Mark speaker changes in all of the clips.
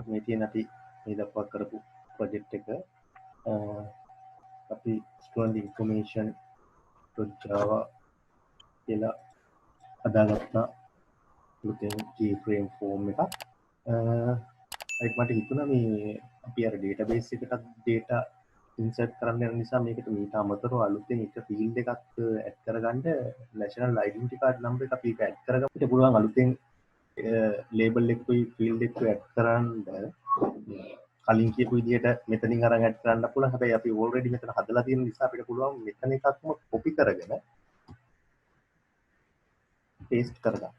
Speaker 1: මේ තියෙන අපි මේ දක්වා කරපු ප්‍රොජෙක්ට් එක අපි student information java කියලා හදාගත්තා ලුතෙන් G-frame form එකක්. ඒක මට හිතුණා මේ අපි අර database එකකට data insert කරන්න යන නිසා මේකට මීට අමතරව අලුතෙන් එක field එකක් add කරගන්න national identity card number එක අපි ඒක add කරගන්න අපිට පුළුවන් අලුතෙන් label එකකුයි field එකකුයි add කරන්න කලින් කියපු විදිහට මෙතනින් අරන් add කරන්න පුළුවන්. හැබැයි අපි already මෙතන හදලා තියෙන නිසා අපිට පුළුවන් මෙතන එකක්ම copy කරගෙන paste කරගන්න.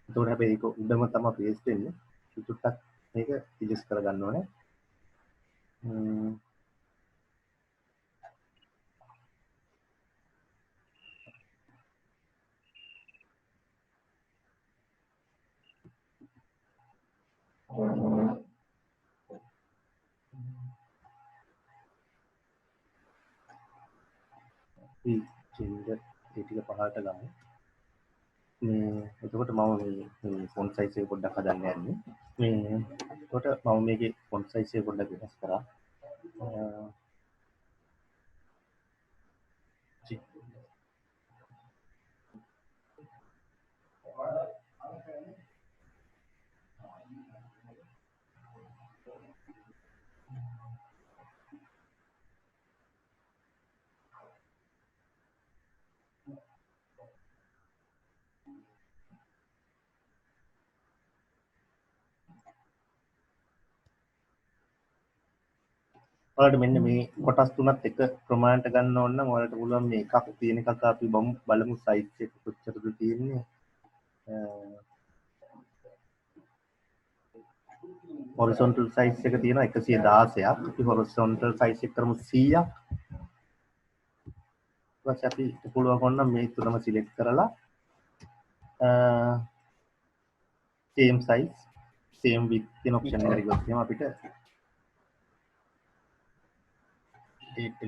Speaker 1: එතකොට හැබැයි ඒක උඩම තමයි paste වෙන්නේ. චුට්ටක් මේක adjust කරගන්න ඕනේ. අපි gender ඒ ටික පහලට ගමු. එතකොට මම මේ font size එක පොඩ්ඩක් හදන්න යන්නේ. එතකොට මම මේකේ font size එක පොඩ්ඩක් වෙනස් කරා. ඔයාලට මෙන්න මේ කොටස් තුනත් එක ප්‍රමාණයට ගන්න ඕන නම් ඔයාලට පුළුවන් මේ එකක් තියෙන එකක් අපි බලමු සයිස් එක කොච්චරද තියෙන්නේ. horizontal size එක තියෙනවා 116ක්. අපි horizontal size එක කරමු 100ක්. ඊට පස්සේ අපි පුළුවන් වුණා මේ තුනම select කරලා same size same width කියන option එකට ගියොත් එහෙනම් අපිට date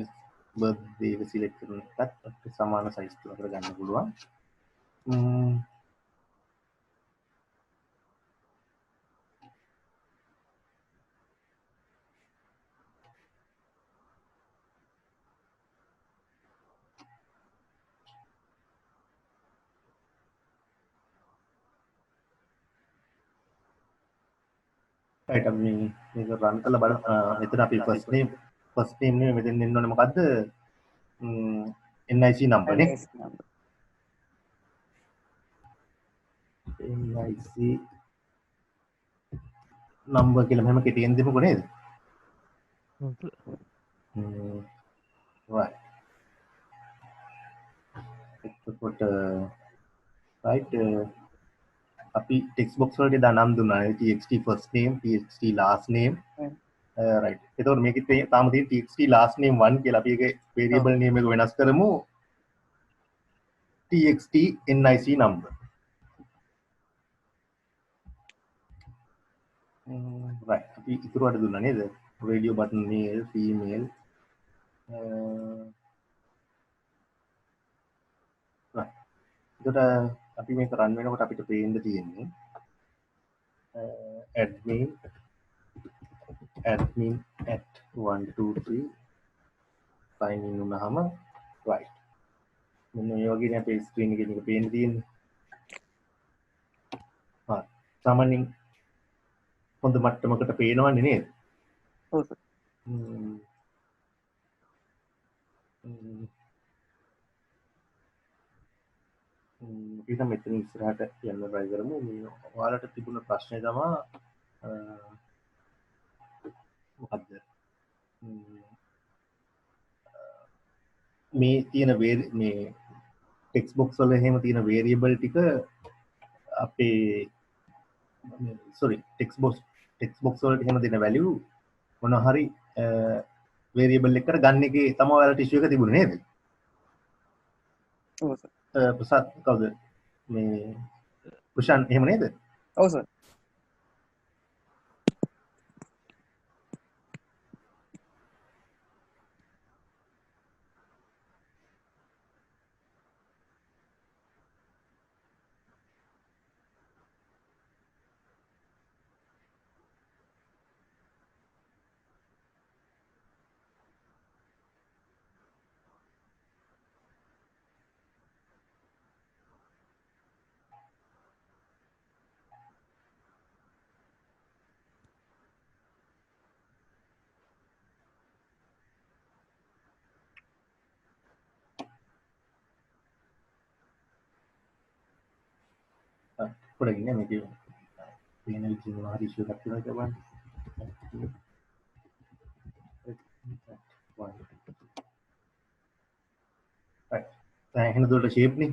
Speaker 1: birthday එක select කරන එකත් අපිට සමාන size තුනකට ගන්න පුළුවන්. right අපි මේක run කරලා බලමු. එතන අපි first name නේ මෙතෙන් එන්න ඕනේ මොකද්ද? NIC number නේ. NIC number කියලා මෙහෙම කෙටියෙන් දෙමුකෝ නේද? right. එතකොට right අපි text box වලට නම් දුන්නා txt first name txt last name right. එතකොට මේකේ තාම තියෙන txt last name 1 කියලා අපි ඒකේ variable name එක වෙනස් කරමු txt nic number. right. අපි ඉතුරුවට දුන්නා නේද? radio button male female right. එතකොට අපි මේක run වෙනකොට අපිට පේන්න තියෙන්නේ admin at 123 sign in වුණාම right. මෙන්න මේ වගේ නේ අපේ ස්ක්‍රීන් එකේ මේක පේන්න තියෙන්නේ. හා සාමාන්‍යයෙන් හොඳ මට්ටමකට පේනවන්නේ නේද?
Speaker 2: ඔව් සර්.
Speaker 1: ඊට මෙතන ඉස්සරහට යන්න try කරමු. මේ ඔයාලට තිබුණ ප්‍රශ්නේ තමයි මොකද්ද? මේ තියෙන මේ text box වල එහෙම තියෙන variable ටික අපේ text box වලට එහෙම දෙන value මොන හරි variable එකකට ගන්න එකේ තමයි ඔයාලට issue එක තිබුණේ නේද?
Speaker 2: ඔව් සර්.
Speaker 1: ප්‍රසාද් කවුද? මේ කුෂාන් එහෙම නේද?
Speaker 2: ඔව් සර්.
Speaker 1: පොඩ්ඩක් ඉන්න මේක වෙන විදිහට මොනවා හරි ඉෂුව එකක් තියෙනවා කියලා බලන්න. right. දැන් එහෙනම් දුරට shape නේ.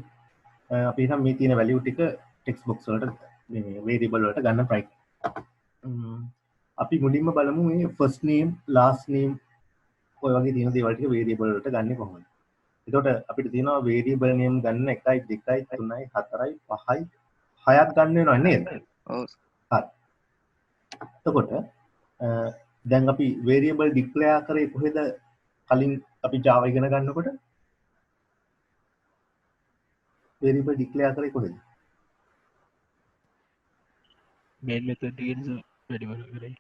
Speaker 1: අපි හිතමු මේ තියෙන value ටික text box වලට මේ variable වලට ගන්න try. අපි මුලින්ම බලමු මේ first name last name ඔය වගේ තියෙන දේවල් ටික variable වලට ගන්නෙ කොහොමද? එතකොට අපිට තියෙනවා variable name ගන්න 1 2 3 4 5 6ක් ගන්න වෙනව නේද?
Speaker 2: ඔව්
Speaker 1: හරි. එතකොට දැන් අපි variable declare කරේ කොහෙද කලින් අපි Java ඉගෙන ගන්නකොට variable declare කරේ කොහෙද?
Speaker 3: main method එකේ වැඩිවල කරේ.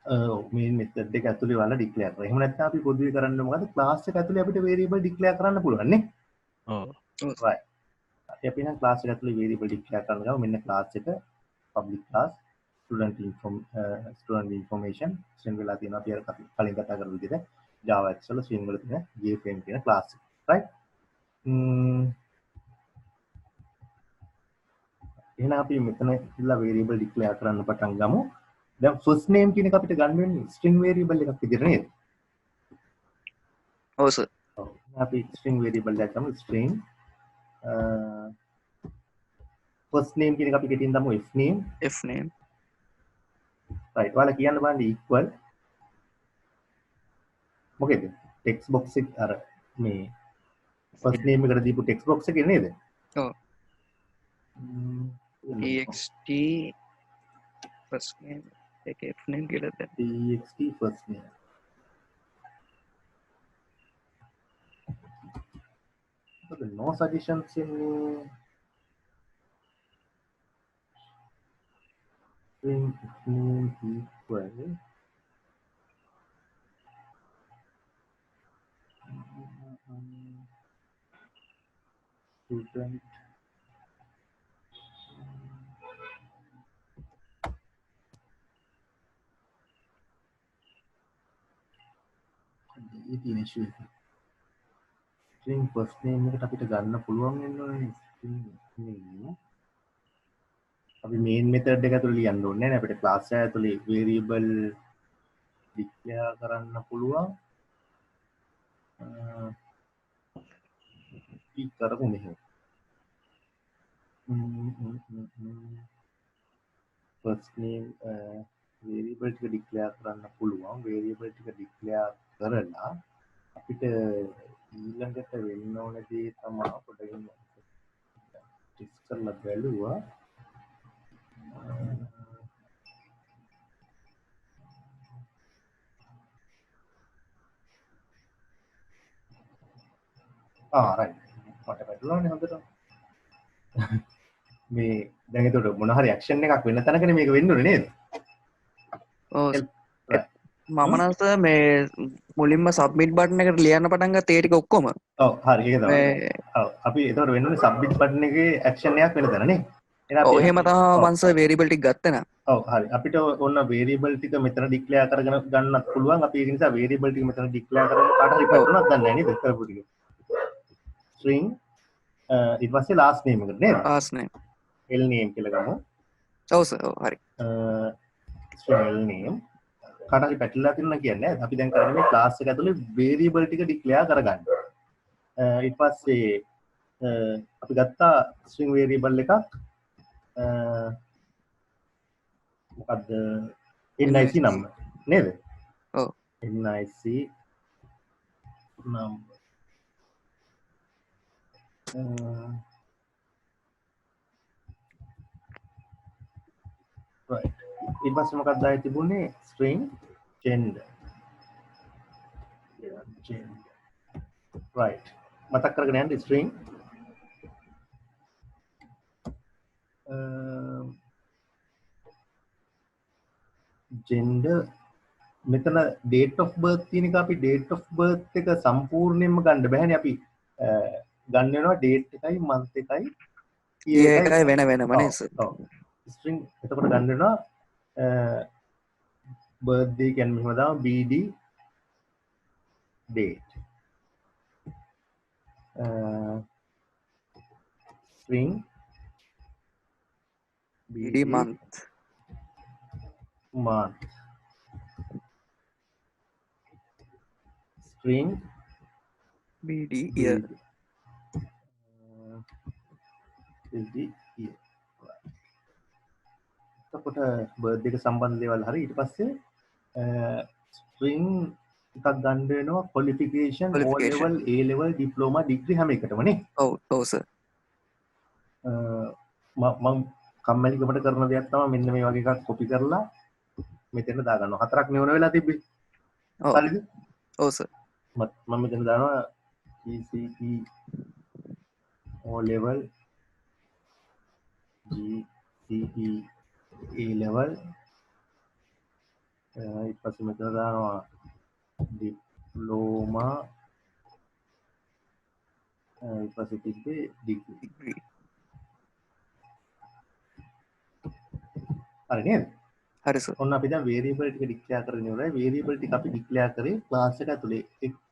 Speaker 1: main method එක ඇතුලේ වල declare කරා. එහෙම නැත්නම් අපි පොදුවේ කරන්නේ මොකද? class එක ඇතුලේ අපිට variable declare කරන්න පුළුවන් නේ.
Speaker 3: ඔව්.
Speaker 1: right. අපි නම් class එක ඇතුලේ variable declare කරන්න ගමු. මෙන්න class එක public class student information string වෙලා තියෙනවා අපි අර කලින් කතා කරපු විදිහට Java X වල string වල තියෙන JFrame කියන class එක. right. එහෙනම් අපි මෙතන ඉඳලා variable declare කරන්න පටන් ගමු. දැන් first name කියන එක අපිට ගන්න වෙන්නේ string variable එකක් විදිහට නේද?
Speaker 2: ඔව් සර්
Speaker 1: ඔව්. අපි string variable එකක් ගමු string first name කියන එක අපි කෙටියෙන් දාමු f name.
Speaker 2: f name
Speaker 1: right. ඔයාලා කියන්න බලන්න equal මොකේද? text box එක අර මේ first name එකට දීපු text box එකේ නේද?
Speaker 2: ඔව් ext first name එක f name කියලා දැන්
Speaker 1: text first name. So no suggestions in string name equal student ये तीन इशू है string first name එකට අපිට ගන්න පුළුවන් වෙනවනේ string name අපි main method එක ඇතුළේ ලියන්න ඕනේ නැහැ අපිට class එක ඇතුළේ variable declare කරන්න පුළුවන් ඊ කරමු මෙහෙම first name variable ටික declare කරන්න පුළුවන් variable ටික declare කරලා අපිට ඊළඟට වෙන්න ඕන දේ තමයි පොඩ්ඩකින් ටෙස්ට් කරලා බලුවා right මට වැටුණානේ හොඳට මේ දැන් එතකොට මොන හරි ඇක්ෂන් එකක් වෙන තැනකනේ මේක වෙන්න ඕනේ නේද
Speaker 2: ඔව් මම නම් සර් මේ මුලින්ම සබ්මිට් බටන් එකට ලියන්න පටන් ගත්ත ඒ ටික ඔක්කොම
Speaker 1: ඔව් හරි ඒක තමයි ඔව් අපි එතකොට වෙන්න ඕනේ සබ්මිට් බටන් එකේ ඇක්ෂන් එකක් වෙන තැන නේ
Speaker 2: ඔව් එහෙම තමයි මං සර් වේරියබල් ටික ගත්තා නා
Speaker 1: ඔව් හරි අපිට ඔන්න වේරියබල් ටික මෙතන ඩික්ලෙයාර් කරගෙන ගන්නත් පුළුවන් අපි ඒක නිසා වේරියබල් ටික මෙතන ඩික්ලෙයාර් කරගෙන කාට හරි පැටලුණාද දන්නේ නැහැ නේද කරපු ටික string ඊට පස්සේ last name එකට නේද
Speaker 2: last name
Speaker 1: l name කියලා ගමු
Speaker 2: ඔව් සර් ඔව් හරි
Speaker 1: string l name කාට හරි පැටලලා තියෙනවා කියන්නේ අපි දැන් කරන්නේ මේ class එක ඇතුලේ වේරියබල් ටික ඩික්ලෙයාර් කරගන්න ඊට පස්සේ අපි ගත්තා string variable එකක් මොකද්ද nic number නේද
Speaker 2: ඔව්
Speaker 1: nic number right ඊට පස්සේ මොකක්ද ආයේ තිබුණේ string gender right මතක් කරගෙන යන්න string gender මෙතන date of birth තියෙන එක අපි date of birth එක සම්පූර්ණයෙන්ම ගන්න බෑනේ අපි ගන්න වෙනවා date එකයි month එකයි
Speaker 2: year එකයි වෙන වෙනම නේ සර්
Speaker 1: string එතකොට ගන්න වෙනවා birthday කියන්නේ මෙහෙම දාමු bd date string
Speaker 2: BD month.
Speaker 1: month. String
Speaker 2: BD year.
Speaker 1: BD BD year. එතකොට බර්ත් එක සම්බන්ධ දේවල් හරි ඊට පස්සේ ස්ට්‍රිං එකක් ගන්න වෙනවා qualification O
Speaker 2: Qualification.
Speaker 1: level A level diploma degree හැම එකටම නේ
Speaker 2: ඔව් sir.
Speaker 1: මම කම්මැලිකමට කරන දෙයක් තමයි මෙන්න මේ වගේ එකක් කොපි කරලා මෙතන දාගන්නවා හතරක් නෙවන වෙලා තිබ්බේ
Speaker 2: ඔව්.
Speaker 1: හරිද
Speaker 2: ඔව් sir.
Speaker 1: මම මෙතන දානවා GCE O level GCE A level ඊට පස්සේ මෙතන දානවා diploma ඊට පස්සේ තිබ්බේ degree
Speaker 2: Degree.
Speaker 1: හරි නේද
Speaker 2: හරි sir.
Speaker 1: ඔන්න අපි දැන් variable ටික ඩික්ලෙයාර් කරගෙන ඉවරයි variable ටික අපි ඩික්ලෙයාර් කරේ class එක ඇතුලේ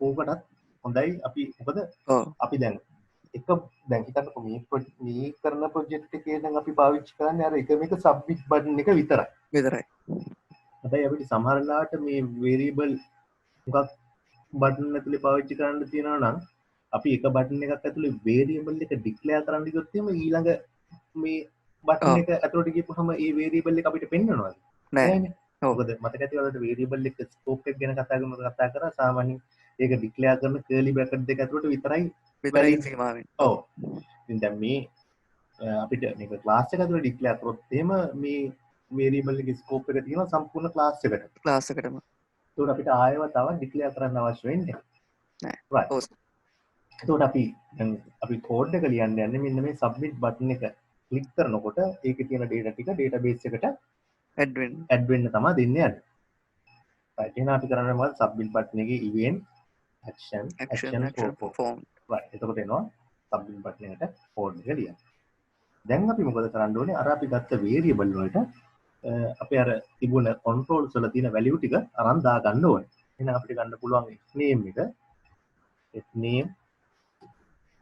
Speaker 1: ඕකටත් හොඳයි අපි මොකද
Speaker 2: ඔව්.
Speaker 1: අපි දැන් දැන් හිතන්නකො මේ කරන ප්‍රොජෙක්ට් එකේ දැන් අපි පාවිච්චි කරන්නේ අර එකම එක සබ්මිට් බටන් එක විතරයි
Speaker 2: විතරයි.
Speaker 1: හැබැයි අපිට සමහර වෙලාවට මේ variable මොකක් බටන් ඇතුලේ පාවිච්චි කරන්න තියෙනවා නම් අපි එක බටන් එකක් ඇතුලේ variable එක ඩික්ලෙයාර් කරන්න ගියොත් එහෙම ඊළඟ මේ බටන් එක ඇතුලට ගියපුවම ඒ variable එක අපිට පෙන්වනවද
Speaker 2: නෑ.
Speaker 1: නෑනේ
Speaker 2: ඔව්.
Speaker 1: මොකද මතක ඇති ඔයාලට variable එක scope එක ගැන කතා කරා සාමාන්‍යයෙන් ඒක ඩික්ලෙයාර් කරන curly bracket දෙක ඇතුලට විතරයි
Speaker 2: විතරයි සීමාවෙන්.
Speaker 1: ඔව් ඉතින් දැන් මේ අපිට මේක ක්ලාස් එක ඇතුලේ ඩික්ලෙයාර් කරොත් එහෙම මේ variable එකේ scope එක තියෙනවා සම්පූර්ණ ක්ලාස් එකට.
Speaker 2: ක්ලාස් එකටම.
Speaker 1: ඒකට අපිට ආයෙව තව ඩික්ලෙයාර් කරන්න අවශ්‍ය වෙන්නේ
Speaker 2: නෑ.
Speaker 1: right.
Speaker 2: ඔව්.
Speaker 1: ඒකට අපි දැන් අපි කෝඩ් එක ලියන්න යන්නේ මෙන්න මේ submit button එක ක්ලික් කරනකොට ඒකේ තියෙන data ටික database එකට
Speaker 2: admin.
Speaker 1: add වෙන්න තමයි දෙන්නේ යන්නේ. right. එහෙනම් අපි කරන්නේ මොකද submit button එකේ event action
Speaker 2: form.
Speaker 1: right. එතකොට එනවා submit button එකට කෝඩ් එක ලියන්න. දැන් අපි මොකද කරන්න ඕනේ අර අපි ගත්ත variable වලට අපි අර තිබුණ controls වල තියෙන value ටික අරන් දා ගන්න ඕනේ. එහෙනම් අපිට ගන්න පුළුවන් name එක name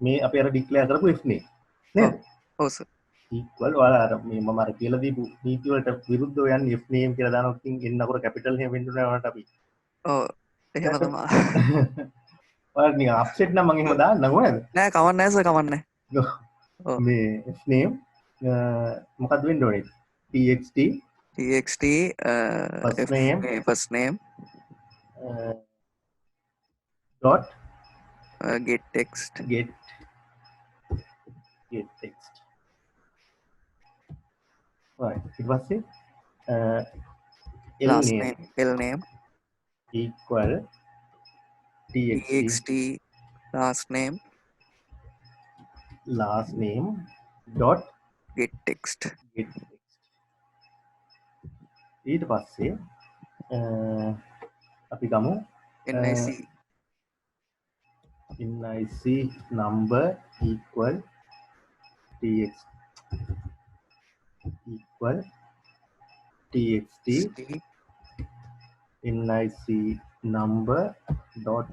Speaker 1: මේ අපි අර declare කරපු name නේද?
Speaker 2: ඔව් sir.
Speaker 1: equal ඔයාලා අර මේ මම අර කියලා දීපු නීති වලට විරුද්ධව යන්නේ name කියලා දානවා ඉතින් එන්න අකුර capital එහෙම වෙන්න ඕනේ වලට අපි.
Speaker 2: ඔව්. එහෙම තමයි.
Speaker 1: ඔයාලා නිකන් upset නම් මම එහෙම දාන්න ඕනේද?
Speaker 2: නෑ කවන්න නෑ sir කවන්න නෑ. ඔව්.
Speaker 1: මේ name මොකක්ද වෙන්න ඕනේ? txt
Speaker 2: txt first name
Speaker 1: dot
Speaker 2: get text
Speaker 1: get text right ඊට පස්සේ
Speaker 2: last name l name
Speaker 1: equal
Speaker 2: txt last name
Speaker 1: dot
Speaker 2: get text
Speaker 1: ඊට පස්සේ අපි ගමු nic number equal txt nic number dot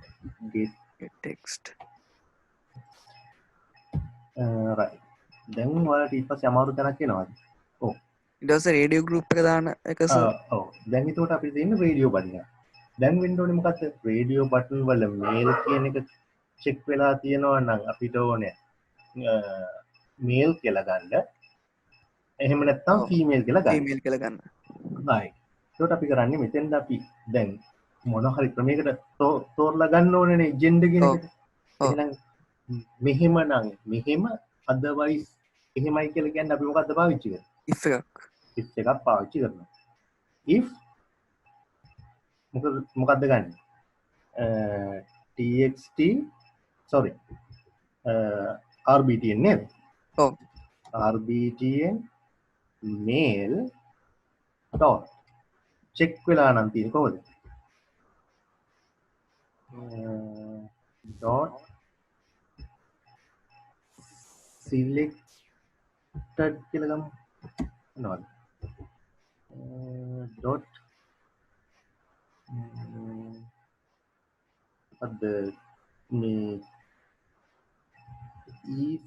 Speaker 1: get
Speaker 2: text
Speaker 1: right දැන් ඔයාලට ඊට පස්සේ අමාරු තැනක් එනවාද ඔව්
Speaker 2: ඊට පස්සේ රේඩියෝ ගෲප් එක දාන එක සර්
Speaker 1: ඔව් දැන් ඒකට අපිට තියෙන රේඩියෝ බටන් එක දැන් වෙන්න ඕනේ මොකක්ද රේඩියෝ බටන් වල මේල් කියන එක චෙක් වෙලා තියෙනවා නම් අපිට ඕනේ මේල් කියලා ගන්න එහෙම නැත්නම් ෆීමේල් කියලා ගන්න
Speaker 2: ඊමේල් කියලා ගන්න
Speaker 1: right ඒකට අපි කරන්නේ මෙතෙන්ද අපි දැන් මොන හරි ක්‍රමයකට තෝරලා ගන්න ඕනේනේ ජෙන්ඩර් කියන එකට එහෙනම් මෙහෙම otherwise එහෙමයි කියලා කියන්නේ අපි මොකද්ද පාවිච්චි කරන්නේ
Speaker 2: if
Speaker 1: එකක් පාවිච්චි කරනවා if මොකද්ද ගන්න txt sorry rbtn නේද
Speaker 2: ඔව්
Speaker 1: rbtn mail dot check වෙලා නම් තියෙන්නේ කොහොමද dot selected කියලා ගමු නේද dot අද මේ is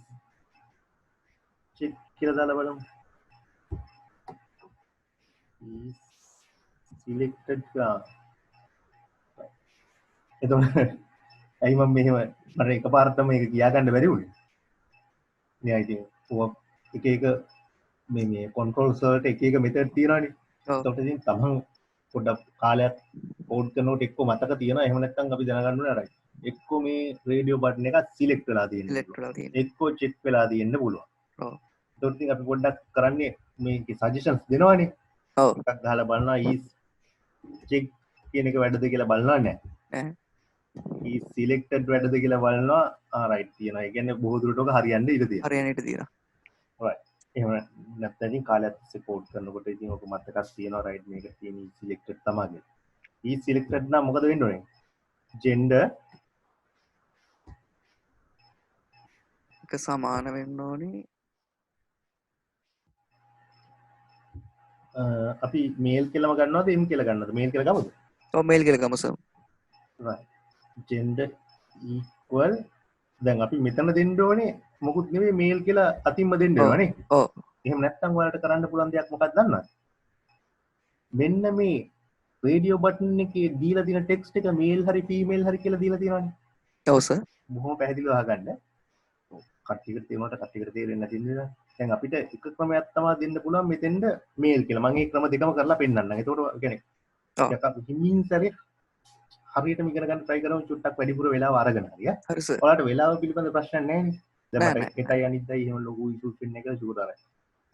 Speaker 1: check කියලා දාලා බලමු is selected එතකොට ඇයි මම මෙහෙම මට එකපාරටම මේක කියා ගන්න බැරි වුණේ නෑ ඉතින් ඔය එක එක මේ controls වලට එක එක method තියෙනවානේ
Speaker 2: ඔව්.
Speaker 1: එතකොට ඉතින් තමන් පොඩ්ඩක් කාලයක් කෝඩ් කරනකොට එක්ක මතක තියෙනවා එහෙම නැත්නම් අපි දැනගන්න ඕනේ අරයි එක්ක මේ රේඩියෝ බටන් එක සිලෙක්ට් වෙලා තියෙනවා
Speaker 2: select වෙලා තියෙන.
Speaker 1: එක්ක චෙක් වෙලා තියෙන්න පුළුවන්
Speaker 2: ඔව්.
Speaker 1: එතකොට ඉතින් අපි පොඩ්ඩක් කරන්නේ මේකේ සජෙෂන්ස් දෙනවානේ
Speaker 2: ඔව්.
Speaker 1: එකක් ගහලා බලනවා is check කියන එක වැඩද කියලා බලනවා නෑ
Speaker 2: ඈ.
Speaker 1: is selected වැඩද කියලා බලනවා right තියෙනවා ඒ කියන්නේ බොහෝ දුරට ඔක හරියන්න ඉඩ තියෙනවා
Speaker 2: හරියන්නට තියෙනවා.
Speaker 1: right එහෙම නැත්නම් ඉතින් කාලයක් තිස්සේ කෝඩ් කරනකොට ඉතින් ඔක මතකක් තියෙනවා right මේක තියෙන is selected තමයි is selected නම් මොකද වෙන්න ඕනේ gender
Speaker 2: එක සමාන වෙන්න ඕනේ.
Speaker 1: අපි මේල් කියලාම ගන්නවද m කියලා ගන්නවද මේල් කියලා ගමුද
Speaker 2: ඔව් මේල් කියලා ගමු සර්.
Speaker 1: right gender equal දැන් අපි මෙතන දෙන්න ඕනේ මොකුත් නෙවෙයි මේල් කියලා අතින්ම දෙන්න
Speaker 2: ඔව්.
Speaker 1: ඕනේ
Speaker 2: ඔව්.
Speaker 1: එහෙම නැත්නම් ඔයාලට කරන්න පුළුවන් දෙයක් මොකක්ද දන්නවද මෙන්න මේ රේඩියෝ බටන් එකේ දීලා තියෙන ටෙක්ස්ට් එක මේල් හරි ෆීමේල් හරි කියලා දීලා තියෙනවානේ
Speaker 2: ඔව් සර්.
Speaker 1: බොහොම පැහැදිලිව අහගන්න කට්ටියකට තේරුණාට කට්ටියකට තේරෙන්නේ නැති නිසා දැන් අපිට එක ක්‍රමයක් තමයි දෙන්න පුළුවන් මෙතෙන්ද මේල් කියලා මම මේ ක්‍රම දෙකම කරලා පෙන්නන්නම් ඒතකොට කියන්නේ
Speaker 2: ඔව්.
Speaker 1: එකක් හිමින් සැරේ හරියටම ඉගෙන ගන්න try කරමු චුට්ටක් වැඩිපුර වෙලාව අරගෙන හරිය
Speaker 2: හරි සර්.
Speaker 1: ඔයාලට වෙලාව පිළිබඳ ප්‍රශ්නයක් නැහැ නේ දැන්
Speaker 2: නෑ,
Speaker 1: මට
Speaker 2: නෑ.
Speaker 1: හෙටයි අනිද්දායි එහෙම ලොකු ඉෂුස් වෙන්නේ නැහැ කියලා ෂුවර් අරයි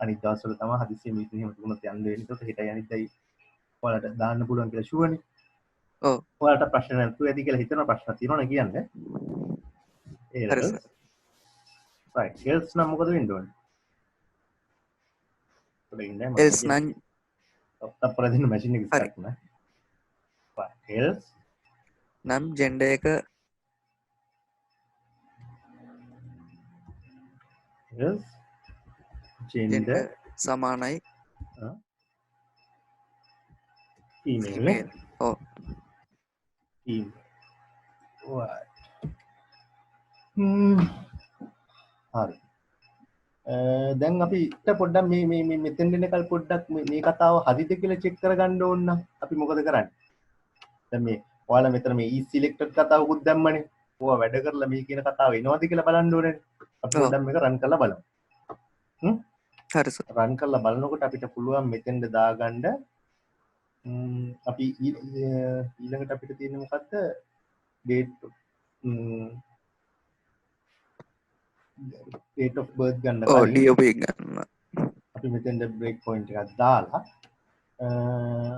Speaker 1: අනිත් දවස්වල තමයි හදිස්සියෙ මීටින් එහෙම තුනක් යන්න වෙන්නේ ඒකට හෙටයි අනිද්දායි ඔයාලට දාන්න පුළුවන් කියලා ෂුවර් නේ
Speaker 2: ඔව්.
Speaker 1: ඔයාලට ප්‍රශ්න නැතුව ඇති කියලා හිතන ප්‍රශ්න තියෙනවනේ කියන්නේ
Speaker 2: හරි
Speaker 1: else
Speaker 2: සර්.
Speaker 1: right else නම් මොකද වෙන්න ඕනේ පොඩ්ඩක් ඉන්න
Speaker 2: else නම්
Speaker 1: අප්පර දෙන්න මැෂින් එක
Speaker 2: හරි.
Speaker 1: ස්ටාර්ට් කරන්න right else
Speaker 2: නම් gender එක
Speaker 1: else gender
Speaker 2: gender සමානයි
Speaker 1: female නේ
Speaker 2: female. ඔව්.
Speaker 1: female right හරි දැන් අපිට පොඩ්ඩක් මේ මෙතෙන් දෙනකල් පොඩ්ඩක් මේ කතාව හරිද කියලා චෙක් කරගන්න ඕන නම් අපි මොකද කරන්නේ දැන් මේ ඔයාලා මෙතන මේ is selected කතාවකුත් දැම්මනේ ඔයා වැඩ කරලා මේ කියන කතාව එනවද කියලා බලන්න ඕනේ අපි
Speaker 2: ඔව්.
Speaker 1: පොඩ්ඩක් මේක රන් කරලා බලමු
Speaker 2: හරි සර්.
Speaker 1: රන් කරලා බලනකොට අපිට පුළුවන් මෙතෙන්ද දාගන්න අපි ඊළඟට අපිට තියෙන්නේ මොකද්ද date date of birth ගන්න
Speaker 2: ඔව්
Speaker 1: කලින්
Speaker 2: DOB ගන්න.
Speaker 1: අපි මෙතෙන්ද break point එකක් දාලා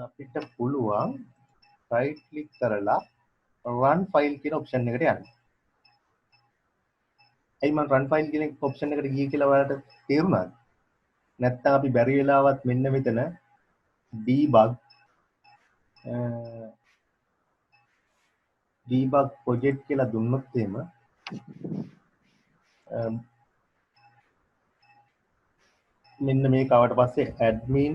Speaker 1: අපිට පුළුවන් right click කරලා run file කියන option එකට යන්න. එයි මම run file කියන option එකට ගියේ කියලා ඔයාලට තේරුණාද? නැත්නම් අපි බැරි වෙලාවත් මෙන්න මෙතන debug project කියලා දුන්නොත් එහෙම මෙන්න මේක ආවට පස්සේ admin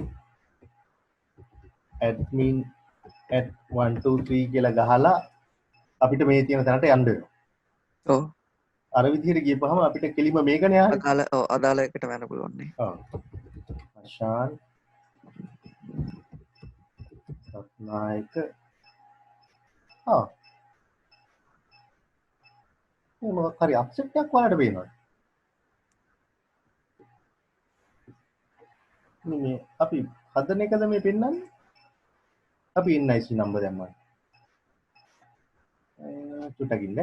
Speaker 1: at 1 2 3 කියලා ගහලා අපිට මේ තියෙන තැනට යන්න වෙනවා.
Speaker 2: ඔව්.
Speaker 1: අර විදිහට ගියපුවම අපිට කෙලිම මේකනේ ආන්නේ.
Speaker 2: අදාළ එකට වෙන්න පුළුවන් නේ.
Speaker 1: ඔව්. අශාන් රත්නායක මොකක් හරි අප්සෙට් එකක් වලට පේනවා. මේ අපි හදන එකද මේ පෙන්නන්නේ? අපි NIC නම්බර් දැම්මා. චුට්ටක් ඉන්න.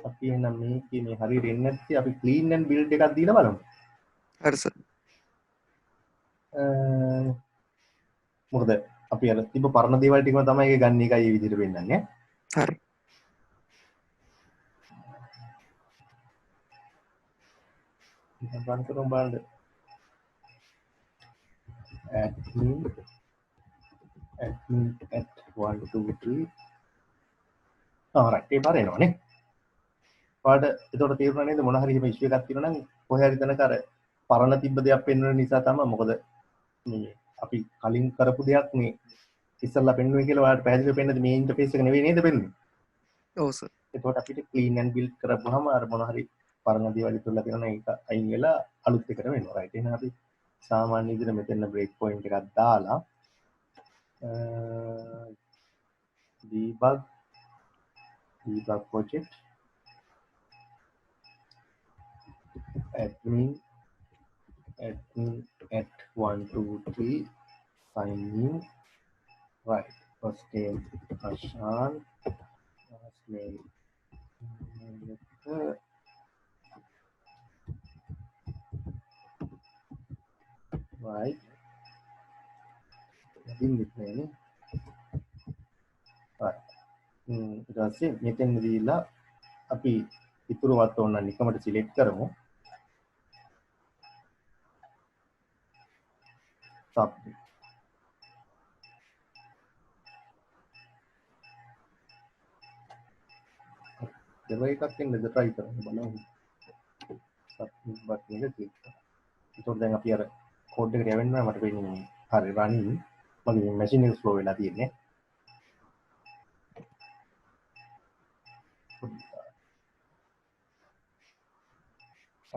Speaker 1: අපි එහෙනම් මේකේ මේ හරියට එන්නේ නැත්නම් අපි clean and build එකක් දීලා බලමු.
Speaker 2: හරි සර්.
Speaker 1: මොකද අපි අර තිබ්බ පරණ දේවල් ටිකම තමයි ඒක ගන්න එකයි මේ විදිහට පෙන්නන්නේ.
Speaker 2: හරි.
Speaker 1: රන් කරමු බලන්න. admin at 1 2 3 right ඒ පාර එනවනේ. පාඩ එතකොට තේරුණා නේද මොන හරි එහෙම ඉෂුව එකක් තියෙනවා නම් කොහේ හරි තැනක අර පරණ තිබ්බ දෙයක් පෙන්වන නිසා තමයි මොකද මේ අපි කලින් කරපු දෙයක් මේ ඉස්සල්ලා පෙන්වුවේ කියලා ඔයාලට පැහැදිලිව පෙන්නද මේ ඉන්ටර්ෆේස් එක නෙවෙයි නේද පෙන්වන්නේ.
Speaker 2: ඔව් සර්.
Speaker 1: එතකොට අපිට clean and build කරපුවාම අර මොන හරි පරණ දේවල් ඉතුරුලා තියෙනවා නම් ඒක අයින් වෙලා අලුත් එකට වෙනවා. right එහෙනම් අපි සාමාන්‍ය විදිහට මෙතන break point එකක් දාලා debug project admin at 123 sign in. Right, first name Ashan, last name right. ඉතින් මෙතනනේ. right. ඊට පස්සේ මෙතෙන් දීලා අපි ඉතුරුවත් ඕන නිකමට සිලෙක්ට් කරමු. submit. දෙවයි එකක් එන්නද try කරන්න බලමු. submit button එක click කරා. ඒතකොට දැන් අපි අර කෝඩ් එකට යවෙන්න මට වෙන්නේ හරි running මගේ machine එක slow වෙලා තියෙන්නේ.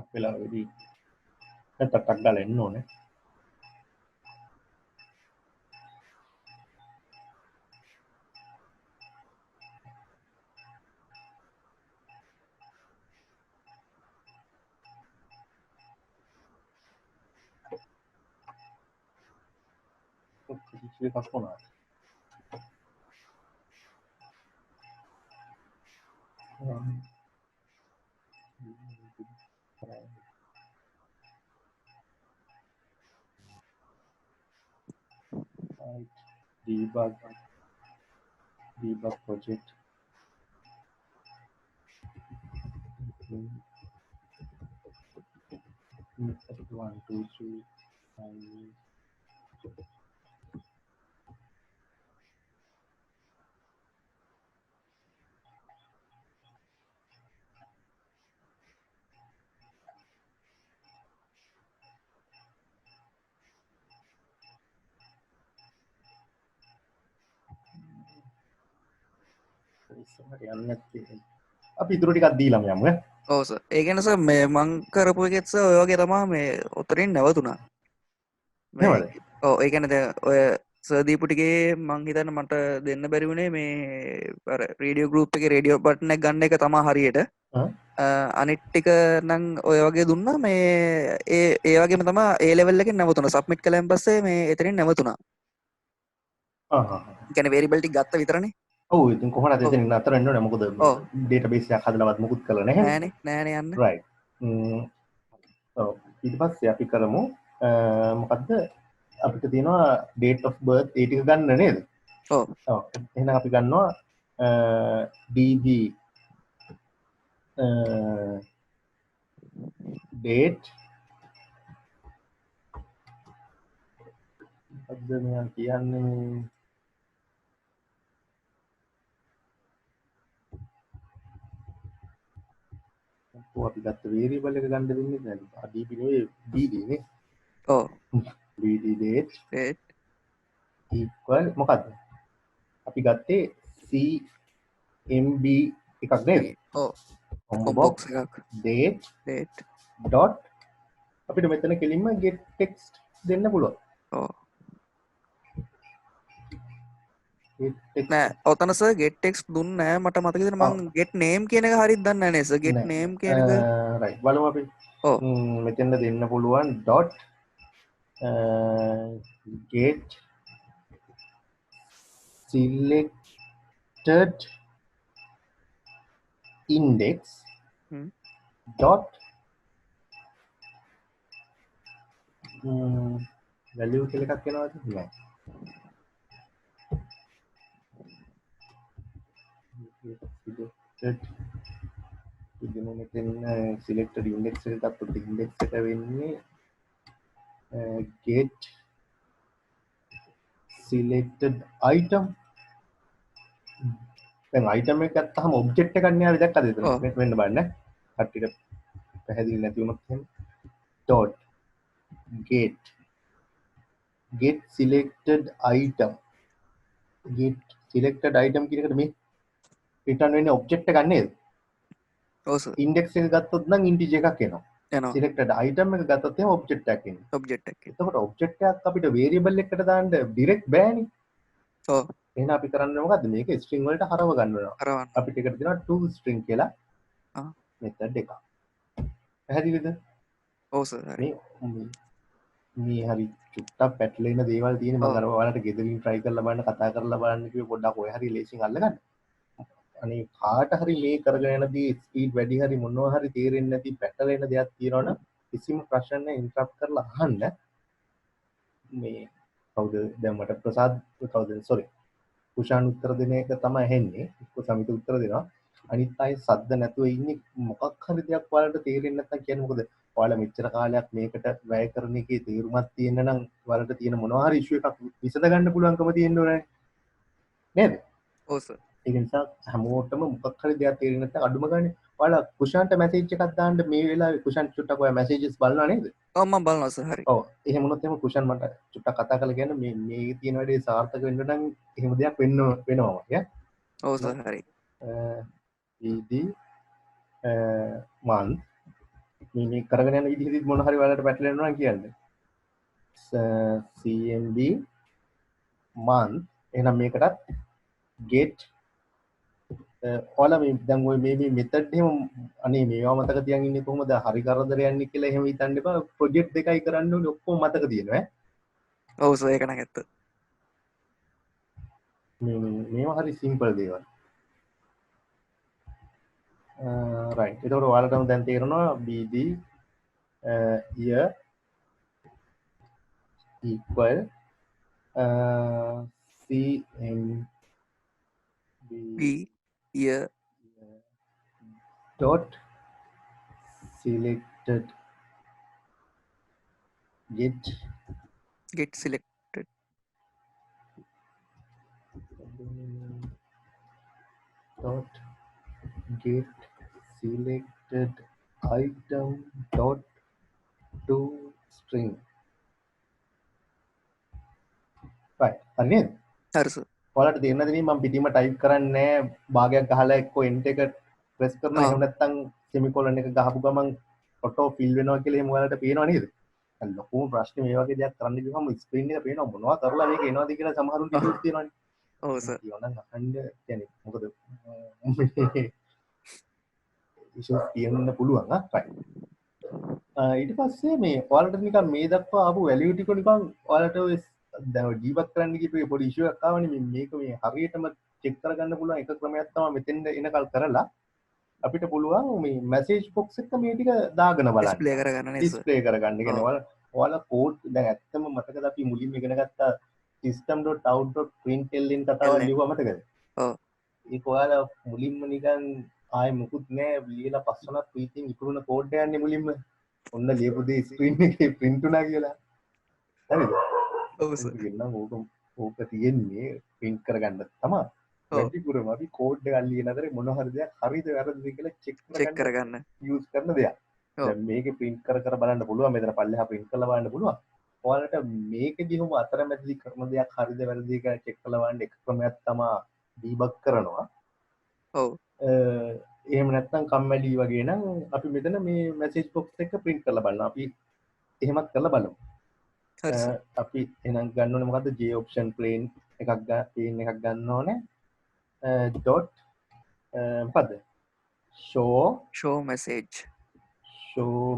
Speaker 1: අපේලා වෙදී නැත්තක් දාලා එන්න ඕනේ. කිසි එකක් වුණා. right. debug project at 123 sign ඉස්සරහට යන්නේ නැත්තේ. අපි ඉතුරු ටිකක් දීලාම යමු ඈ.
Speaker 2: ඔව් සර්. ඒ කියන්නේ සර් මේ මං කරපු එකෙත් සර් ඔය වගේ තමයි මේ උතරින් නැවතුණා. මේ
Speaker 1: නේද?
Speaker 2: ඔව් ඒ කියන්නේ දැන් ඔය සර් දීපු ටිකේ මං හිතන්නේ මට දෙන්න බැරි වුණේ මේ අර රේඩියෝ ගෲප් එකේ රේඩියෝ බටන් එක ගන්න එක තමයි හරියට. අනිත් ටික නම් ඔය වගේ දුන්නා මේ ඒ වගේම තමයි ඒ ලෙවල් එකෙන් නැවතුණා. සබ්මිට් කළාන් පස්සේ මේ එතනින් නැවතුණා. කියන්නේ වේරියබල් ටික ගත්ත විතරනේ.
Speaker 1: ඔව් ඉතින් කොහොමද එතනින් නතර වෙන්න ඕනේ මොකද ඩේටාබේස් එකක් හදලවත් මොකුත් කරලා නැහැ
Speaker 2: නෑනේ යන්න
Speaker 1: right ඔව් ඊට පස්සේ අපි කරමු මොකද්ද අපිට තියෙනවා date of birth ඒ ටික ගන්න නේද
Speaker 2: ඔව්
Speaker 1: එහෙනම් අපි ගන්නවා db date අද මම කියන්නේ අපි ගත්ත වේරියබල් එක ගන්න දෙන්නේ නැහැ. db නෙවෙයි bd නේ.
Speaker 2: ඔව්.
Speaker 1: bd date equal මොකද්ද? අපි ගත්තේ cmb එකක් නේද?
Speaker 2: ඔව්.
Speaker 1: combo box
Speaker 2: එකක්.
Speaker 1: date dot අපිට මෙතන කෙලින්ම get text දෙන්න පුළුවන්.
Speaker 2: ඔව්. නෑ ඔතන සර් get text දුන්නේ නෑ මට මතක විදිහට මම get name කියන එක හරියට දන්නේ නැහැ නේ සර් get name කියන එක
Speaker 1: right බලමු අපි
Speaker 2: ඔව්
Speaker 1: මෙතෙන්ද දෙන්න පුළුවන් dot get selected index dot value කියලා එකක් එනවද නෑ selected ඉතින් මෙතන selected index එක ගත්තොත් index එක වෙන්නේ get selected item දැන් item එක ගත්තාම object එකක් නේ අපි දැක්කද එතන වෙන්න බලන්න කට්ටියට පැහැදිලි නැති වුණොත් එහෙනම් dot get selected item get selected item කියන එකට මේ return වෙන්නේ object එකක් නේද
Speaker 2: ඔව් සර්
Speaker 1: index එක ගත්තොත් නම් integer එකක් එනවා selected item එක ගත්තොත් එහෙනම් object එකක් එනවා
Speaker 2: object එකක්
Speaker 1: එතකොට object එකක් අපිට variable එකකට දාන්න direct බෑනේ
Speaker 2: ඔව්
Speaker 1: එහෙනම් අපි කරන්නේ මොකද්ද? මේක string වලට හරව ගන්න වෙනවා.
Speaker 2: හරවන්න
Speaker 1: අපිට එකට දෙනවා to string කියලා
Speaker 2: ආ
Speaker 1: method එකක්. පැහැදිලිද?
Speaker 2: ඔව් සර් හරි
Speaker 1: මේ හරි චුට්ටක් පැටලෙන දේවල් තියෙන මම
Speaker 2: ඔව්
Speaker 1: අර ඔයාලට ගෙදරින් try කරලා බලන්න කතා කරලා බලන්න කිව්වේ පොඩ්ඩක් ඔය හරි ලේසියෙන් අල්ලගන්න. අනේ කාට හරි මේ කරගෙන යනදී ස්පීඩ් වැඩි හරි මොනවා හරි තේරෙන්නේ නැති පැටලෙන දෙයක් තියෙනවනම් කිසිම ප්‍රශ්න නැහැ ඉන්ටරප්ට් කරලා අහන්න. මේ කවුද දැන් මට ප්‍රසාද් කවුද සෝරි කුෂාන් උත්තර දෙන එක තමයි ඇහෙන්නේ. සමිත උත්තර දෙනවා. අනිත් අය සද්ද නැතුව ඉන්නේ මොකක් හරි දෙයක් ඔයාලට තේරෙන්නේ නැත්නම් කියන්නේ මොකද? ඔයාලා මෙච්චර කාලයක් මේකට වැය කරන එකේ තේරුමක් තියෙන නම් ඔයාලට තියෙන මොනවා හරි ඉෂුව එකක් විසඳ ගන්න පුළුවන්කම තියෙන්න ඕනේ නේද?
Speaker 2: ඔව් සර්
Speaker 1: ඒ නිසා හැමෝටම මොකක් හරි දෙයක් තේරෙන්නේ නැත්නම් අඩුම ගානේ ඔයාලා කුෂාන්ට මැසේජ් එකක් දාන්න මේ වෙලාවේ කුෂාන් චුට්ටක් ඔයා මැසේජස් බලනවා නේද?
Speaker 2: ඔව් මම බලනවා සර් හරි
Speaker 1: ඔව් එහෙම වුණොත් එහෙම කුෂාන් මට චුට්ටක් කතා කරලා කියන්න මේ තියෙන වැඩේ සාර්ථක වෙන්න නම් එහෙම දෙයක් වෙනවා යා.
Speaker 2: ඔව් සර් හරි
Speaker 1: ED month මේ කරගෙන යන විදිහදී මොන හරි ඔයාලට පැටලෙනවා නම් කියන්න. CMB month එහෙනම් මේකටත් get ඔයාලා මේ දැන් ඔය මේ මෙතඩ් එහෙම අනේ මේවා මතක තියන් ඉන්නේ කොහොමද හරි කරදර යන්නේ කියලා එහෙම හිතන්න එපා ප්‍රොජෙක්ට් දෙකයි කරන්න ඕනේ ඔක්කොම මතක තියෙනවා
Speaker 2: ඔව් සර් ඒක නම් ඇත්ත
Speaker 1: මේවා හරි සිම්පල් දේවල් right ඒතකොට ඔයාලටම දැන් තේරෙනවා BD year equal CMB
Speaker 2: B year
Speaker 1: dot selected get
Speaker 2: selected
Speaker 1: dot get selected item dot to string right හරි නේද
Speaker 2: හරි සර්
Speaker 1: ඔයාලට තේරෙනවද මේ මම පිටින්ම ටයිප් කරන්නේ භාගයක් ගහලා එක්ක එන්ටර් එක ප්‍රෙස් කරනවා එහෙම නැත්නම් සෙමිකොලන් එක ගහපු ගමන් ඔටෝ ෆිල් වෙනවා කියලා එහෙම ඔයාලට පේනව නේද? දැන් ලොකුම ප්‍රශ්නේ මේ වගේ දෙයක් කරන්න ගියම ස්ක්‍රීන් එක පේනවා මොනවා කරලා මේක එනවද කියලා සමහරුන්ට ඉෂුස් තියෙනවනේ.
Speaker 2: ඔව් සර්
Speaker 1: කියනවා නම් අහන්න කියන්නේ මොකද ඉෂුස් තියෙන්න පුළුවන් right. ඊට පස්සේ මේ ඔයාලට නිකන් මේ දක්වා ආපු වැලියු ටික නිකන් ඔයාලට ඔය දැන් ජීවත් කරන්න ගිහපු පොඩි ඉෂුව එකක් ආවනේ මේක මේ හරියටම චෙක් කරගන්න පුළුවන් එක ක්‍රමයක් තමයි මෙතෙන්ද එනකල් කරලා අපිට පුළුවන් මේ මැසේජ් බොක්ස් එක මේ ටික දාගෙන බලන්න
Speaker 2: ඩිස්ප්ලේ කරගන්න නේද සර්
Speaker 1: ඩිස්ප්ලේ කරගන්න. කියන්නේ ඔයාලා කෝඩ් දැන් ඇත්තම මතකද අපි මුලින්ම ඉගෙන ගත්ත system.out.println කතාව ලියුවා මතකද?
Speaker 2: ඔව්
Speaker 1: ඒක ඔයාලා මුලින්ම නිකන් ආයෙ මුකුත් නෑ ලියලා පස්සනක් ප්‍රීතින් ඉක්ුණන කෝඩ් යන්නේ මුලින්ම ඔන්න ලියපු දේ ස්ක්‍රීන් එකේ print වුණා කියලා. හරිද?
Speaker 2: ඔව් සර්
Speaker 1: කියන්නම් ඕක තියෙන්නේ print කරගන්න තමයි. වැඩිපුරම අපි කෝඩ් එකක් ලියන අතරේ මොන හරි දෙයක් හරිද වැරදිද කියලා චෙක්
Speaker 2: කරගන්න
Speaker 1: යූස් කරන දෙයක්. දැන් මේකේ print කර බලන්න පුළුවන් මෙතන පල්ලෙහා print කරලා බලන්න පුළුවන්. ඔයාලට මේකෙදි හොම අතරමැදි කරන දෙයක් හරිද වැරදිද කියලා චෙක් කරලා බලන්න එක ක්‍රමයක් තමයි ඩීබග් කරනවා.
Speaker 2: ඔව්
Speaker 1: එහෙම නැත්නම් කම්මැලි වගේ නම් අපි මෙතන මේ මැසේජ් බොක්ස් එක print කරලා බලනවා. අපි එහෙමත් කරලා බලමු.
Speaker 2: හරි සර්
Speaker 1: අපි එහෙනම් ගන්න ඕනේ මොකද්ද J option plain එකක් ගන්න ඕනේ. dot මොකද්ද show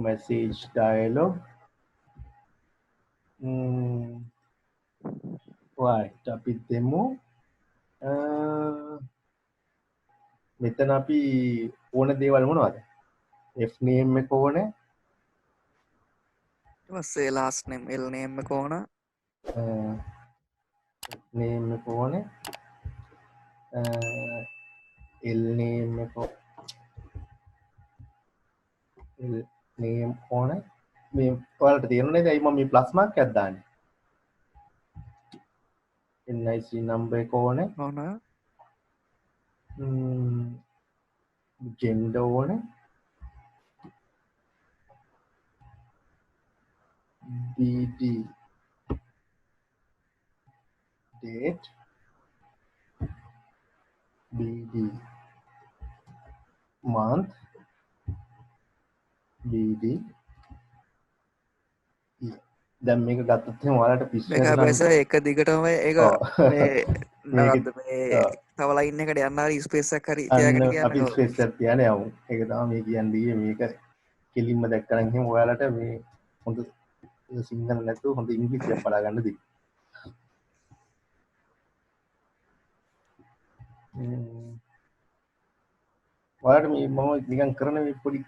Speaker 2: message
Speaker 1: dialog right අපි දෙමු මෙතන අපි ඕන දේවල් මොනවද f name එක ඕනේ
Speaker 2: ඊට පස්සේ last name l name එක ඕන
Speaker 1: name එක ඕනේ l name එක name ඕනේ මේ ඔයාලට තේරුණා නේද? අයි මම මේ ප්ලස් මාක් එකක් දාන්නේ. NIC number එක ඕනේ. gender ඕනේ. BD date BD month BD year දැන් මේක ගත්තොත් එහෙනම් ඔයාලට පිස්සු
Speaker 2: මේක
Speaker 1: හැදුනා
Speaker 2: බැස එක දිගටම ඒක
Speaker 1: ඔව්
Speaker 2: මේ
Speaker 1: මේක
Speaker 2: නගත්ද මේ තව ලයින් එකට යන්න හරි ස්පේස් එකක් හරි
Speaker 1: අන්න
Speaker 2: තියාගෙන
Speaker 1: අපි
Speaker 2: කියන්නකෝ.
Speaker 1: ස්පේස් එකක් තියාගෙන යමු. ඒක තමයි මේ කියන්නේ මේක කෙලින්ම දැක්කනම් එහෙනම් ඔයාලට මේ හොඳ සිංහල නැතුව හොඳ ඉංග්‍රීසියක් බලා ගන්න දෙයි. ඔයාලට මේ මම නිකන් කරන මේ පොඩි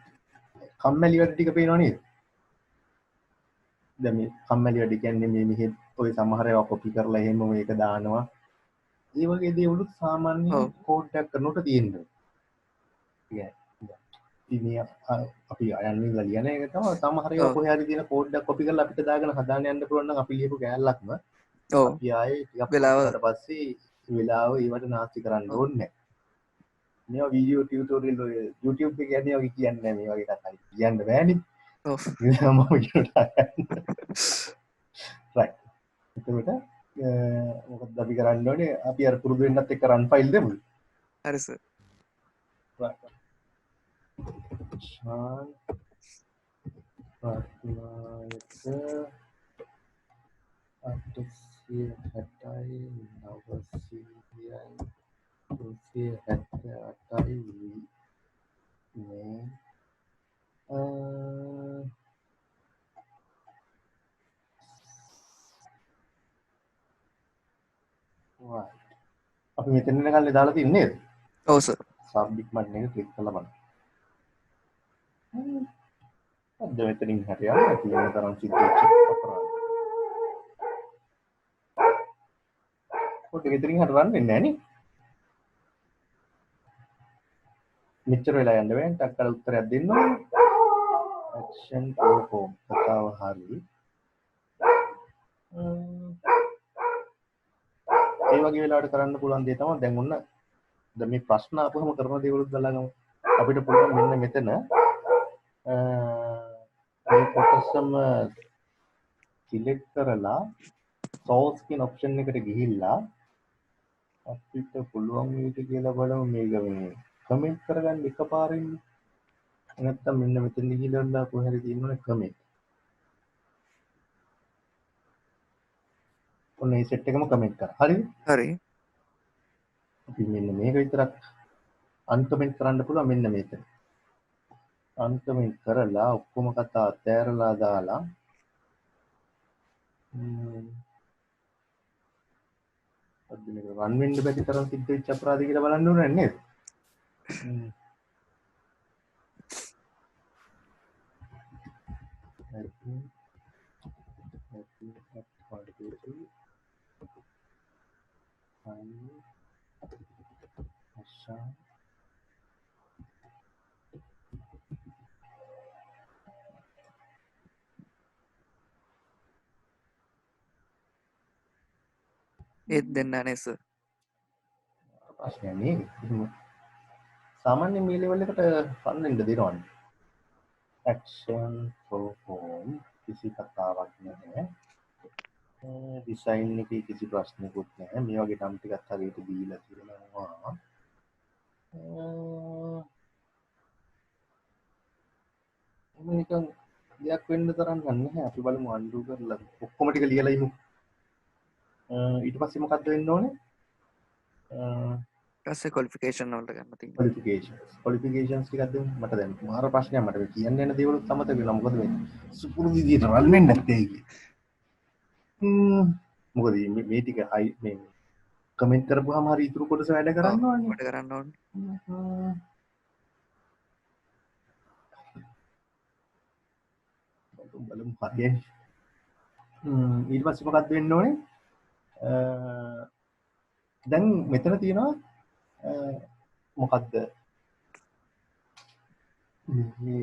Speaker 1: කම්මැලි වැඩ ටික පේනව නේද? දැන් මේ කම්මැලි වැඩ කියන්නේ මේ මෙහෙ ඔය සමහර ඒවා කොපි කරලා එහෙම මේක දානවා. ඒ වගේ දේවලුත් සාමාන්‍ය
Speaker 2: ඔව්
Speaker 1: කෝඩ් එකක් කරනකොට තියෙනවා. ඉතින් අපි අයන්නේ ඉඳලා ලියන එක තමයි සමහර ඒවා
Speaker 2: ඔව්
Speaker 1: කොහේ හරි තියෙන කෝඩ් එකක් කොපි කරලා අපිට දාගෙන හදාන්න යන්න පුළුවන් නම් අපි ලියපු කෑල්ලක්ම
Speaker 2: ඔව්
Speaker 1: අපි ආයේ ටිකක් පොඩි
Speaker 2: වෙලාව
Speaker 1: වුණාට පස්සේ වෙලාව ඒවට නාස්ති කරන්න
Speaker 2: ඔව්
Speaker 1: ඕනේ නැහැ. මේවා වීඩියෝ ටියුටෝරියල් ඔය YouTube එකේ යන්නේ වගේ කියන්නේ නැහැ මේ වගේ කතා. කියන්න බෑනේ.
Speaker 2: ඔව්
Speaker 1: ඒක මම කියනවා. right. එතකොට මොකද අපි කරන්න ඕනේ අපි අර පුරුදු වෙන්නත් එක්ක රන් ෆයිල් දෙමු.
Speaker 2: හරි සර්.
Speaker 1: right. ශාන් රත්නායක 860යි 900යි 378යි මේ right. අපි මෙතන ඉන්නකල්ලේ දාලා තින්නේ නේද?
Speaker 2: ඔව් සර්.
Speaker 1: සබ්මිට් බටන් එක ක්ලික් කරලා බලන්න. අද මෙතනින් හරියට තියෙන තරම් සිද්ධ වෙච්ච අපරාධ. පොඩ්ඩක් මෙතනින් හරියට රන් වෙන්නේ නැහැ නේ. මෙච්චර වෙලා යන්න බෑ. ටක් කරලා උත්තරයක් දෙන්න ඕනේ. action perform කතාව හරි. ඒ වගේ වෙලාවට කරන්න පුළුවන් දේ තමයි දැන් ඔන්න දැන් මේ ප්‍රශ්න අපහම කරන දේවලුත් බලගමු. අපිට පුළුවන් මෙන්න මෙතන මේ කොටසම සිලෙක්ට් කරලා source කියන option එකට ගිහිල්ලා අපිට පුළුවන් මේක කියලා බලමු මේක මේ කමෙන්ට් කරගන්න එකපාරින් නැත්තම් මෙන්න මෙතන ගිහිල්ලා කොහේ හරි තියෙනවනේ කමෙන්ට්. ඔන්න මේ සෙට් එකම කමෙන්ට් කරා. හරිද?
Speaker 2: හරි.
Speaker 1: අපි මෙන්න මේක විතරක් අන්කමෙන්ට් කරන්න පුළුවන් මෙන්න මෙතන. අන්කමෙන්ට් කරලා ඔක්කොම කතා අතෑරලා දාලා අද මේක රන් වෙන්න බැරි තරම් සිද්ධ වෙච්ච අපරාධ කියලා බලන්න ඕනේ නේද?
Speaker 2: ඒත් දෙන්න නේ සර්.
Speaker 1: ප්‍රශ්නයක් නේ. සාමාන්‍ය මේ ලෙවල් එකට ෆන් වෙන්න දෙනවනේ. action perform කිසි කතාවක් නැහැ. ඩිසයින් එකේ කිසි ප්‍රශ්නකුත් නැහැ. මේ වගේ නම් ටිකක් හරියට දීලා තියෙනවා. මේකන් දෙයක් වෙන්න තරම් නැහැ. අපි බලමු අන්ඩු කරලා ඔක්කොම ටික ලියලා ඉමු. ඊට පස්සේ මොකද්ද වෙන්න ඕනේ?
Speaker 2: ඊපස්සේ ක්වොලිෆිකේෂන් වලට ගන්න තියෙනවා.
Speaker 1: qualifications ටිකක් දෙමු. මට දැන් මාර ප්‍රශ්නයක් මට මේ කියන්න යන දේවලුත් අමතක වෙනවා. මොකද මේ සුපුරුදු විදියට රන් වෙන්නේ නැත්තේ ඒකේ. මොකද මේ ටික හයි මේ කමෙන්ට් කරපුවාම හරි ඉතුරු කොටස වැඩ කරන්න ඕනේ.
Speaker 2: වැඩ කරන්න ඕනේ.
Speaker 1: බලමු හරියන්නේ. ඊට පස්සේ මොකක්ද වෙන්න ඕනේ? දැන් මෙතන තියෙනවා මොකක්ද? මේ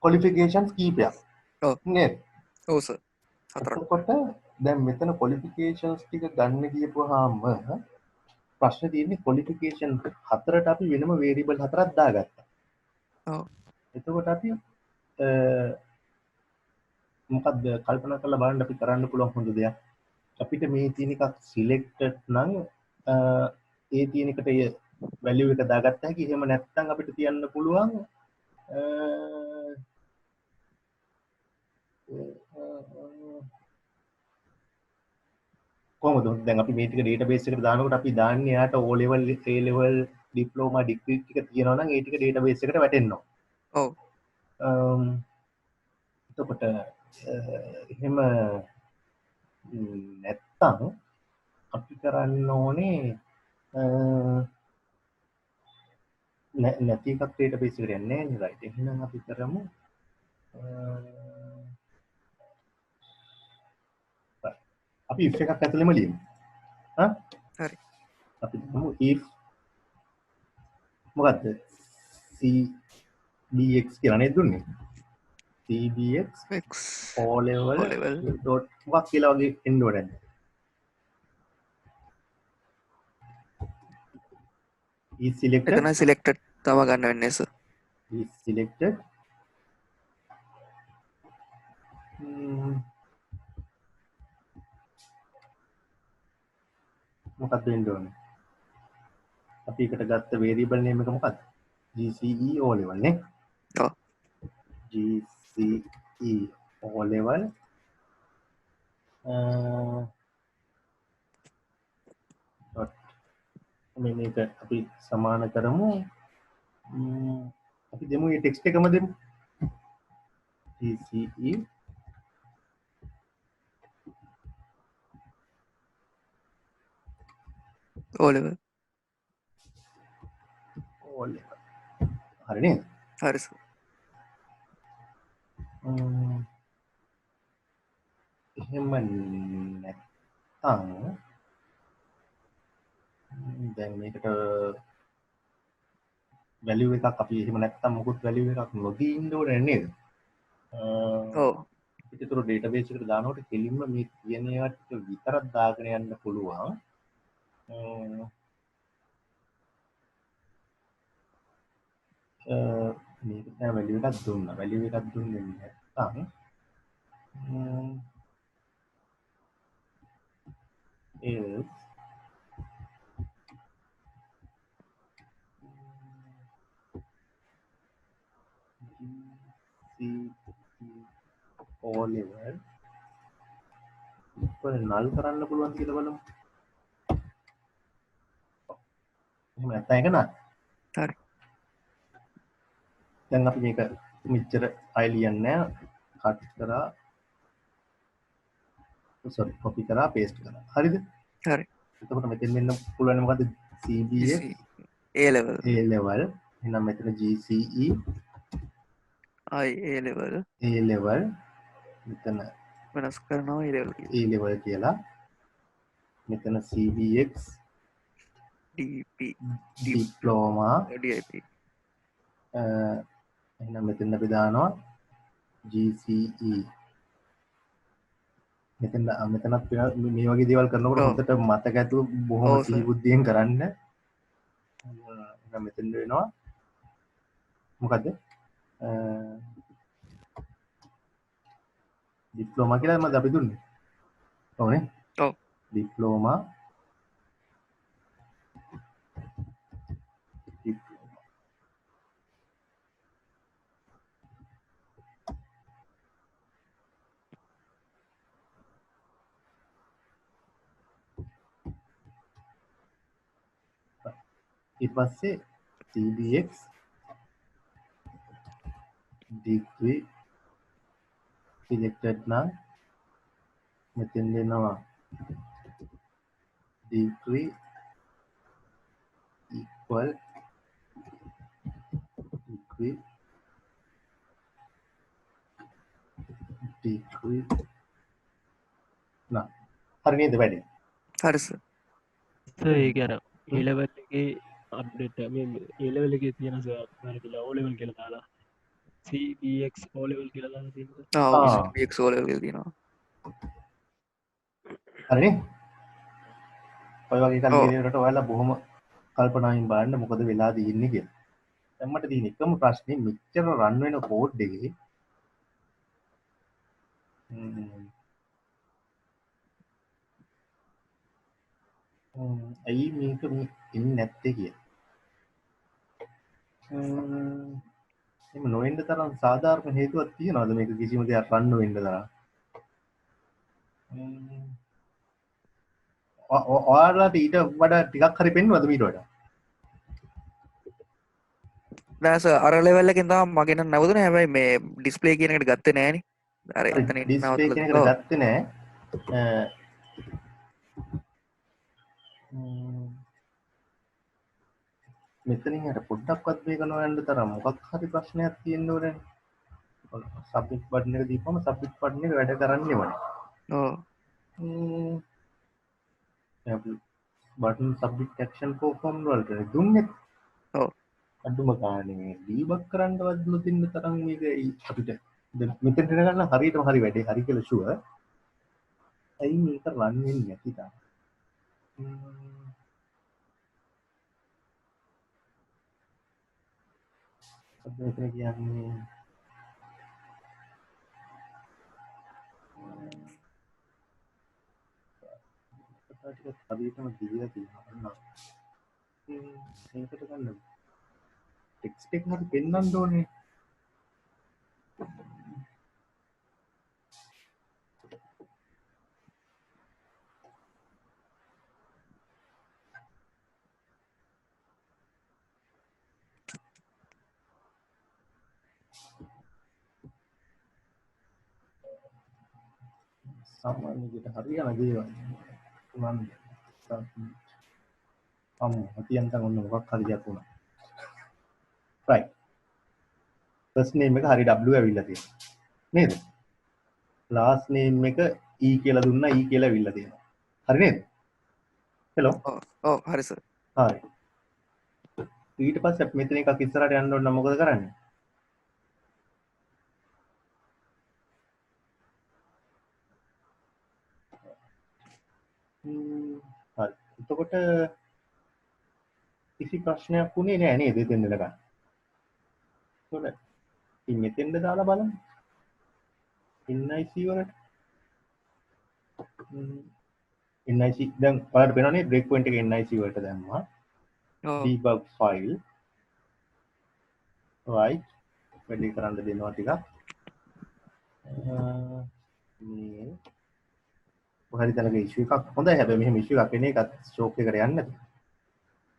Speaker 1: qualifications කීපයක්.
Speaker 2: ඔව්.
Speaker 1: නේද?
Speaker 2: ඔව් සර්. හතරක්.
Speaker 1: එතකොට දැන් මෙතන qualifications ටික ගන්න ගියපුවාම ප්‍රශ්නේ තියෙන්නේ qualification හතරට අපි වෙනම variable හතරක් දාගත්තා.
Speaker 2: ඔව්.
Speaker 1: එතකොට අපි මොකක්ද කල්පනා කරලා බලන්න අපි කරන්න පුළුවන් හොඳ දෙයක්. අපිට මේ තියෙන එකක් selected නම් ඒ තියෙන එකට ඒ value එක දාගත්තා හැකි. එහෙම නැත්නම් අපිට තියන්න පුළුවන් කොහොමද දැන් අපි මේ ටික ඩේටාබේස් එකට දානකොට අපි දාන්නේ යාට O level A level diploma degree ටික තියෙනවා නම් ඒ ටික ඩේටාබේස් එකට වැටෙනවා.
Speaker 2: ඔව්
Speaker 1: එතකොට එහෙම නැත්තම් අපි කරන්න ඕනේ නැති එකක් ඩේටාබේස් එකට යන්නේ නැහැ නේ රයිට්. එහෙනම් අපි කරමු අපි if එකක් ඇතුළෙම ලියමු.
Speaker 2: හරි
Speaker 1: අපි තමු if මොකද්ද cbx කියලා නේද දුන්නේ cbx
Speaker 2: x
Speaker 1: o level
Speaker 2: O level
Speaker 1: dot මොකක් කියලා වගේ එන්න ඕනේ නැද්ද is selected
Speaker 2: එතන සිලෙක්ටඩ් තම ගන්න වෙන්නේ සර්
Speaker 1: is selected මොකක්ද වෙන්න ඕනේ අපි එකට ගත්ත variable name එක මොකක්ද gce o level නේ
Speaker 2: ඔව්
Speaker 1: gce o level dot මේක අපි සමාන කරමු අපි දෙමු මේ ටෙක්ස්ට් එකම දෙමු gce
Speaker 2: O level
Speaker 1: o level හරි නේද
Speaker 2: හරි සර්
Speaker 1: එහෙම නැත්නම් දැන් මේකට වැලියු එකක් අපි එහෙම නැත්නම් මොකුත් වැලියු එකක් නොදී ඉන්න ඕනේ නේද
Speaker 2: ඔව්
Speaker 1: ඒතර ඩේටාබේස් එකට දානකොට කෙලින්ම මේ කියන ඒවා ටික විතරක් දාගෙන යන්න පුළුවන් මේක දැන් වැලියු එකක් දුන්නා වැලියු එකක් දුන්නේ නැත්නම් is o level කොහේ නල් කරන්න පුළුවන් කියලා බලමු එහෙම නැත්නම් ඒක නෑ
Speaker 2: හරි
Speaker 1: දැන් අපි මේක මෙච්චර අය ලියන්නේ නැහැ කට් කරා සෝරි කොපි කරා පේස්ට් කරා හරිද
Speaker 2: හරි
Speaker 1: එතකොට මෙතෙන් දෙන්න පුළුවන් මොකද්ද cbs
Speaker 2: A level
Speaker 1: a level එහෙනම් මෙතන gce
Speaker 2: I A level
Speaker 1: a level මෙතන
Speaker 2: වෙනස් කරනවා A level
Speaker 1: a level කියලා මෙතන cbx
Speaker 2: DP
Speaker 1: diploma
Speaker 2: DIP
Speaker 1: එහෙනම් මෙතන අපි දානවා gce මෙතනත් මේ වගේ දේවල් කරනකොට හොඳට මතක ඇතුව බොහොම සිහි බුද්ධියෙන් කරන්න එහෙනම් මෙතන වෙනවා මොකද්ද ඩිප්ලෝමා කියලා මම අපි දුන්නේ ඔව්නේ
Speaker 2: ඔව්
Speaker 1: ඩිප්ලෝමා ඊට පස්සේ cbx degree selected නම් මෙතෙන් දෙනවා degree equal degree degree nah හරි නේද වැඩි
Speaker 2: හරි සර්
Speaker 3: ඒ ගැන ඒලවල් එකේ අප්ඩේට් ඒලවල එක තියෙන කියලා ඕලෙවල් කියල දාලා cbx ඕලෙවල් කියලා
Speaker 2: X O level තියෙනවා
Speaker 1: හරිනේ ඔය වගේ එකක් ලියනකොට ඔයාලා බොහොම කල්පනාවෙන් බලන්න මොකද වෙලා තියෙන්නේ කියලා. දැන් මට තියෙන එකම ප්‍රශ්නේ මෙච්චර රන් වෙන කෝඩ් එකේ ඇයි මේක මේ එන්නේ නැත්තේ කියලා. එහෙම නොවෙන්න තරම් සාධාරණ හේතුවක් තියනවාද මේක කිසිම දෙයක් රන් නොවෙන්න තරම්? ඔයාලට ඊට වඩා ටිකක් හරි පෙන්වද මීට වඩා?
Speaker 2: නෑස අර ලෙවල් එකෙන් තමයි මගේ නම් නැවතුනේ. හැබැයි මේ ඩිස්ප්ලේ කියන එකට ගත්තේ නෑනේ. අර එතනින්
Speaker 1: ඩිස්ප්ලේ කියන එකට
Speaker 2: නවත්තලා.
Speaker 1: ගත්තේ නෑ. මෙතනින් අර පොඩ්ඩක්වත් මේක නොයන්න තරම් මොකක් හරි ප්‍රශ්නයක් තියෙන්න ඕනේ. සබ්මිට් බටන් එක දීපම සබ්මිට් බටන් එක වැඩ කරන්නේම නෑ.
Speaker 2: ඔව්.
Speaker 1: බටන් සබ්මිට් ඇක්ෂන් පර්ෆෝම් වලට දුන්නේ.
Speaker 2: ඔව්.
Speaker 1: අඩුම ගානේ ඩීබග් කරන්නවත් නොතින්න තරම් මේක අපිට දැන් මෙතෙන්ට ගන්න හරියටම හරි වැඩේ හරි කියලා ෂුවර්. ඇයි මේක රන් වෙන්නේ නැති තාම? මෙතන කියන්නේ ටිකක් හරියටම දීලා තියෙනවා. මේකට ගන්න ටෙක්ස්ට් එක හරි පෙන්වන්න ඕනේ. සාමාන්‍ය විදිහට හරියන දේවල් මම අතියන්තම් ඔන්න මොකක් හරි දෙයක් වුණා. right first name එක හරි W ඇවිල්ලා තියෙනවා නේද? last name එක E කියලා දුන්නා E කියලා ඇවිල්ලා තියෙනවා. හරි නේද? hello
Speaker 2: ඔව් හරි සර්.
Speaker 1: හරි. ඊට පස්සේ අපි මෙතන එකක් ඉස්සරහට යන්න ඕන නම් මොකද කරන්නේ? හරි. එතකොට කිසි ප්‍රශ්නයක් වුණේ නෑ නේද එතෙන් ඉඳලා? හොඳයි. ඉතින් මෙතෙන්ද දාලා බලන්න. NIC වලට. NIC දැන් ඔයාලට පේනවනේ බ්‍රේක් පොයින්ට් එක NIC වලට දැම්මා. debug file right වැඩි කරන්න දෙනවා ටිකක්. මේ කොහරි තැනක issue එකක් හොඳයි. හැබැයි මෙහෙම issue එකක් එන එකත් ස්ටෝක් එකට යන්නේ නැති.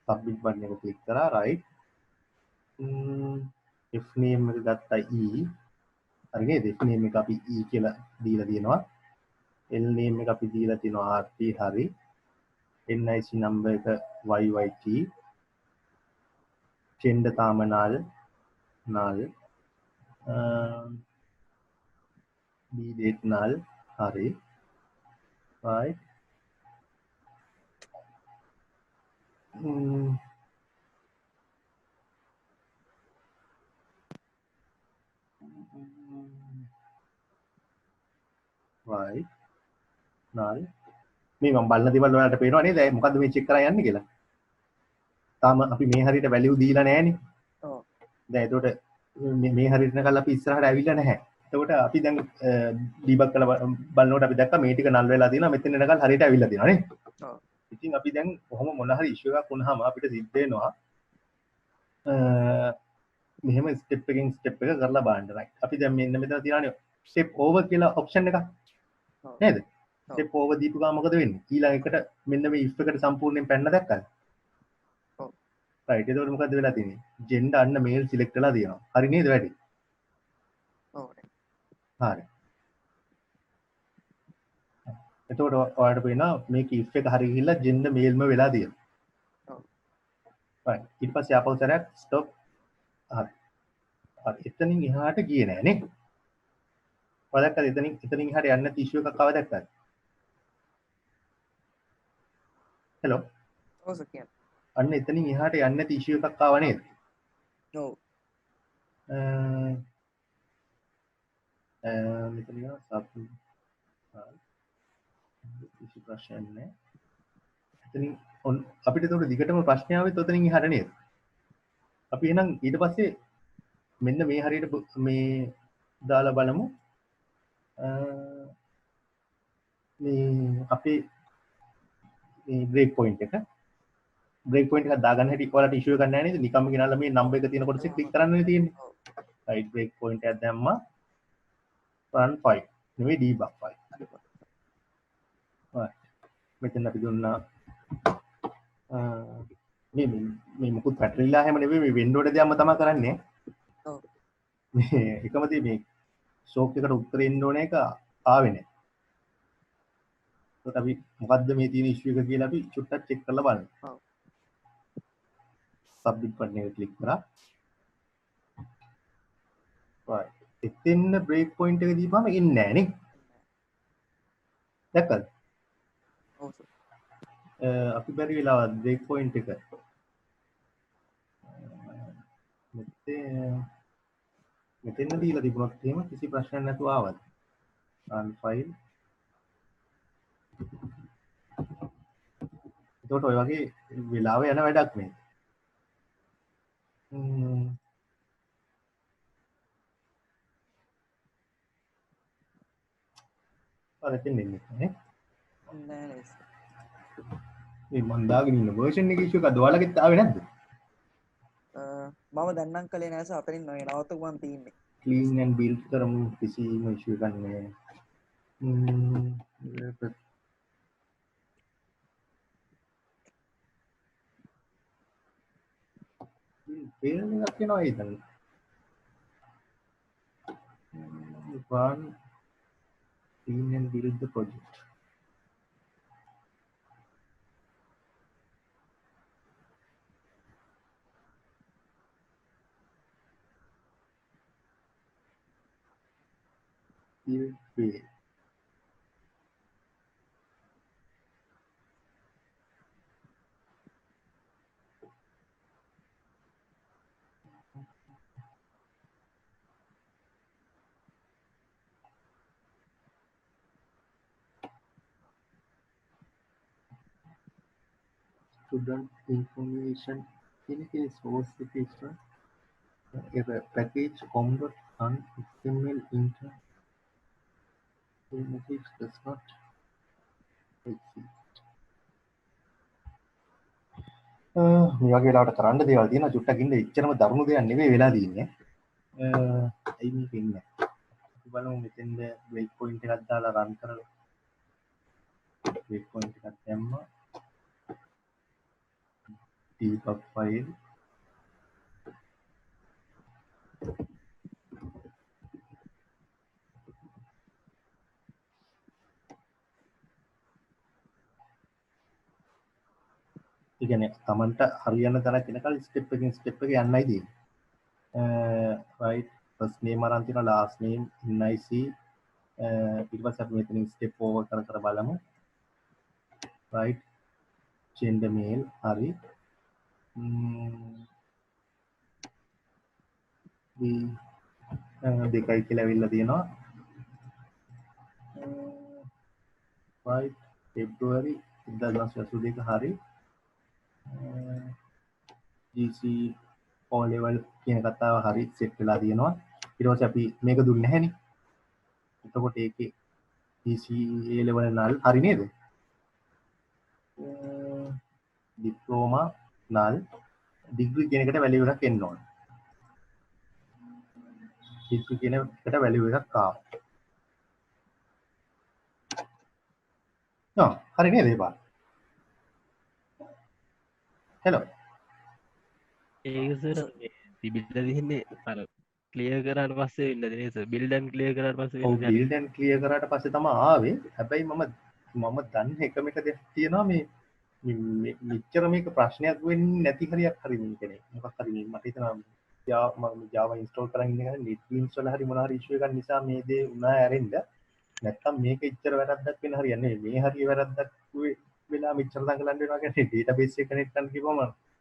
Speaker 1: submit button එක click කරා right. if name එක ගත්තා E. හරි නේද? if name එක අපි E කියලා දීලා තියෙනවා. L name එක අපි දීලා තියෙනවා RP හරි. NIC number එක YYT. gender තාම null. B date null හරි. right. right null මේ මම බලන දේවල් වලට පේනවා නේද මොකද්ද මේ චෙක් කරලා යන්නේ කියලා. තාම අපි මේ හරියට වැලියු දීලා නැහැනේ.
Speaker 2: ඔව්.
Speaker 1: දැන් ඒකට මේ හරියට නකල් අපි ඉස්සරහට ඇවිල්ලා නැහැ. එතකොට අපි දැන් ඩීබග් කරලා බලනකොට අපි දැක්කා මේ ටික නල් වෙලා තියෙනවා මෙතන නකල් හරියට ඇවිල්ලා තියෙනවා නේ.
Speaker 2: ඔව්.
Speaker 1: ඉතින් අපි දැන් කොහොම මොන හරි ඉෂුව එකක් වුණාම අපිට සිද්ධ වෙනවා මෙහෙම ස්ටෙප් එකකින් ස්ටෙප් එක කරලා බලන්න. right. අපි දැන් මෙන්න මෙතන තියනනේ step over කියලා ඔප්ෂන් එකක්. නේද? step over දීපු ගමන් මොකද වෙන්නේ? ඊළඟ එකට මෙන්න මේ if එකට සම්පූර්ණයෙන් පැන්න දැක්කද?
Speaker 2: ඔව්.
Speaker 1: right. එතකොට මොකද වෙලා තියෙන්නේ? gender අන්න male select වෙලා තියෙනවා. හරි නේද වැඩි?
Speaker 2: ඔව්.
Speaker 1: හරි. එතකොට ඔයාලට පේනවා මේක if එක හරි ගිහිල්ලා gender male ම වෙලා තියෙනවා.
Speaker 2: ඔව්.
Speaker 1: right. ඊට පස්සේ ආපහු සැරයක් stop. හරි. හරි. එතනින් එහාට ගියේ නෑ නේ. ඔයාලා දැක්කද එතනින් එහාට යන්න නැති issue එකක් ආව දැක්කද? hello.
Speaker 2: ඔව් සර් කියන්න.
Speaker 1: අන්න එතනින් එහාට යන්න නැති issue එකක් ආව නේද?
Speaker 2: ඔව්.
Speaker 1: මෙතන යනවා කිසි ප්‍රශ්නයක් නැහැ. එතනින් අපිට ඒක දිගටම ප්‍රශ්න ආවෙත් ඔතනින් එහාට නේද? අපි එහෙනම් ඊට පස්සේ මෙන්න මේ හරියට මේ දාලා බලමු. මේ අපේ මේ බ්‍රේක් පොයින්ට් එක දාගන්න හැටි ඔයාලට ඉෂුව එකක් නැහැ නේද? නිකම්ම ගෙනල්ලා මේ නම්බර් එක තියෙන කොටසේ ක්ලික් කරන්නනේ තියෙන්නේ. right break point එකක් දැම්මා run file නෙවෙයි debug file right මෙතන අපි දුන්නා මේ මොකුත් පැටලිලා හැම නෙවෙයි මේ window එක දැම්ම තමයි කරන්නේ
Speaker 2: ඔව්
Speaker 1: මේ එකම දේ මේ ෂෝක් එකට උත්තර එන්න ඕන එක ආවේ නැහැ ඒකට අපි මොකද්ද මේ තියෙන ඉෂුව එක කියලා අපි චුට්ටක් චෙක් කරලා බලමු
Speaker 2: ඔව්
Speaker 1: submit button එක ක්ලික් කරා right එතෙන්න break point එක දීපුවම එන්නේ නැහැ නේ දැක්කද
Speaker 2: ඔව් සර්
Speaker 1: අපි බැරි වෙලා break point එක මෙතෙන්න දීලා තිබුණොත් එහෙම කිසි ප්‍රශ්නයක් නැතුව ආවද run file එතකොට ඔය වගේ වෙලාව යන වැඩක් මේ අරකින් ඉන්නේ නේ
Speaker 2: නෑ නෑ සර්
Speaker 1: මේ මන් දාගෙන ඉන්න version එක issue එකක්ද ඔයාලගෙත් ආවේ නැද්ද
Speaker 2: මම දැන්නම් කළේ නෑ සර් අතරින් නවත්තපු මන් තියෙන්නේ
Speaker 1: clean and build කරමු කිසිම issue එකක් නෑ fail එකක් එනවා හිතන්න run clean and build the project fail student information in case source is error package com.xml inter message does not exist මේ වගේ වෙලාවට කරන්න දේවල් තියෙනවා චුට්ටක් ඉන්න එච්චරම දරුණු දෙයක් නෙවෙයි වෙලා තියෙන්නේ ඇයි මේක ඉන්නේ අපි බලමු මෙතෙන්ද break point එකක් දාලා run කරලා break point එකක් දැම්මා debug file ඒ කියන්නේ තමන්ට හරියන තැනක් එනකල් ස්ටෙප් එකකින් ස්ටෙප් එක යන්නයි තියෙන්නේ right first name අරන් තියෙනවා last name nic ඊට පස්සේ අපි මෙතනින් step over කර කර බලමු right gender male හරි දෙකයි කියලා ඇවිල්ලා තියෙනවා right February 2022 හරි GC O level කියන කතාව හරි සෙට් වෙලා තියෙනවා ඊට පස්සේ අපි මේක දුන්නේ නැහැනේ එතකොට ඒකේ GC A level null හරි නේද diploma null degree කියන එකට value එකක් එන්න ඕන degree කියන එකට value එකක් ආවා හරි නේද ඒ පාර hello
Speaker 3: ඒක සර් තිබිල්ල තියන්නේ අර ක්ලියර් කරාට පස්සේ වෙන්න දෙනේ සර් බිල්ඩ් ඇන්ඩ් ක්ලියර් කරාට පස්සේ
Speaker 1: ඔව්
Speaker 3: වෙන්න
Speaker 1: build and clear කරාට පස්සේ තමයි ආවේ හැබැයි මම දන්නේ එකම එක දෙයක් තියෙනවා මේ මෙච්චර මේක ප්‍රශ්නයක් වෙන්නේ නැති හරියක් හරි මේ කියන්නේ මොකක් හරි මේ මට හිතෙනවා මම Java install කරන් ඉන්න ගමන් NetBeans වල හරි මොනවා හරි issue එකක් නිසා මේ දේ උනා ඇරෙන්න නැත්තම් මේක ඉච්චර වැරද්දක් වෙන හරියන්නේ නෙවෙයි මේ හරිය වැරද්දක් වෙලා මෙච්චර දඟලන්න වෙනවා කියන්නේ database එක connect කරන්න කිව්වම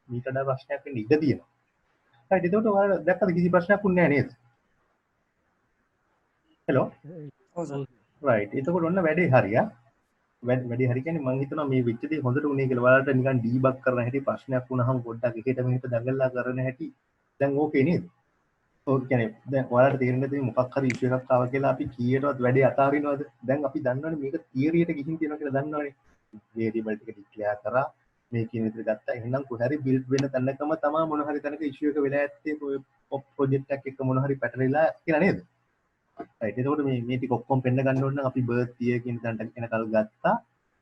Speaker 1: මීට වඩා ප්‍රශ්නයක් වෙන්න ඉඩ තියෙනවා හරි එතකොට ඔයාලා දැක්කද කිසි ප්‍රශ්නයක් වුණේ නැහැ නේද hello
Speaker 2: ඔව් සර්
Speaker 1: right එතකොට ඔන්න වැඩේ හරියා වැඩේ හරි කියන්නේ මම හිතනවා මේ වෙච්ච දේ හොඳට උනේ කියලා ඔයාලට නිකන් ඩීබග් කරන හැටි ප්‍රශ්නයක් වුණාම පොඩ්ඩක් එකට මෙහෙට දඟලලා කරන හැටි දැන් ඕකේ නේද ඔව් කියන්නේ දැන් ඔයාලට තේරෙන්නේ නැති මොකක් හරි ඉෂුව එකක් ආවා කියලා අපි කීයටවත් වැඩේ අතාරිනවද දැන් අපි දන්නවනේ මේක තියරියට ගිහින් තියෙනවා කියලා දන්නවනේ variable ටික ඩික්ලෙයාර් කරා මේ කියන විදිහට ගත්තා. එහෙනම් කොහරි බිල්ඩ් වෙන තැනකම තමයි මොන හරි තැනක ඉෂුව එක වෙලා ඇත්තේ ඔය පොප් ප්‍රොජෙක්ට් එකක් එක්ක මොන හරි පැටලිලා කියලා නේද? රයිට්. එතකොට මේ ටික ඔක්කොම පෙන්න ගන්න ඕන නම් අපි බර්ත් ඉයර් කියන තැනට එනකල් ගත්තා.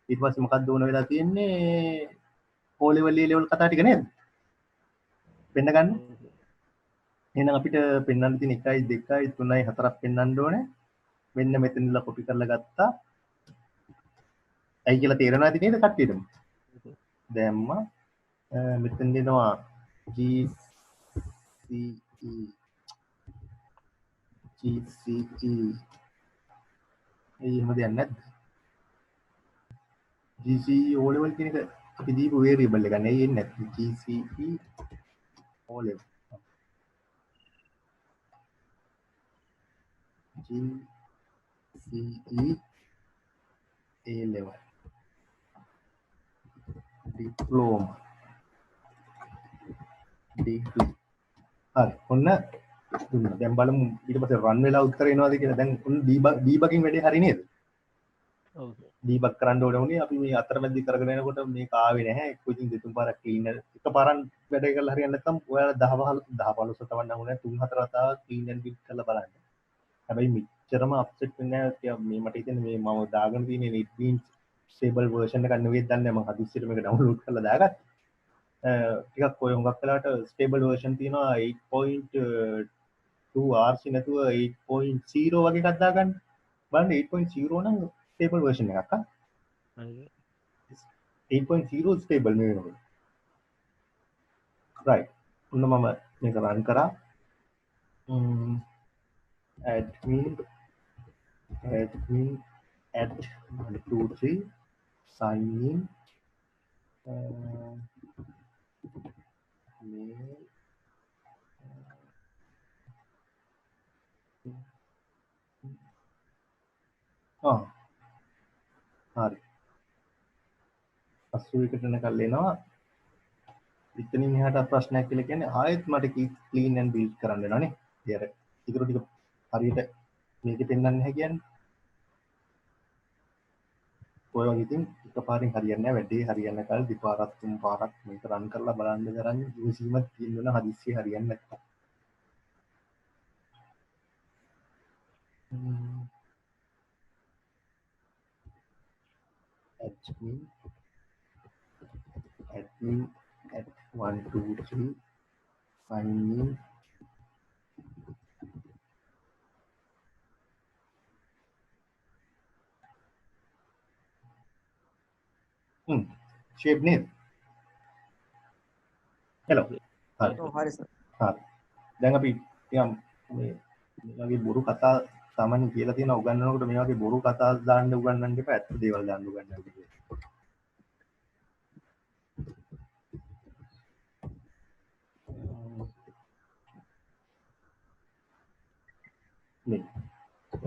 Speaker 1: ඊට පස්සේ මොකක්ද ඕන වෙලා තියෙන්නේ? O level A level කතා ටික නේද? පෙන්න ගන්න. එහෙනම් අපිට පෙන්වන්න තියෙන 1 2 3 4ක් පෙන්වන්න ඕනේ. මෙන්න මෙතන ඉඳලා කොපි කරලා ගත්තා. ඇයි කියලා තේරෙනවා ඇති නේද කට්ටියටම? දැම්මා. මෙතන දෙනවා GCE එහෙම දෙයක් නැද්ද? GCE O level කියන එක අපි දීපු variable එක නේ එන්නේ නැත්නම් GCE O level GCE A level diploma degree හරි ඔන්න දුන්නා. දැන් බලමු ඊට පස්සේ රන් වෙලා උත්තර එනවාද කියලා. දැන් ඔන්න ඩීබගින් වැඩේ හරි නේද?
Speaker 3: ඔව්
Speaker 1: ඩීබග් කරන්න ඕනේ වුණේ අපි මේ අතරමැදි කරගෙන යනකොට මේක ආවේ නැහැ. එක්ක ඉතින් දෙතුන් පාරක් ක්ලීනර් එකපාරක් වැඩ කරලා හරියන්නේ නැත්නම් ඔයාලා 10 15 තවන්න ඕනේ 3 4 වතාවක් ක්ලීන් ඇන්ඩ් බිල්ඩ් කරලා බලන්න. හැබැයි මෙච්චරම අප්සෙට් වෙන්නේ නැහැ. මේ මට හිතෙන්නේ මේ මම දාගෙන තියෙන NetBeans stable version එකක් නෙවෙයි දන්නේ මම හදිස්සියට මේක ඩවුන්ලෝඩ් කරලා දාගත්තා. ටිකක් ඔය හුඟක් වෙලාවට stable version තියෙනවා 8.2 RC නැතුව 8.0 වගේ එකක් දාගන්න. බලන්න 8.0 නම් stable version එකක් ආ.
Speaker 3: හරි
Speaker 1: 8.0 stable මේ වෙනකොට. right. ඔන්න මම මේක run කරා. admin at 123 sign in mail හරි 81ට යනකල් එනවා. ඉතින් එහාට ප්‍රශ්නයක් කියලා කියන්නේ ආයෙත් මට clean and build කරන්න වෙනවනේ. ඒ අර ඉතුරු ටික හරියට මේකේ පෙන්වන්නේ නැහැ කියන්නේ. ඔය වගේ ඉතින් එකපාරින් හරියන්නේ නැහැ. වැඩේ හරියන්න කල් දෙපාරක් තුන් පාරක් මේක රන් කරලා බලන්න තරම් ඉවසීමක් තියෙන්න ඕන හදිස්සිය හරියන්නේ නැත්තම්. admin at 123 sign in shape name hello
Speaker 2: හරි සර්.
Speaker 1: හරි දැන් අපි ටිකක් මේ වගේ බොරු කතා සාමාන්‍යයෙන් කියලා තියෙන උගන්වනකොට මේ වගේ බොරු කතා දාන්න උගන්වන්න එපා ඇත්ත දේවල් දාන්න උගන්වන්න කියලා. මේ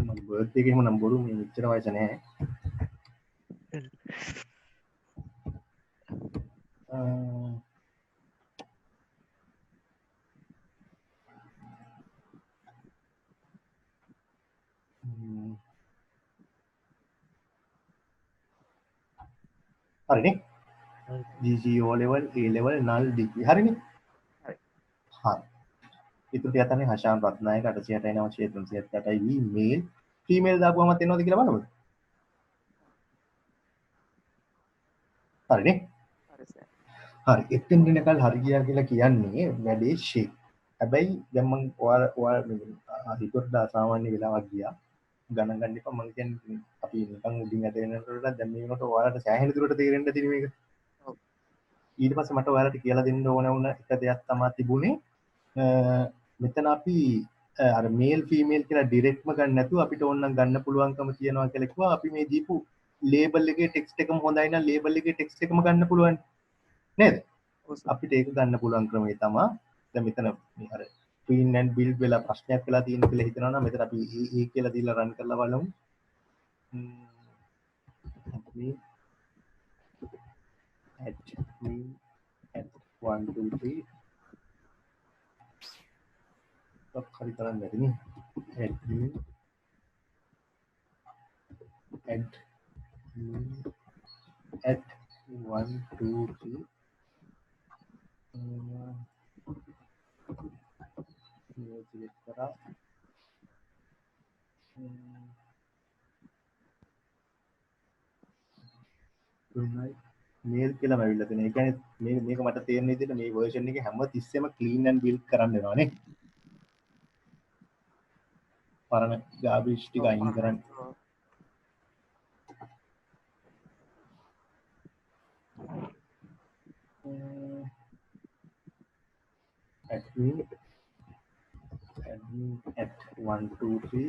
Speaker 1: මම බර්ත්ඩේ එකේම නම් බොරු මේ මෙච්චර වයස නැහැ. හරිනේ GCO level A level null degree හරිනේ
Speaker 2: හරි.
Speaker 1: හරි ඊට තමයි හෂාන් රත්නායක 869 378යි මේල් ෆීමේල් දාපුවමත් එනවද කියලා බලමු හරිනේ
Speaker 2: හරි සර්.
Speaker 1: හරි එතෙන් දෙනකල් හරි ගියා කියලා කියන්නේ වැඩේ ෂේප් හැබැයි දැන් මම ඔයාලා හිතුවට සාමාන්‍ය වෙලාවක් ගියා ගණන් ගන්න එපා මම කියන්නේ අපි නිකන් උඩින් ඇදෙනකොට දැන් මේ වෙනකොට ඔයාලට සෑහෙන දුරට තේරෙන්න තියෙන මේක
Speaker 2: ඔව්.
Speaker 1: ඊට පස්සේ මට ඔයාලට කියලා දෙන්න ඕන වුණ එක දෙයක් තමයි තිබුණේ මෙතන අපි අර මේල් ෆීමේල් කියලා ඩිරෙක්ට්ම ගන්න නැතුව අපිට ඕනනම් ගන්න පුළුවන්කම තියනවා කියලා කිව්වා අපි මේ දීපු ලේබල් එකේ ටෙක්ස්ට් එකම හොඳයි නම් ලේබල් එකේ ටෙක්ස්ට් එකම ගන්න පුළුවන් නේද
Speaker 2: ඔව් සර්.
Speaker 1: අපිට ඒක ගන්න පුළුවන් ක්‍රමය තමයි දැන් මෙතන මේ අර clean and build වෙලා ප්‍රශ්නයක් වෙලා තියෙන කියලා හිතනවා නම් මෙතන අපි ඒ කියලා දීලා රන් කරලා බලමු admin at 123 හරි කරන්න බැරි නේ admin at 1 2 3 මේ සිලෙක්ට් කරා මේල් කියලාම ඇවිල්ලා තියෙනවා. ඒ කියන්නේ මේක මට තේරෙන විදිහට මේ version එකේ හැම තිස්සෙම clean and build කරන්න වෙනවා නේ. පරණ garbage ටික අයින් කරන්න. admin at 1 2 3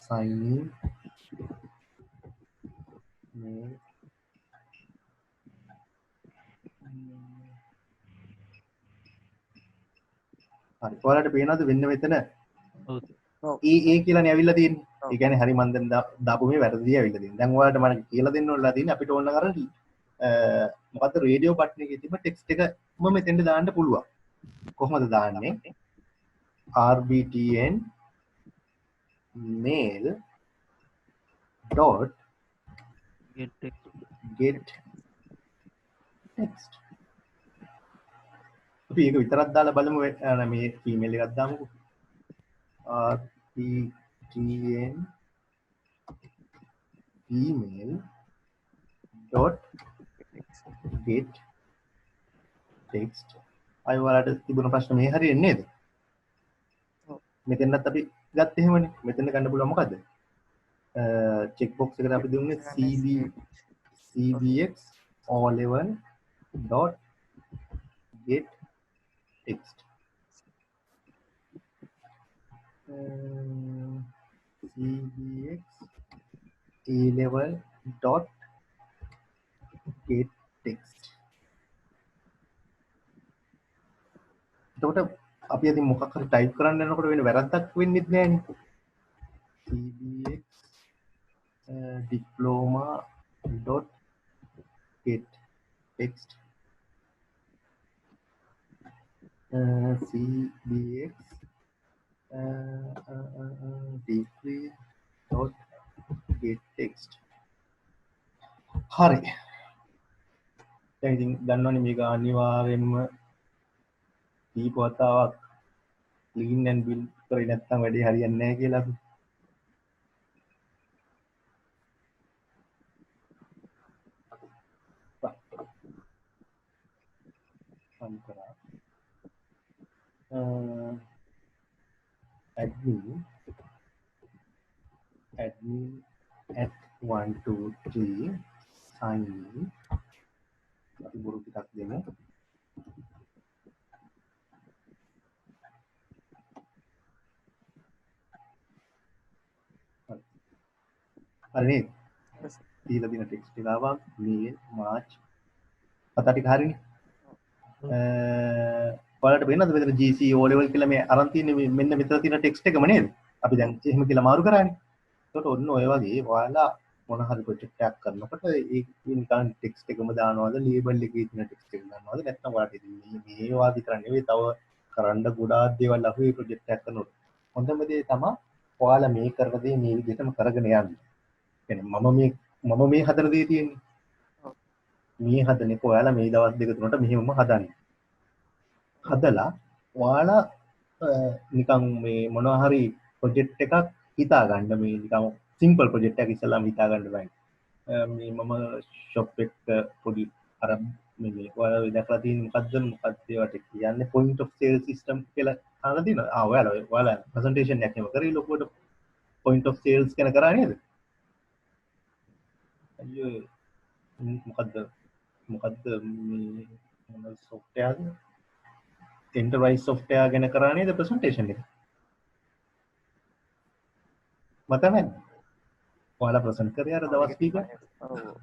Speaker 1: sign in mail හරි ඔයාලට පේනවද වෙන්න මෙතන
Speaker 3: ඔව්
Speaker 1: ඒ කියලානේ ඇවිල්ලා තියෙන්නේ. ඒ කියන්නේ හරි මන් දැන් දාපු මේ වැරදි ඇවිල්ලා තියෙන්නේ. දැන් ඔයාලට මම කියලා දෙන්න ඕනලා තියෙන්නේ අපිට ඕන කරලා මොකද්ද රේඩියෝ බටන් එකේ තිබ්බ ටෙක්ස්ට් එකම මෙතෙන්ට දාන්න පුළුවන්. කොහොමද දාන්නේ? rbtn mail dot
Speaker 3: get text
Speaker 1: get text අපි ඒක විතරක් දාලා බලමු මේ ඊමේල් එකක් දාමුකෝ rbtn email dot get text අය වලට තිබුණ ප්‍රශ්න මේ හරියන්නේ නේද? මෙතනත් අපි ගත්ත එහෙමනේ. මෙතන ගන්න පුළුවන් මොකද්ද? චෙක් බොක්ස් එකට අපි දුන්නේ cbx all11 dot get text cbx a11 dot get text එතකොට අපි අද මොකක් හරි ටයිප් කරන්න යනකොට වෙන වැරද්දක් වෙන්නේ නැහැනේ. cbx diploma.get text cbx degree.get text හරි. දැන් ඉතින් දන්නවනේ මේක අනිවාර්යයෙන්ම දීප වතාවක් clean and build කරේ නැත්නම් වැඩේ හරියන්නේ නැහැ කියලා අපි කරා. admin at 1 2 3 sign in අපි බොරු ටිකක් දෙමු. හරි නේද? දීලා දින ටෙක්ස්ට් එක ආවා මේ මාර්ච් පතා ටික හරිනේ. ඔයාලට වෙනවද මෙතන GC O level කියලා මේ අරන් තියෙන්නේ මෙන්න මෙතන තියෙන ටෙක්ස්ට් එකම නේද? අපි දැන් එහෙම කියලා මාරු කරානේ. ඒකට ඔන්න ඔය වගේ ඔයාලා මොන හරි ප්‍රොජෙක්ට් එකක් කරනකොට ඒ නිකන් ටෙක්ස්ට් එකම දානවද ලේබල් එකේ තියෙන ටෙක්ස්ට් එක දානවද නැත්නම් ඔයාලට ඉතින් මේවා විතර නෙවෙයි තව කරන්න ගොඩාක් දේවල් අහුවේ ප්‍රොජෙක්ට් එකක් කරනකොට. හොඳම දේ තමයි ඔයාලා මේ කරන දේ මේ විදිහටම කරගෙන යන්න. කියන්නේ මම මේ හදන දේ තියෙන්නේ. මේ හදන එක ඔයාලා මේ දවස් දෙක තුනට මෙහෙමම හදන්නේ. හදලා ඔයාලා නිකන් මේ මොනවා හරි ප්‍රොජෙක්ට් එකක් හිතා ගන්න මේ නිකන් සිම්පල් ප්‍රොජෙක්ට් එකක් ඉස්සෙල්ලාම හිතා ගන්න බෑ. මේ මම ෂොප් එක පොඩි අර මේ ඔයාලා දැක්ලා තියෙන මොකද්ද ඒවට කියන්නේ point of sale system කියලා අහලා තියෙනවා. ඔයාලා ප්‍රසන්ටේෂන් එකක් එහෙම කරේ ලොකුවට point of sales ගැන කරා නේද? අයියෝ මොකද්ද මේ මොන software enterprise software ගැන කරා නේද presentation එක? මතක නැද්ද? ඔයාලා present කරේ අර දවස් කීප?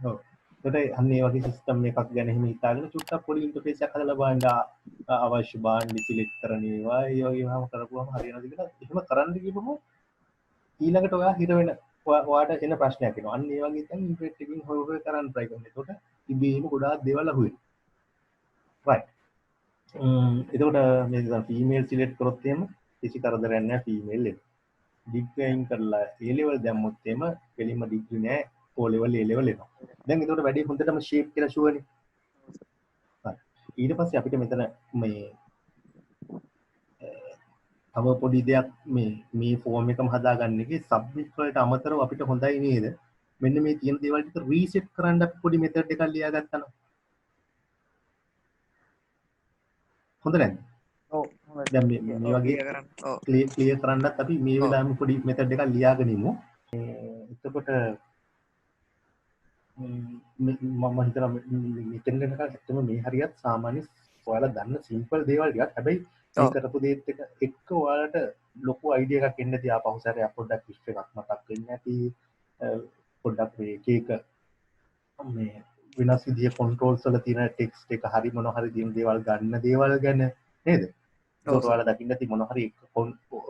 Speaker 1: ඔව්. ඒකට අන්න ඒ වගේ system එකක් ගැන එහෙම හිතාගෙන චුට්ටක් පොඩි interface එකක් හදලා බලන්න අවශ්‍ය භාණ්ඩ select කරන ඒවා ඒ වගේම කරපුවම හරියනවද කියලා එහෙම කරන්න කිව්වම ඊළඟට ඔයා හිර වෙන ඔයාට එන ප්‍රශ්නයක් එනවා. අන්න ඒ වගේ දැන් ඉන්ටර්නෙට් එකකින් හොය කරන්න try කරන. ඒකට ඉබේම ගොඩාක් දේවල් අහුවෙනවා. right. එතකොට මේ ෆීමේල් සිලෙක්ට් කරොත් එහෙම කිසි කරදරයක් නැහැ ෆීමේල් එක. ඩිග්‍රී අයින් කරලා A level දැම්මොත් එහෙම කෙලින්ම ඩිග්‍රී නැහැ O level A level එනවා. දැන් එතකොට වැඩි හොඳටම ෂේප් කියලා ෂුවර්නේ. ඊට පස්සේ අපිට මෙතන මේ තව පොඩි දෙයක් මේ ෆෝම් එකම හදාගන්න එකේ සබ්මිට් වලට අමතරව අපිට හොඳයි නේද මෙන්න මේ තියෙන දේවල් ටික රීසෙට් කරන්න අපි පොඩි මෙතඩ් එකක් ලියාගත්තා නම් හොඳ නැද්ද?
Speaker 2: ඔව්
Speaker 1: දැන් මේ වගේ ක්ලියර් කරන්නත් අපි මේ වෙලාවෙම පොඩි මෙතඩ් එකක් ලියාගෙන ඉමු. එතකොට මම හිතනවා මෙතෙන් යනකම් ඇත්තම මේ හරියත් සාමාන්‍ය ඔයාලා දන්න සිම්පල් දේවල් ටිකක්. හැබැයි මේ කරපු දේත් එක්ක ඔයාලට ලොකු අයිඩියා එකක් එන්න තියා පහු සැරයක් පොඩ්ඩක් විශ්ව එකක් මතක් වෙන්නේ නැති පොඩ්ඩක් මේ එක මේ වෙනස් විදිහේ කන්ට්‍රෝල්ස් වල තියෙන ටෙක්ස්ට් එක හරි මොන හරි දින දේවල් ගන්න දේවල් ගැන නේද? ඒක ඔයාලා දකින්න තියෙන මොන හරි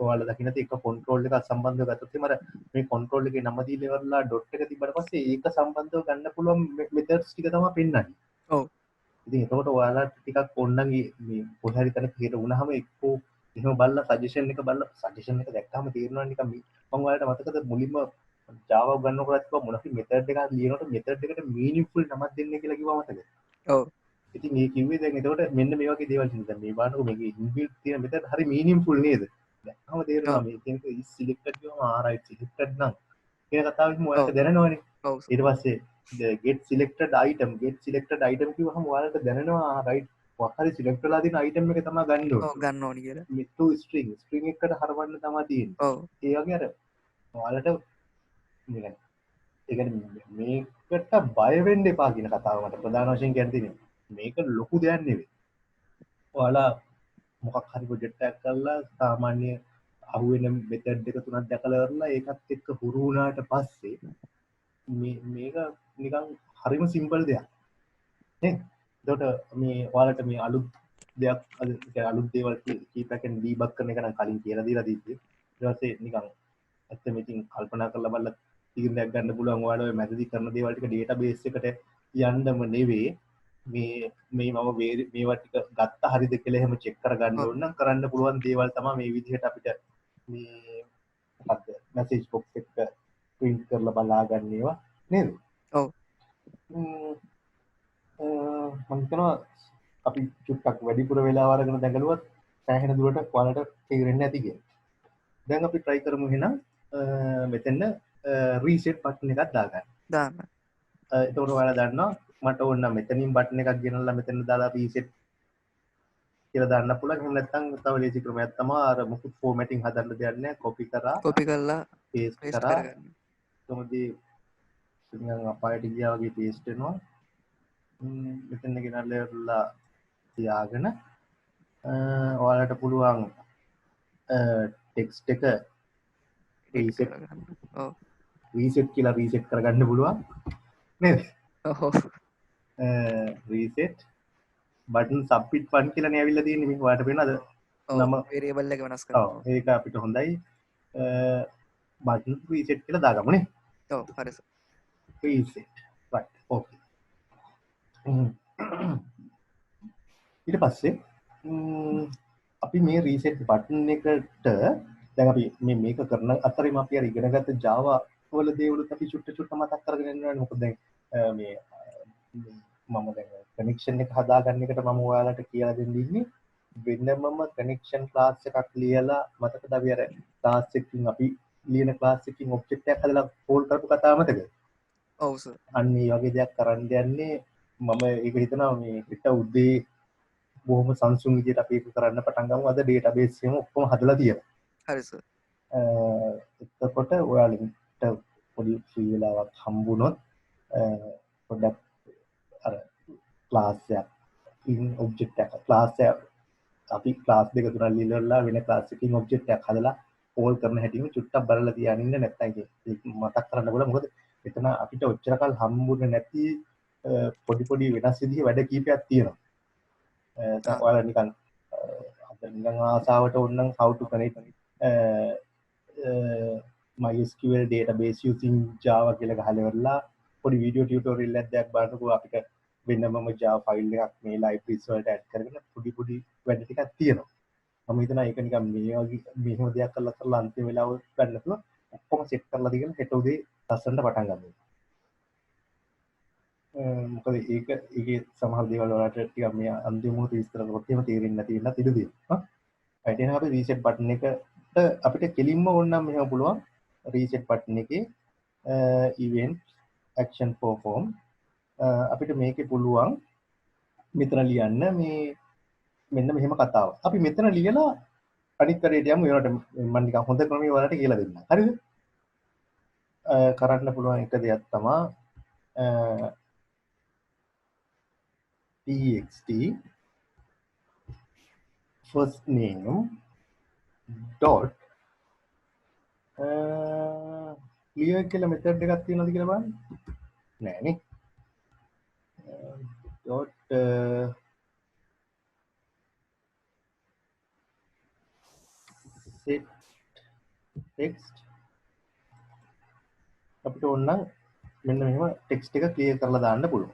Speaker 1: ඔයාලා දකින්න තියෙන එක කන්ට්‍රෝල් එකක් සම්බන්ධව ගත්තොත් එimhe මේ කන්ට්‍රෝල් එකේ නම දීලා ඉවරලා ඩොට් එක තිබ්බට පස්සේ ඒක සම්බන්ධව ගන්න පුළුවන් මෙතඩ්ස් ටික තමයි පෙන්නන්නේ.
Speaker 2: ඔව්.
Speaker 1: ඉතින් එතකොට ඔයාලා ටිකක් ඕනනම් මේ පොඩි හරි තැනක හිට වුණාම එක්කෝ එහෙම බලලා සජෙෂන් එක දැක්කම තේරෙනවා නිකන් මම ඔයාලට මතකද මුලින්ම Java උගන්වනකොට කිව්වා මොන හරි මෙතඩ් එකක් ලියනකොට මෙතඩ් එකට මීනින්ග්ෆුල් නමක් දෙන්න කියලා කිව්වා මතකද?
Speaker 2: ඔව්.
Speaker 1: ඉතින් මේ කිව්වේ දැන් එතකොට මෙන්න මේ වගේ දේවල් තියෙනවා. දැන් මේ බලන්නකො මේකේ ඉන්බිල්ට් තියෙන මෙතඩ් හරි මීනින්ග්ෆුල් නේද? දැක්කම තේරෙනවා මේ තියෙන is selected කියවම right selected නම් කියන කතාවෙම ඔයාලට දැනෙනවනේ.
Speaker 2: ඔව්.
Speaker 1: ඊට පස්සේ get selected item කිව්වහම ඔයාලට දැනෙනවා right මොකක් හරි select වෙලා තියෙන item එක තමයි ගන්න ඕනේ.
Speaker 2: ඔව් ගන්න ඕනේ කියලා.
Speaker 1: මේ to string එකට හරවන්න තමයි තියෙන්නේ.
Speaker 2: ඔව්.
Speaker 1: ඒ වගේ අර ඔයාලට මේකට බය වෙන්න එපා කියන කතාව මට ප්‍රධාන වශයෙන් කියන්න තියෙන්නේ. මේක ලොකු දෙයක් නෙවෙයි. ඔයාලා මොකක් හරි ප්‍රොජෙක්ට් එකක් කරලා සාමාන්‍ය අහුවෙන මෙතඩ් එක තුනක් දැකලා ඉවරලා ඒකත් එක්ක හුරු වුණාට පස්සේ මේක නිකන් හරිම සිම්පල් දෙයක්. නේ? එතකොට මේ ඔයාලට මේ අලුත් දෙයක් අලුත් දේවල් කීපයකින් ඩීබග් කරන එක නම් කලින් කියලා දීලා තිබ්බේ. ඊට පස්සේ නිකන් ඇත්තම ඉතින් කල්පනා කරලා බලලා තීරණයක් ගන්න පුළුවන් ඔයාලා ඔය මැදදී කරන දේවල් ටික ඩේටාබේස් එකට යන්නම නෙවෙයි මේ මම මේවා ටික ගත්ත හරිද කියලා එහෙම චෙක් කරගන්න ඕන නම් කරන්න පුළුවන් දේවල් තමයි මේ විදිහට අපිට මේ මොකද්ද මැසේජ් බොක්ස් එක print කරලා බලා ගන්න ඒවා නේද?
Speaker 2: ඔව්.
Speaker 1: මම හිතනවා අපි චුට්ටක් වැඩිපුර වෙලාව අරගෙන දැඟලුවත් සෑහෙන දුරට ඔයාලට තේරෙන්නේ නැති කියලා. දැන් අපි try කරමු එහෙනම් මෙතන රීසෙට් බටන් එකක් දාන්න. එතකොට ඔයාලා දන්නවා මට ඕන නම් මෙතනින් බටන් එකක් ගෙනල්ලා මෙතන දාලා රීසෙට් කියලා දාන්න පුළුවන්. එහෙම නැත්නම් තව ලේසි ක්‍රමයක් තමයි අර මුකුත් ෆෝමැටිං හදන්න දෙයක් නැහැ. කොපි කරලා පේස්ට් කරා. කොහොමදී නිකන් අපායට ගියා වගේ පේස්ට් වෙනවා. මෙතන ගෙනල්ලා තියාගෙන ඔයාලට පුළුවන් ටෙක්ස්ට් එක රීසෙට් කියලා රීසෙට් කරගන්න පුළුවන් නේද?
Speaker 2: ඔව්.
Speaker 1: රීසෙට් බටන් සබ්මිට් 1 කියලා නේ ඇවිල්ලා තියෙන්නේ මේ ඔයාලට පේනවද? නම
Speaker 2: වේරියබල් එක වෙනස් කරනවා.
Speaker 1: ඔව් ඒක අපිට හොඳයි. බටන් රීසෙට් කියලා දාගමු නේ.
Speaker 2: ඔව් හරි සර්.
Speaker 1: Reset right okay. ඊට පස්සේ අපි මේ රීසෙට් බටන් එකට දැන් අපි මේක කරන අතරින් අපි අර ඉගෙනගත්ත Java වල දේවලුත් අපි චුට්ට මතක් කරගෙන යනවා. මොකද දැන් මේ මම දැන් කනෙක්ෂන් එක හදාගන්න එකට මම ඔයාලට කියලා දෙන්න ඉන්නේ වෙනමම කනෙක්ෂන් ක්ලාස් එකක් ලියලා මතකද අපි අර ක්ලාස් එකකින් අපි ලියන ක්ලාස් එකකින් ඔබ්ජෙක්ට් එකක් හදලා කෝල් කරපු කතාව මතකද?
Speaker 2: ඔව් සර්.
Speaker 1: අන්න ඒ වගේ දෙයක් කරන්න යන්නේ මම ඒක හිතනවා මේ හිත උදේ බොහොම සංසුන් විදිහට අපි ඒක කරන්න පටන් ගමු. අද ඩේටාබේස් එකම ඔක්කොම හදලා තියෙනවා.
Speaker 2: හරි සර්.
Speaker 1: එතකොට ඔයාලට පොඩි ෆ්‍රී වෙලාවක් හම්බුනොත් පොඩ්ඩක් අර ක්ලාස් එකක් ඉන් ඔබ්ජෙක්ට් එකක් ක්ලාස් එක අපි ක්ලාස් දෙක තුනක් ලියලා වෙන ක්ලාස් එකකින් ඔබ්ජෙක්ට් එකක් හදලා කෝල් කරන හැටිම චුට්ටක් බලලා තියාගෙන ඉන්න නැත්නම් ඒක මතක් කරන්න බල මොකද එතන අපිට ඔච්චර කල් හම්බුනේ නැති පොඩි වෙනස් විදිහේ වැඩ කීපයක් තියෙනවා. ඔයාලා නිකන් නිකන් ආසාවට ඕනනම් how to connect MySQL database using Java කියලා ගහලා ඉවරලා පොඩි වීඩියෝ ටියුටෝරියල් එකක් බලනකොට අපිට වෙනමම Java ෆයිල් එකක් මේ libraries වලට add කරගෙන පොඩි වැඩ ටිකක් තියෙනවා. මම හිතනවා ඒක නිකන් මේ වගේ මෙහෙම දෙයක් කරලා අන්තිම වෙලාව ගන්න පුළුවන්. ඔක්කොම සෙට් කරලා තියගෙන හෙට උදේ ලස්සනට පටන් ගන්න. මොකද ඒකේ සමහර දේවල් වලට ටිකක් මේ අන්තිම මොහොතේ විස්තර කරොත් එහෙම තේරෙන්නේ නැති වෙන්නත් ඉඩ තියෙනවා. right එහෙනම් අපි රීසෙට් බටන් එකට අපිට කෙලින්ම ඕන නම් මෙහෙම පුළුවන් රීසෙට් බටන් එකේ event action perform අපිට මේකේ පුළුවන් මෙතන ලියන්න මේ මෙන්න මෙහෙම කතාව. අපි මෙතන ලියලා අනිත් කරේට යමු. ඒකට මම නිකන් හොඳ ක්‍රමයේ වලට කියලා දෙන්නම්. හරිද? කරන්න පුළුවන් එක දෙයක් තමයි txt first name dot clear කියලා මෙතඩ් එකක් තියෙනවද කියලා බලන්න. නෑ නේ. dot set text අපිට ඕන නම් මෙන්න මෙහෙම ටෙක්ස්ට් එක ක්ලියර් කරලා දාන්න පුළුවන්.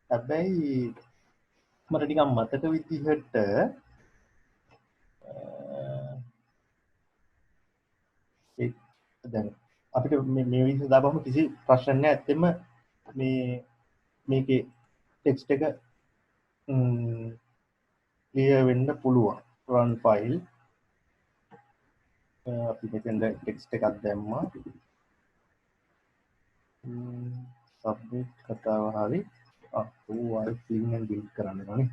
Speaker 1: හැබැයි මට නිකන් මතක විදිහට දැන් අපිට මේ විදිහට දාපුවම කිසි ප්‍රශ්න නැහැ. ඇත්තෙම මේකේ ටෙක්ස්ට් එක ක්ලියර් වෙන්න පුළුවන්. run file අපි මෙතෙන්ද ටෙක්ස්ට් එකක් දැම්මා. submit කතාව හරි. ආයි clean and build කරන්න ඕනේ.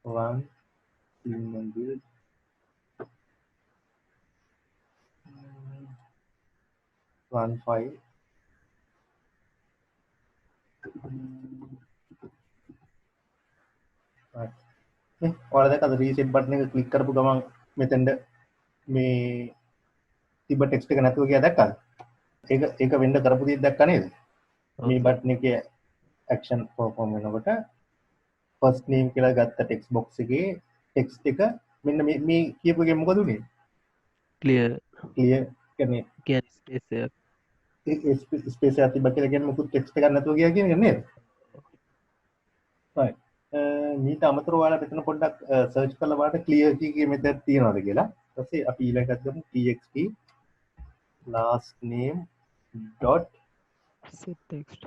Speaker 1: run clean and build run file ඔයාලා දැක්කද රීසෙට් බටන් එක ක්ලික් කරපු ගමන් මෙතෙන්ද මේ තිබ්බ ටෙක්ස්ට් එක නැතුව ගියා දැක්කද? ඒක වෙන්න කරපු දේ දැක්ක නේද? මේ බටන් එකේ action perform වෙනකොට first name කියලා ගත්ත text box එකේ text එක මෙන්න මේ කියපු එකෙන් මොකද උනේ?
Speaker 3: clear
Speaker 1: කියන්නේ
Speaker 3: space
Speaker 1: එකක් තිබ්බ කියලා කියන්නේ මොකුත් text එකක් නැතුව ගියා කියන එක නේද? right. මීට අමතරව ඔයාලා මෙතන පොඩ්ඩක් සර්ච් කරලා බලන්න clear කීකේ මෙතන තියනවාද කියලා. ඊට පස්සේ අපි ඊළඟට ගමු txt last name dot
Speaker 3: set text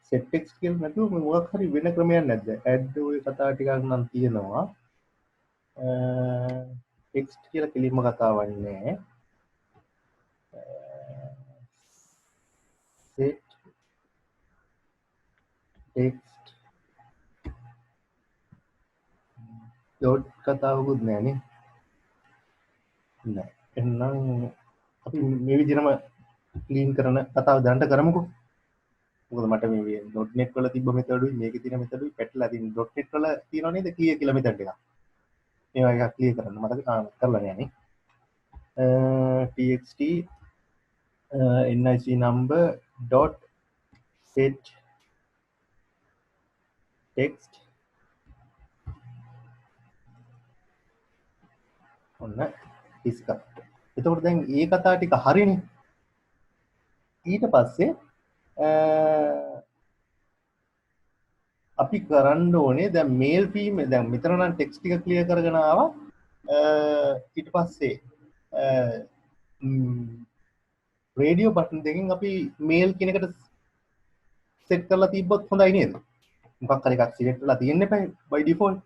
Speaker 1: set text කියලා නැතුව මොකක් හරි වෙන ක්‍රමයක් නැද්ද? add ඔය කතාව ටිකක් නම් තියෙනවා. text කියලා කෙලින්ම කතාවක් නැහැ. set text dot කතාවකුත් නැහැ නේ. නෑ. එහෙනම් අපි මේ විදිහටම ක්ලීන් කරන කතාව දැනට කරමුකෝ. මොකද මට මේ .net වල තිබ්බ මෙතඩුයි මේකේ තියෙන මෙතඩුයි පැටලලා තියෙන .net වල තියෙනව නේද clear කියලා මෙතඩ් එකක්. මේවා එකක් ක්ලියර් කරන්න මතක කරලා නෑ නේ. txt nic number dot set text ඔන්න ඉස්ක. එතකොට දැන් මේ කතාව ටික හරිනේ. ඊට පස්සේ අපි කරන්න ඕනේ දැන් මේල් ෆීමේල් දැන් මෙතන නම් ටෙක්ස්ට් ටික ක්ලියර් කරගෙන ආවා. ඊට පස්සේ රේඩියෝ බටන් දෙකෙන් අපි මේල් කියන එකට සෙට් කරලා තිබ්බොත් හොඳයි නේද? මොකක් හරි එකක් සිලෙක්ට් කරලා තියෙන්න එපා by default.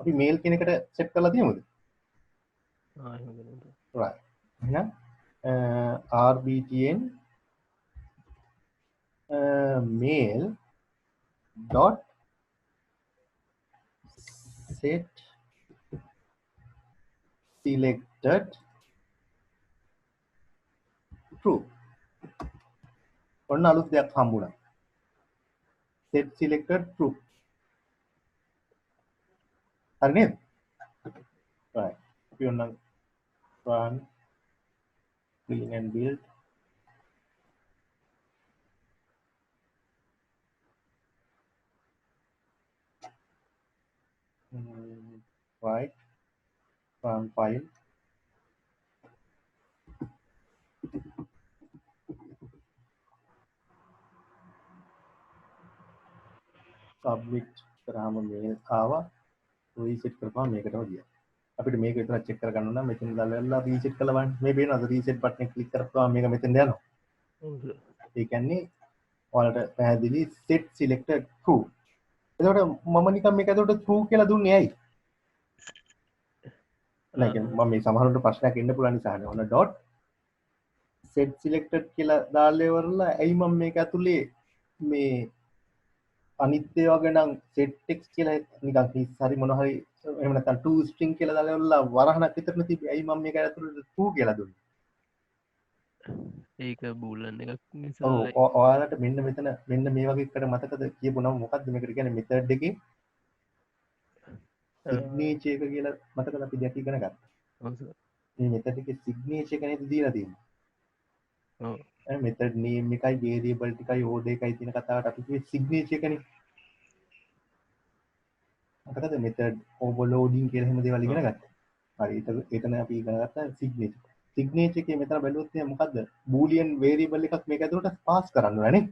Speaker 1: අපි මේල් කියන එකට සෙට් කරලා තියමුද? right. එහෙනම් rbtn mail dot set selected true. ඔන්න අලුත් දෙයක් හම්බුණා. set selected true. හරි නේද? right. අපි ඔන්න run clean and build right run file submit කරාම මේල් ආවා රීසෙට් කරපුවා මේකටම ගියා අපිට මේක විතරක් චෙක් කරගන්න නම් මෙතන දාලා රීසෙට් කළා බලන්න මේ පේනවද රීසෙට් බටන් එක ක්ලික් කරපුවා මේක මෙතෙන්ද යනවා ඒ කියන්නේ ඔයාලට පැහැදිලි set selected true. එතකොට මම නිකන් මේක එතකොට true කියලා දුන්නේ ඇයි? like මම මේ සමහරවිට ප්‍රශ්නයක් එන්න පුළුවන් නිසා නේ. ඔන්න dot set selected කියලා දාලා ඉවරලා ඇයි මම මේක ඇතුලේ මේ අනිත් ඒවා ගණන් set text කියලා නිකන් හරි මොන හරි එහෙම නැත්නම් to string කියලා දාලා ඉවරලා වරහණක් විතරනේ තිබ්බේ. ඇයි මම මේක ඇතුලේ true කියලා දුන්නේ?
Speaker 3: ඒක බූලන් එකක්
Speaker 1: ඔව්
Speaker 3: නිසා
Speaker 1: ඔයාලට මෙන්න මෙතන මෙන්න මේ වගේ එකට මතකද කියපු නම මොකක්ද මේකට කියන්නේ method එකේ signature එක කියලා මතකද අපි දැක ඉගෙන ගත්තා.
Speaker 3: ඔව් සර්.
Speaker 1: මේ method එකේ signature එක නේද දීලා තියෙන්නේ.
Speaker 3: ඔව්
Speaker 1: method name එකයි variable ටිකයි order එකයි තියෙන කතාවට අපි කිව්වේ signature එකනේ. මතකද method overloading කියලා හැම දේවල් ඉගෙන ගත්තා. හරි එතන අපි ඉගෙන ගත්තා signature. signature එකේ මෙතන බැලුවොත් එහෙනම් මොකද්ද? boolean variable එකක් මේක ඇතුළට pass කරන්න ඕනේ නේ.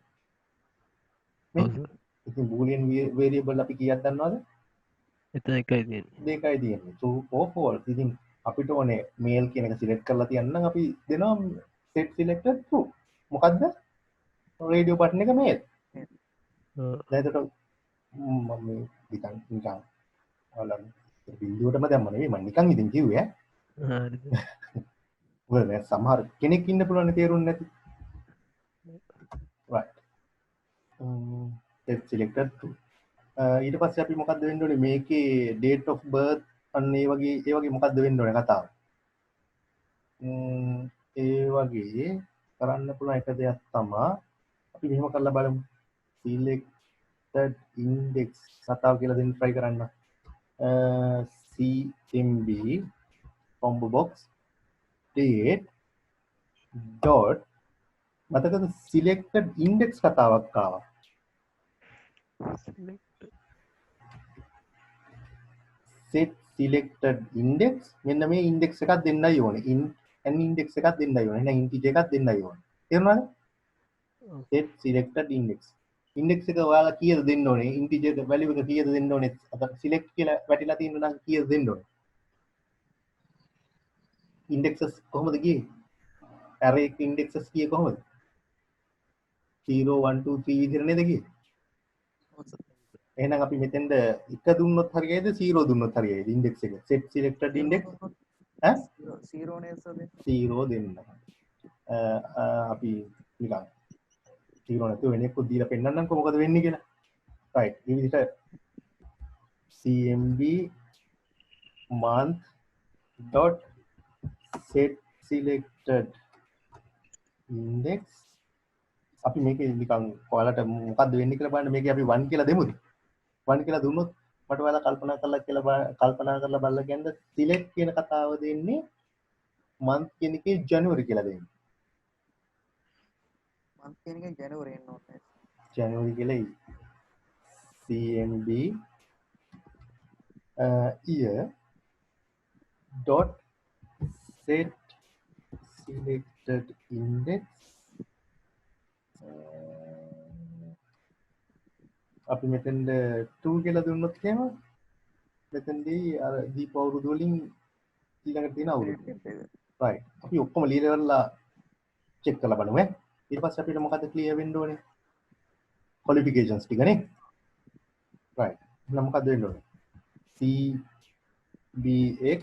Speaker 3: ඔව් සර්.
Speaker 1: ඉතින් boolean variable අපි කීයක් දන්නවද?
Speaker 3: එතන එකයි තියෙන්නේ.
Speaker 1: දෙකයි තියෙන්නේ. true or false. ඉතින් අපිට ඕනේ male කියන එක select කරලා තියන්න නම් අපි දෙනවා set selected true. මොකද්ද? radio button එක male. දැන් එතකොට මම මේ නිකන් ඔයාලා බින්දුවටම දැම්ම නෙවෙයි මම නිකන් ඉතින් කිව්වේ ඈ.
Speaker 3: හරිද?
Speaker 1: well සමහර කෙනෙක් ඉන්න පුළුවන් තේරුන්නේ නැති. right. set selected true. ඊට පස්සේ අපි මොකද්ද වෙන්න ඕනේ මේකේ date of birth අන්න ඒ වගේ මොකද්ද වෙන්න ඕනේ කතාව. ඒ වගේ කරන්න පුළුවන් එක දෙයක් තමයි අපි මෙහෙම කරලා බලමු. selected index කතාව කියලා දෙන්න try කරන්න. cmb combo box date dot මතකද selected index කතාවක් ආවා. set selected index මෙන්න මේ index එකක් දෙන්නයි ඕනේ. n index එකක් දෙන්නයි ඕනේ. එහෙනම් integer එකක් දෙන්නයි ඕනේ. තේරුණාද? set selected index. index එක ඔයාලා කීයද දෙන්න ඕනේ? integer value එක කීයද දෙන්න ඕනේ? අද select කියලා වැටිලා තියෙනවා නම් කීයද දෙන්න ඕනේ? indexes කොහොමද ගියේ? array එක indexes ගියේ කොහොමද? 0 1 2 3 විදිහට නේද ගියේ? එහෙනම් අපි මෙතෙන්ද 1 දුන්නොත් හරියයිද 0 දුන්නොත් හරියයිද index එක? set selected index ඈ
Speaker 2: 0 නේද සර්?
Speaker 1: 0 දෙන්න. අපි නිකන් 0 නැතුව වෙන එකක් දීලා පෙන්නන්නම්කො මොකද වෙන්නේ කියලා. right. මේ විදිහට cmb month dot set selected index අපි මේකේ නිකන් ඔයාලට මොකද්ද වෙන්නේ කියලා බලන්න මේකේ අපි 1 කියලා දෙමුද? 1 කියලා දුන්නොත් මට ඔයාලා කල්පනා කරලා බලලා කියන්න select කියන කතාව දෙන්නේ month කියන එකේ ජනවාරි කියලා දෙන්නේ.
Speaker 2: month කියන එකේ ජනවාරි එන්න ඕනේ.
Speaker 1: ජනවාරි කියලා cmb year dot set selected index අපි මෙතෙන්ද 2 කියලා දුන්නොත් එහෙම මෙතෙන්දී අර දීප අවුරුදු වලින් ඊළඟට තියෙන අවුරුදු. right. අපි ඔක්කොම ලියලා ඉවරලා චෙක් කරලා බලමු ඈ. ඊට පස්සේ අපිට මොකද ක්ලියර් වෙන්න ඕනේ? qualifications ටික නේ. right. එහෙනම් මොකද වෙන්න ඕනේ? cbx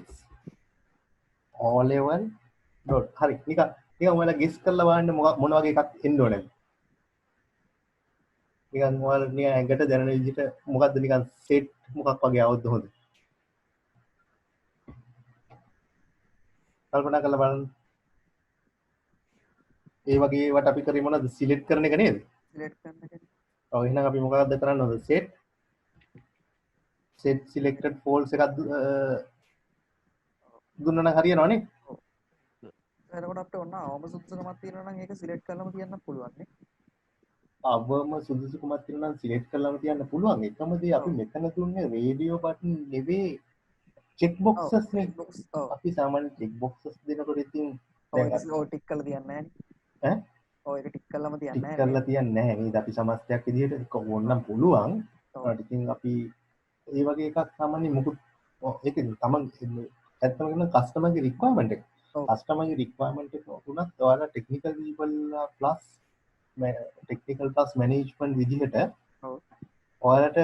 Speaker 1: o level dot හරි නිකන් ඔයාලා ගෙස් කරලා බලන්න මොන වගේ එකක් එන්න ඕනේද? නිකන් ඔයාලා නිකන් ඇඟට දැනෙන විදිහට මොකද්ද නිකන් සෙට් මොකක් වගේ આવද්ද හොඳ? කල්පනා කරලා බලන්න. ඒ වගේ වට අපි කරේ මොනවද? සිලෙක්ට් කරන එක නේද?
Speaker 2: සිලෙක්ට් කරන එක.
Speaker 1: ඔව් එහෙනම් අපි මොකක්ද කරන්න ඕනද? set selected false එකක් දුන්නා නම් හරියනවා නේ?
Speaker 2: ඔව්. එතකොට අපිට ඔන්න අවම සුදුසුකමක් තියෙනවා නම් ඒක සිලෙක්ට් කරලාම තියන්න පුළුවන් නේ.
Speaker 1: අවම සුදුසුකමක් තියෙනවා නම් සිලෙක්ට් කරලාම තියන්න පුළුවන්. එකම දේ අපි මෙතන දුන්නේ රේඩියෝ බටන් නෙවෙයි චෙක් බොක්සස් නේ. අපි සාමාන්‍ය චෙක් බොක්සස් දෙනකොට ඉතින්
Speaker 2: ඔය ටික් කරලා තියන්නේ නැහැ
Speaker 1: ඈ?
Speaker 2: ඔය ඒක ටික් කරලාම තියන්නේ
Speaker 1: ටික් කරලා තියන්නේ නැහැ නේද? අපි සමස්තයක් විදිහට ඕනනම් පුළුවන්. ඉතින් අපි ඒ වගේ එකක් සාමාන්‍ය මොකුත් ඒක තමන් ඇත්තම කියන කස්ටමර්ගේ රික්වයර්මන්ට් එක. කස්ටමර්ගේ රික්වයර්මන්ට් එක උනත් ඔයාලා ටෙක්නිකල් පීපල් ප්ලස් ටෙක්නිකල් ටස් මැනේජ්මන්ට් විදිහට
Speaker 2: ඔව්
Speaker 1: ඔයාලට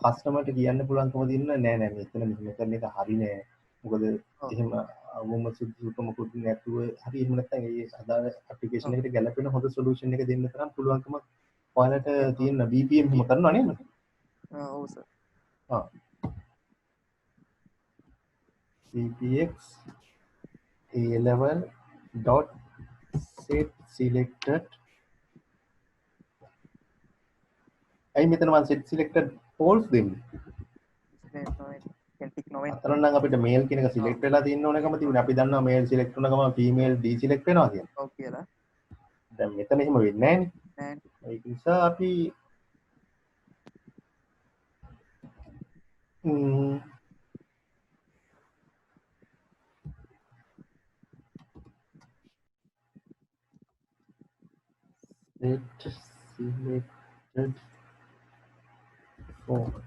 Speaker 1: කස්ටමර්ට කියන්න පුළුවන්කම තියෙන නෑ නෑ මෙතන මෙහෙම කරන එක හරි නෑ මොකද එහෙම අවම සුදුසුකමකුත් නැතුව හරි එහෙම නැත්නම් ඒ අදාළ ඇප්ලිකේෂන් එකට ගැලපෙන හොඳ සොලියුෂන් එක දෙන්න තරම් පුළුවන්කම ඔයාලට තියෙන BPM එහෙම කරනවා නේද?
Speaker 2: ඔව් සර්
Speaker 1: ආ BPX A level dot set selected අයි මෙතන මම set selected false දෙන්නේ
Speaker 2: ටික් නොවෙන්
Speaker 1: අතන නම් අපිට මේල් කියන එක සිලෙක්ට් වෙලා තියෙන්න ඕනකම තිබුණේ අපි දන්නවා මේල් සිලෙක්ට් වුණ ගමන් ෆීමේල් ඩිසිලෙක්ට් වෙනවා කියලා.
Speaker 2: ඔව් කියලා
Speaker 1: දැන් මෙතන එහෙම වෙන්නේ
Speaker 2: නෑ
Speaker 1: නැහැ. ඒක නිසා අපි set selected false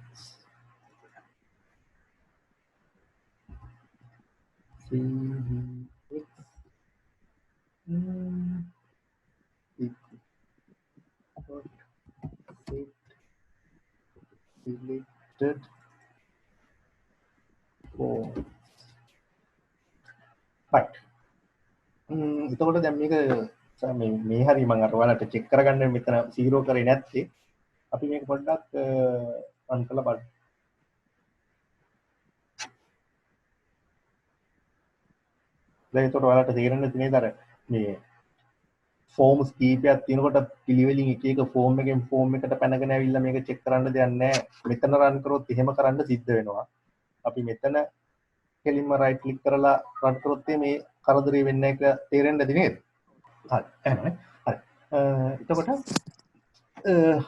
Speaker 1: CVX set selected false right එතකොට දැන් මේක මේ හරි මම අර ඔයාලට චෙක් කරගන්න මෙතන 0 කරේ නැත්තේ අපි මේක පොඩ්ඩක් රන් කරලා බලමු. දැන් ඒතකොට ඔයාලට තේරෙන්නේ නේද අර මේ ෆෝම්ස් කීපයක් තියෙනකොට පිළිවෙලින් එක එක ෆෝම් එකෙන් ෆෝම් එකට පැනගෙන ඇවිල්ලා මේක චෙක් කරන්න දෙයක් නැහැ. මෙතන රන් කරොත් එහෙම කරන්න සිද්ධ වෙනවා. අපි මෙතන කෙලින්ම රයිට් ක්ලික් කරලා රන් කරොත් මේ කරදරේ වෙන්නේ නැහැ කියලා තේරෙන්නේ නැති නේද? හරි. එහෙමයි. හරි. එතකොට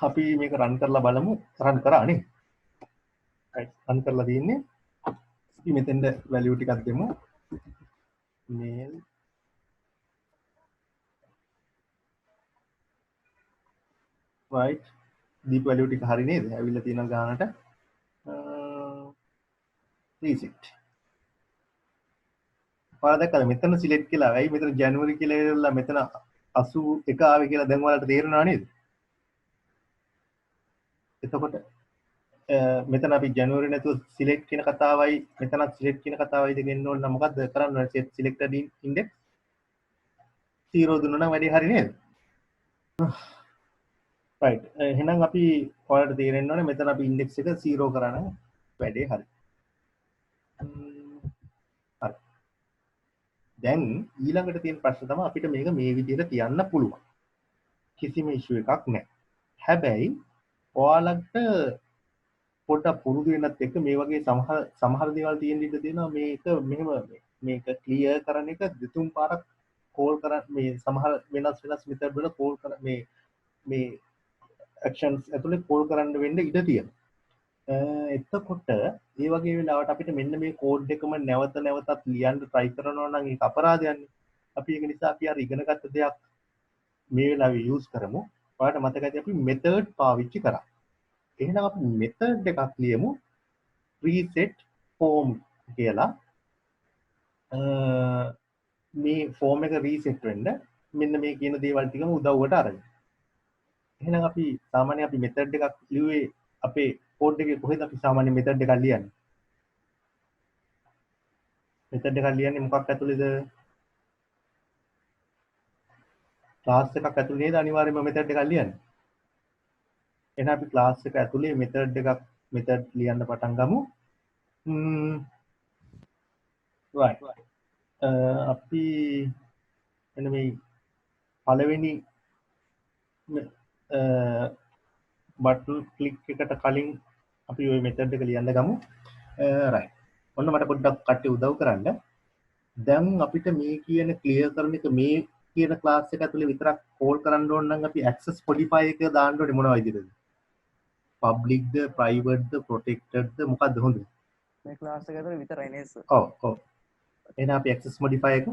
Speaker 1: අපි මේක රන් කරලා බලමු. රන් කරා නේ. right රන් කරලා තියෙන්නේ. අපි මෙතෙන්ද වැලියු ටිකක් දෙමු. mail right දීප වැලියු ටික හරි නේද? ඇවිල්ලා තියෙන ගානට reset. ඔයාලා දැක්කද මෙතන සිලෙක්ට් කියලා. ඇයි මෙතන ජනවරි කියලා ඉරලා මෙතන 81 ආවේ කියලා දැන් ඔයාලට තේරෙනවා නේද? එතකොට මෙතන අපි ජනවරි නැතුව සිලෙක්ට් කියන කතාවයි මෙතනත් සිලෙක්ට් කියන කතාවයි දෙක එන්න ඕන නම් මොකද්ද කරන්න ඕනේ? set selected index 0 දුන්නා නම් වැඩේ හරි නේද? right එහෙනම් අපි ඔයාලට තේරෙන්න ඕනේ මෙතන අපි index එක 0 කරා නම් වැඩේ හරි. හරි. දැන් ඊළඟට තියෙන ප්‍රශ්න තමයි අපිට මේක මේ විදිහට තියන්න පුළුවන්. කිසිම issue එකක් නැහැ. හැබැයි ඔයාලට පොඩ්ඩක් පුරුදු වෙනත් එක්ක මේ වගේ සමහර දේවල් තියෙන්න ඉඩ තියෙනවා මේක මෙහෙම මේක ක්ලියර් කරන එක දෙතුන් පාරක් කෝල් කරන් මේ සමහර වෙනස් මෙතඩ් වල කෝල් කර මේ actions ඇතුලේ කෝල් කරන්න වෙන්න ඉඩ තියෙනවා. එතකොට ඒ වගේ වෙලාවට අපිට මෙන්න මේ කෝඩ් එකම නැවත නැවතත් ලියන්න try කරනවා නම් ඒක අපරාධයක්නේ. අපි ඒක නිසා අපි අර ඉගෙනගත්ත දෙයක් මේ වෙලාවේ use කරමු. ඔයාලට මතකයි අපි method පාවිච්චි කරා. එහෙනම් අපි method එකක් ලියමු reset form කියලා. මේ form එක reset වෙන්න මෙන්න මේ කියන දේවල් ටිකම උදව්වට අරගෙන. එහෙනම් අපි සාමාන්‍යයෙන් අපි method එකක් ලියුවේ අපේ code එකේ කොහෙද අපි සාමාන්‍ය method එකක් ලියන්නේ? method එකක් ලියන්නේ මොකක් ඇතුළේද? class එකක් ඇතුළේ නේද අනිවාර්යයෙන්ම method එකක් ලියන්නේ. එහෙනම් අපි class එක ඇතුලේ method ලියන්න පටන් ගමු. right අපි එන්න මේ පළවෙනි බටන් ක්ලික් එකට කලින් අපි ওই method එක ලියන්න ගමු. right ඔන්න මට පොඩ්ඩක් කට්ටිය උදව් කරන්න. දැන් අපිට මේ කියන ක්ලියර් කරන එක මේ කියන class එක ඇතුලේ විතරක් කෝල් කරන්න ඕන නම් අපි access modify එක දාන්න ඕනේ මොන වයිදද? public ද private ද protected ද මොකක්ද හොඳ?
Speaker 2: මේ ක්ලාස් එක ඇතුලේ විතරයි නේද සර්?
Speaker 1: ඔව්. එහෙනම් අපි access modify එක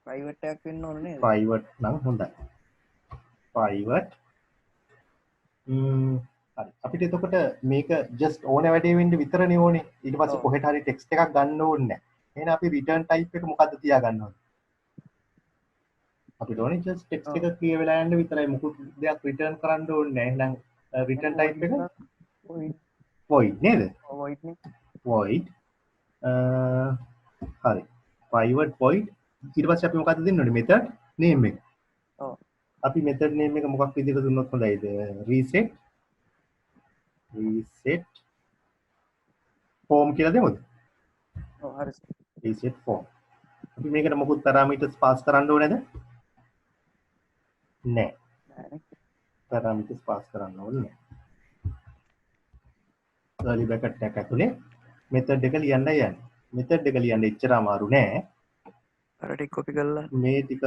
Speaker 2: ප්‍රයිවට් එකක් වෙන්න ඕනේ නේද?
Speaker 1: private නම් හොඳයි. private හරි. අපිට එතකොට මේක just ඕන වැඩේ වෙන්න විතරනේ ඕනේ. ඊට පස්සේ කොහෙට හරි text එකක් ගන්න ඕනේ නැහැ. එහෙනම් අපි return type එක මොකද්ද තියාගන්න ඕනේ? අපිට ඕනේ just text එක clear වෙලා යන්න විතරයි මොකුත් දෙයක් return කරන්න ඕනේ නැහැ. එහෙනම් return type එක void නේද? void හරි. private void ඊට පස්සේ අපි මොකක්ද දෙන්න ඕනේ? method name එක. අපි method name එක මොකක් විදිහට දුන්නොත් හොඳයිද? reset form කියලා දෙමුද?
Speaker 2: හරි
Speaker 1: reset form. අපි මේකට මොකුත් parameters pass කරන්න ඕනේද? නෑ. parameters pass කරන්න ඕනේ නෑ. curly bracket එකක් ඇතුලේ method එක ලියන්නයි යන්නේ. method එක ලියන්න එච්චර අමාරු නෑ.
Speaker 2: අර ටික copy කරලා
Speaker 1: මේ ටික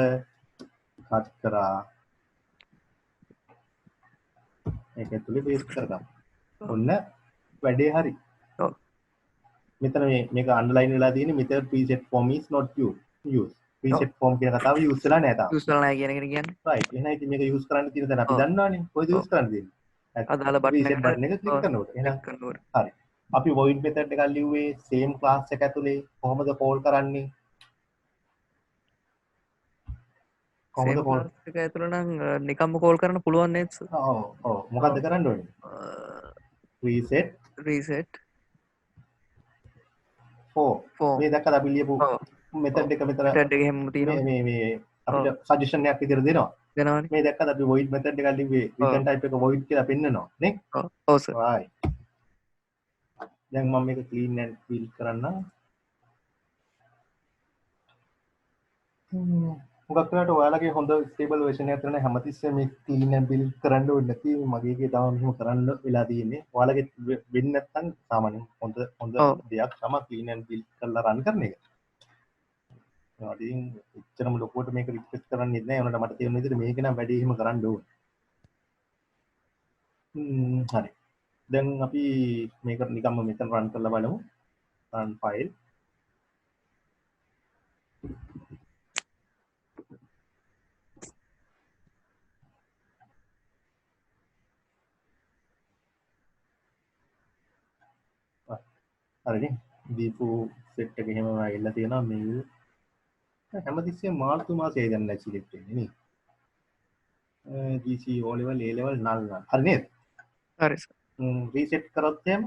Speaker 1: cut කරා ඒක ඇතුලේ paste කරගන්න. ඔන්න වැඩේ හරි.
Speaker 2: ඔව්.
Speaker 1: මෙතන මේක underline වෙලා තියෙන්නේ method preset form is not used. preset form කියන කතාව use වෙලා නෑ තාම.
Speaker 2: use කරලා නැහැ කියන එක කියන්නේ.
Speaker 1: right. එහෙනම් ඉතින් මේක use කරන්න තියෙන දැන් අපි
Speaker 2: ඔව්.
Speaker 1: දන්නවනේ. කොහෙද use කරන්න තියෙන්නේ?
Speaker 2: අදාළ button
Speaker 1: reset
Speaker 2: එකට
Speaker 1: button එක click කරනකොට. එහෙනම්
Speaker 2: කරනකොට
Speaker 1: හරි. අපි void method එකක් ලිව්වේ same class එක ඇතුලේ කොහොමද call කරන්නේ? කොහොමද call?
Speaker 2: එක ඇතුළ නම් නිකම්ම කෝල් කරන්න පුළුවන් නේද?
Speaker 1: ඔව් මොකද්ද කරන්න ඕනේ? reset form මේ දැක්කද අපි ලියපු method එක මෙතන
Speaker 2: method එක හැමෝම තියෙනවා.
Speaker 1: මේ අපිට suggestion එකක් විදිහට දෙනවා.
Speaker 2: දෙනවනේ.
Speaker 1: මේ දැක්කද අපි void method එකක් ලිව්වේ return type එක void කියලා පෙන්නනවා නේ?
Speaker 2: ඔව් සර්.
Speaker 1: right. දැන් මම මේක clean and build කරන්නම්. මොකක් කරාට ඔයාලගේ හොඳ stable version එකක් කරන හැමතිස්සෙම මේ clean and build කරන්න ඕනේ නැති මගේ එකේ තව මෙහෙම කරන්න වෙලා තියෙන්නේ. ඔයාලගේ වෙන්නේ නැත්නම් සාමාන්‍යයෙන් හොඳ දෙයක් තමයි clean and build කරලා run කරන එක. ඉතින් එච්චරම ලොකුවට මේක රික්වෙස්ට් කරන්නේ නැහැ. උනට මට තේරෙන විදිහට මේක නම් වැඩි එහෙම කරන්න ඕනේ. හරි. දැන් අපි මේක නිකම්ම මෙතන run කරලා බලමු. run file. හරිනේ. දීපු set එක එහෙම ආයෙලා තියෙනවා mail. හැමතිස්සෙම මාර්තු මාසයේ දැන් නැච් සිලෙක්ට් වෙන්නේ නේ. GC O level A level null නල්. හරි නේද?
Speaker 2: හරි සර්.
Speaker 1: රීසෙට් කරොත් එහෙම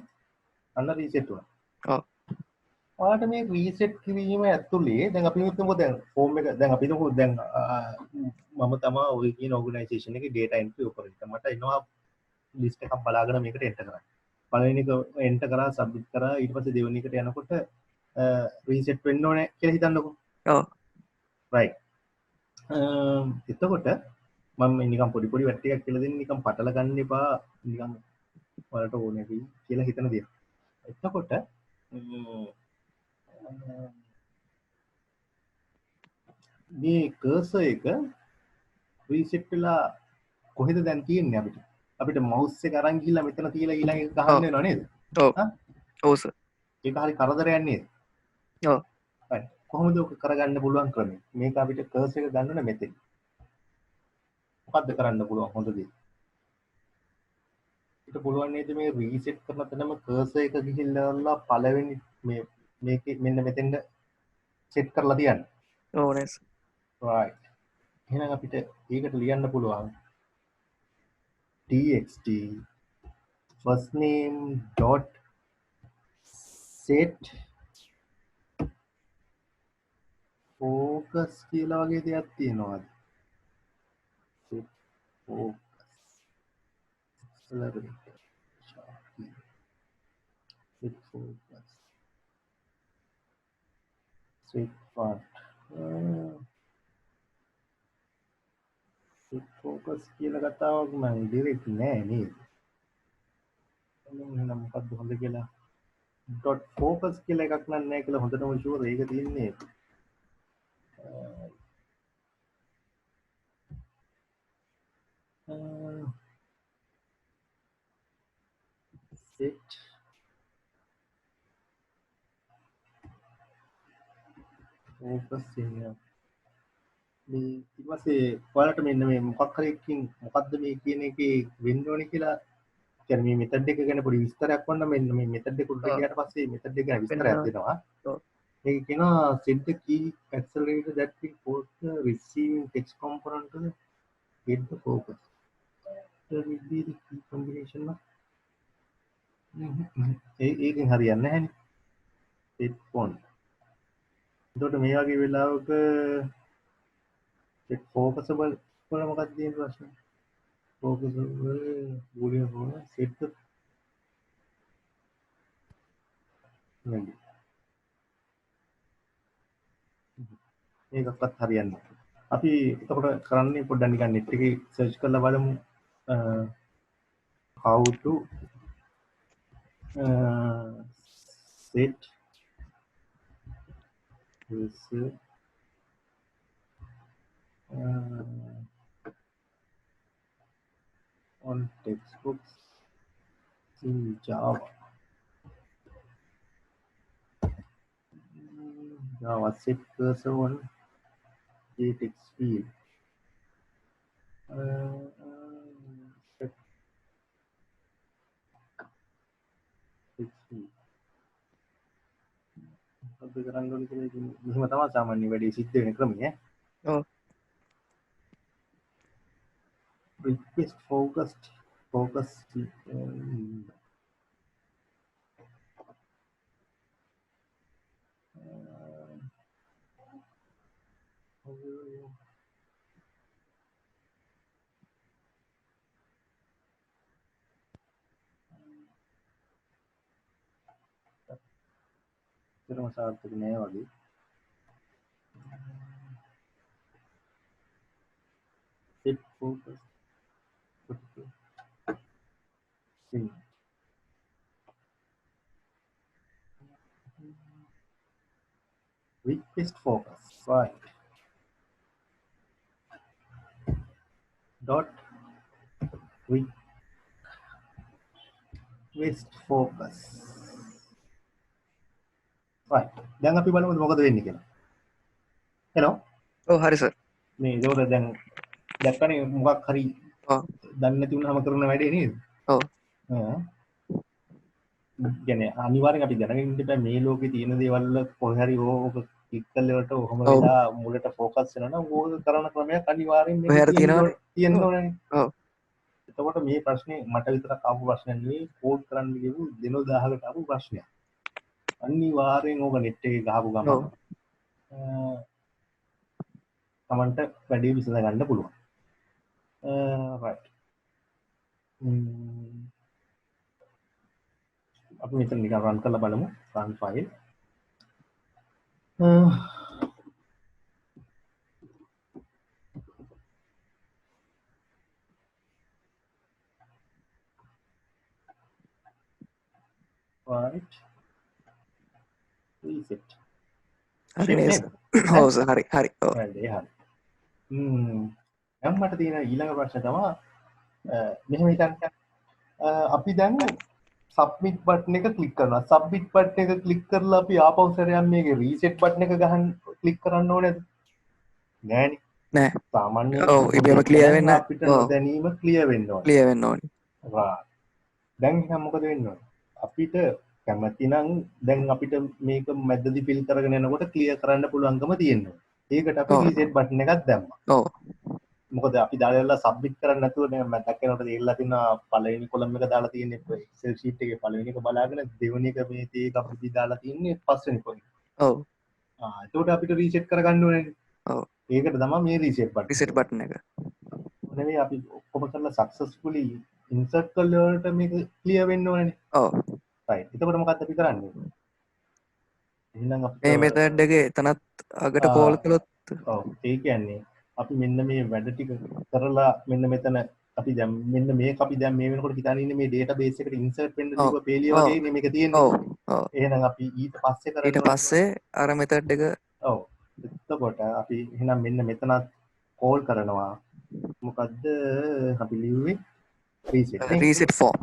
Speaker 1: අන්න රීසෙට් වුණා.
Speaker 2: ඔව්.
Speaker 1: ඔයාලට මේ රීසෙට් කිරීම ඇතුලේ දැන් අපි හිතමු දැන් ෆෝම් එක දැන් අපි හිතමු දැන් මම තමයි ඔය කියන ඕගනයිසේෂන් එකේ data entry operator. මට එනවා list එකක් බලාගෙන මේකට enter කරන්න. පළවෙනි එක enter කරා submit කරා ඊට පස්සේ දෙවෙනි එකට යනකොට රීසෙට් වෙන්න ඕනේ කියලා හිතන්නකෝ.
Speaker 2: ඔව්.
Speaker 1: right. එතකොට මම නිකන් පොඩි වැට් ටිකක් කියලා දෙන්න නිකන් පටල ගන්න එපා නිකන් ඔයාලට ඕනේ වෙයි කියලා හිතන දේ. එතකොට මේ කර්සර් එක රීසෙට් වෙලා කොහෙද දැන් තියෙන්නේ අපිට මවුස් එක අරන් ගිහිල්ලා මෙතන තියලා ඊළඟ එක ගහන්න වෙනව නේද?
Speaker 2: ඔව්. ඔව් සර්.
Speaker 1: ඒක හරි කරදරයක් නේද?
Speaker 2: ඔව්.
Speaker 1: right. කොහොමද ඔක කරගන්න පුළුවන් ක්‍රමය? මේක අපිට කර්සර් එක ගන්න ඕනේ මෙතෙන්. මොකද්ද කරන්න පුළුවන් හොඳ දේ? ඒක පුළුවන් නේද මේ රීසෙට් කරන තැනම කර්සර් එක ගිහිල්ලා පළවෙනි මේකේ මෙන්න මෙතෙන්ද සෙට් කරලා තියන්න.
Speaker 2: ඔව් නේද?
Speaker 1: right. එහෙනම් අපිට ඒකට ලියන්න පුළුවන් txt first name dot set focus කියලා වගේ දෙයක් තියෙනවාද? set focus accelerator set focus set part set focus කියලා කතාවක් මම ඉදිරියට නෑ නේද? එහෙනම් මොකක්ද හොඳ කියලා dot focus කියලා එකක් නෑ කියලා හොඳටම ෂුවර් ඒක තියෙන්නේ set focus එක මේ ඊට පස්සේ ඔයාලට මෙන්න මේ මොකක් හරි එකකින් මොකද්ද මේ කියන එකේ වෙන්න ඕනේ කියලා කියන්නේ මේ මෙතඩ් එක ගැන පොඩි විස්තරයක් වන්න මෙන්න මේ මෙතඩ් එක උඩට ගියාට පස්සේ මෙතඩ් එක ගැන විස්තරයක් දෙනවා. ඒක කියනවා set the key accelerator that will force the receiving text component to get the focus. That will be the key combination of ඒකෙන් හරියන්නේ නැහැනේ. set font. එතකොට මේ වගේ වෙලාවක set focusable වල මොකක්ද තියෙන ප්‍රශ්නේ? focusable boolean වල set the value. ඒකක්වත් හරියන්නේ නැහැ. අපි එතකොට කරන්නේ පොඩ්ඩක් නිකන් net එකේ search කරලා බලමු how to set this on textbooks in Java. Java set cursor on text field. Set text field. අපි කරන්න ඕනේ කියලා ඉතින් මෙහෙම තමයි සාමාන්‍ය වැඩේ සිද්ධ වෙන ක්‍රමය.
Speaker 2: ඔව්
Speaker 1: Request focused focus terima सार्थक නෑ වගේ. set focus thing. Request focus right dot request focus right. දැන් අපි බලමු මොකද වෙන්නේ කියලා. hello
Speaker 2: ඔව් හරි සර්
Speaker 1: මේ ඒකෝර දැන් දැක්කනේ මොකක් හරි
Speaker 2: ඔව්
Speaker 1: දන්නේ නැති වුණාම කරන වැඩේ නේද?
Speaker 2: ඔව්
Speaker 1: කියන්නේ අනිවාර්යෙන් අපි දැනගෙන ඉන්න බෑ මේ ලෝකේ තියෙන දේවල් වල කොහේ හරි ඕක ක්ලික් කරලට ඔහම වෙලා මුලට ફોකස් වෙනවා නම් ඕක කරන ක්‍රමයක් අනිවාර්යෙන් මේක තියෙන්න ඕනේ.
Speaker 2: ඔව්
Speaker 1: එතකොට මේ ප්‍රශ්නේ මට විතරක් ආපු ප්‍රශ්නයක් නෙවෙයි කෝඩ් කරන්න ගිහුව දින 1000කට ආපු ප්‍රශ්නයක්. අනිවාර්යෙන් ඕක net එකේ ගහපු ගමන් තමන්ට වැඩි විසඳ ගන්න පුළුවන්. right. අපි මෙතන නිකන් run කරලා බලමු run file. right. reset.
Speaker 2: හරි නේද සර්? ඔව් සර් හරි හරි ඔව්
Speaker 1: හරි. දැන් මට තියෙන ඊළඟ ප්‍රශ්නේ තමයි මෙහෙම හිතන්න අපි දැන් සබ්මිට් බටන් එක ක්ලික් කරනවා. සබ්මිට් බටන් එක ක්ලික් කරලා අපි ආපහු සැරයක් මේකේ රීසෙට් බටන් එක ගහන්න ක්ලික් කරන්න ඕනේද? නෑනේ.
Speaker 2: නෑ
Speaker 1: සාමාන්‍යයෙන්
Speaker 2: ඔව් ඉබේම ක්ලියර් වෙන්න
Speaker 1: අපිට දැනීම ක්ලියර් වෙන්න ඕනේ.
Speaker 2: ක්ලියර් වෙන්න ඕනේ
Speaker 1: right. දැන් එහෙනම් මොකද වෙන්න ඕනේ? අපිට කැමති නම් දැන් අපිට මේක මැදදී ෆිල් කරගෙන යනකොට ක්ලියර් කරන්න පුළුවන්කම තියෙනවා. ඒකට අපි රීසෙට් බටන් එකක් දැම්මා.
Speaker 2: ඔව්
Speaker 1: මොකද අපි දාලා සබ්මිට් කරන්න නැතුව නේ මතක් වෙනකොට දෙල්ලා තියෙනවා පළවෙනි කොලම් එක දාලා තියෙන්නේ Excel sheet එකේ පළවෙනි එක බලාගෙන දෙවෙනි එක මේ තේ එක අපි දාලා තින්නේ පස්වෙනි කොලම්.
Speaker 2: ඔව්
Speaker 1: එතකොට අපිට රීසෙට් කරගන්න ඕනේ.
Speaker 2: ඔව්
Speaker 1: ඒකට තමයි මේ රීසෙට්
Speaker 2: බටන් එක.
Speaker 1: නෙවෙයි අපි ඔක්කොම කරලා සක්සස්ෆුලි ඉන්සර්ට් කළාට මේක ක්ලියර් වෙන්න ඕනේ.
Speaker 2: ඔව්
Speaker 1: රයිට්. එතකොට මොකක්ද අපි කරන්නේ? එහෙනම් අපිට
Speaker 2: මේ මෙතඩ් එක එතනත් අගට කෝල් කළොත්
Speaker 1: ඔව් ඒ කියන්නේ අපි මෙන්න මේ වැඩ ටික කරලා මෙන්න මෙතන අපි දැන් මෙන්න මේක අපි දැන් මේ වෙනකොට හිතාගෙන ඉන්නේ මේ database එකට insert වෙන්න දීප පේලිය වගේ නේ මේක තියෙන්නේ.
Speaker 2: ඔව් ඔව්
Speaker 1: එහෙනම් අපි ඊට පස්සේ කරන්නේ
Speaker 2: ඊට පස්සේ අර මෙතඩ් එක
Speaker 1: ඔව් එතකොට අපි එහෙනම් මෙන්න මෙතනත් කෝල් කරනවා මොකද්ද අපි ලිව්වේ reset
Speaker 2: form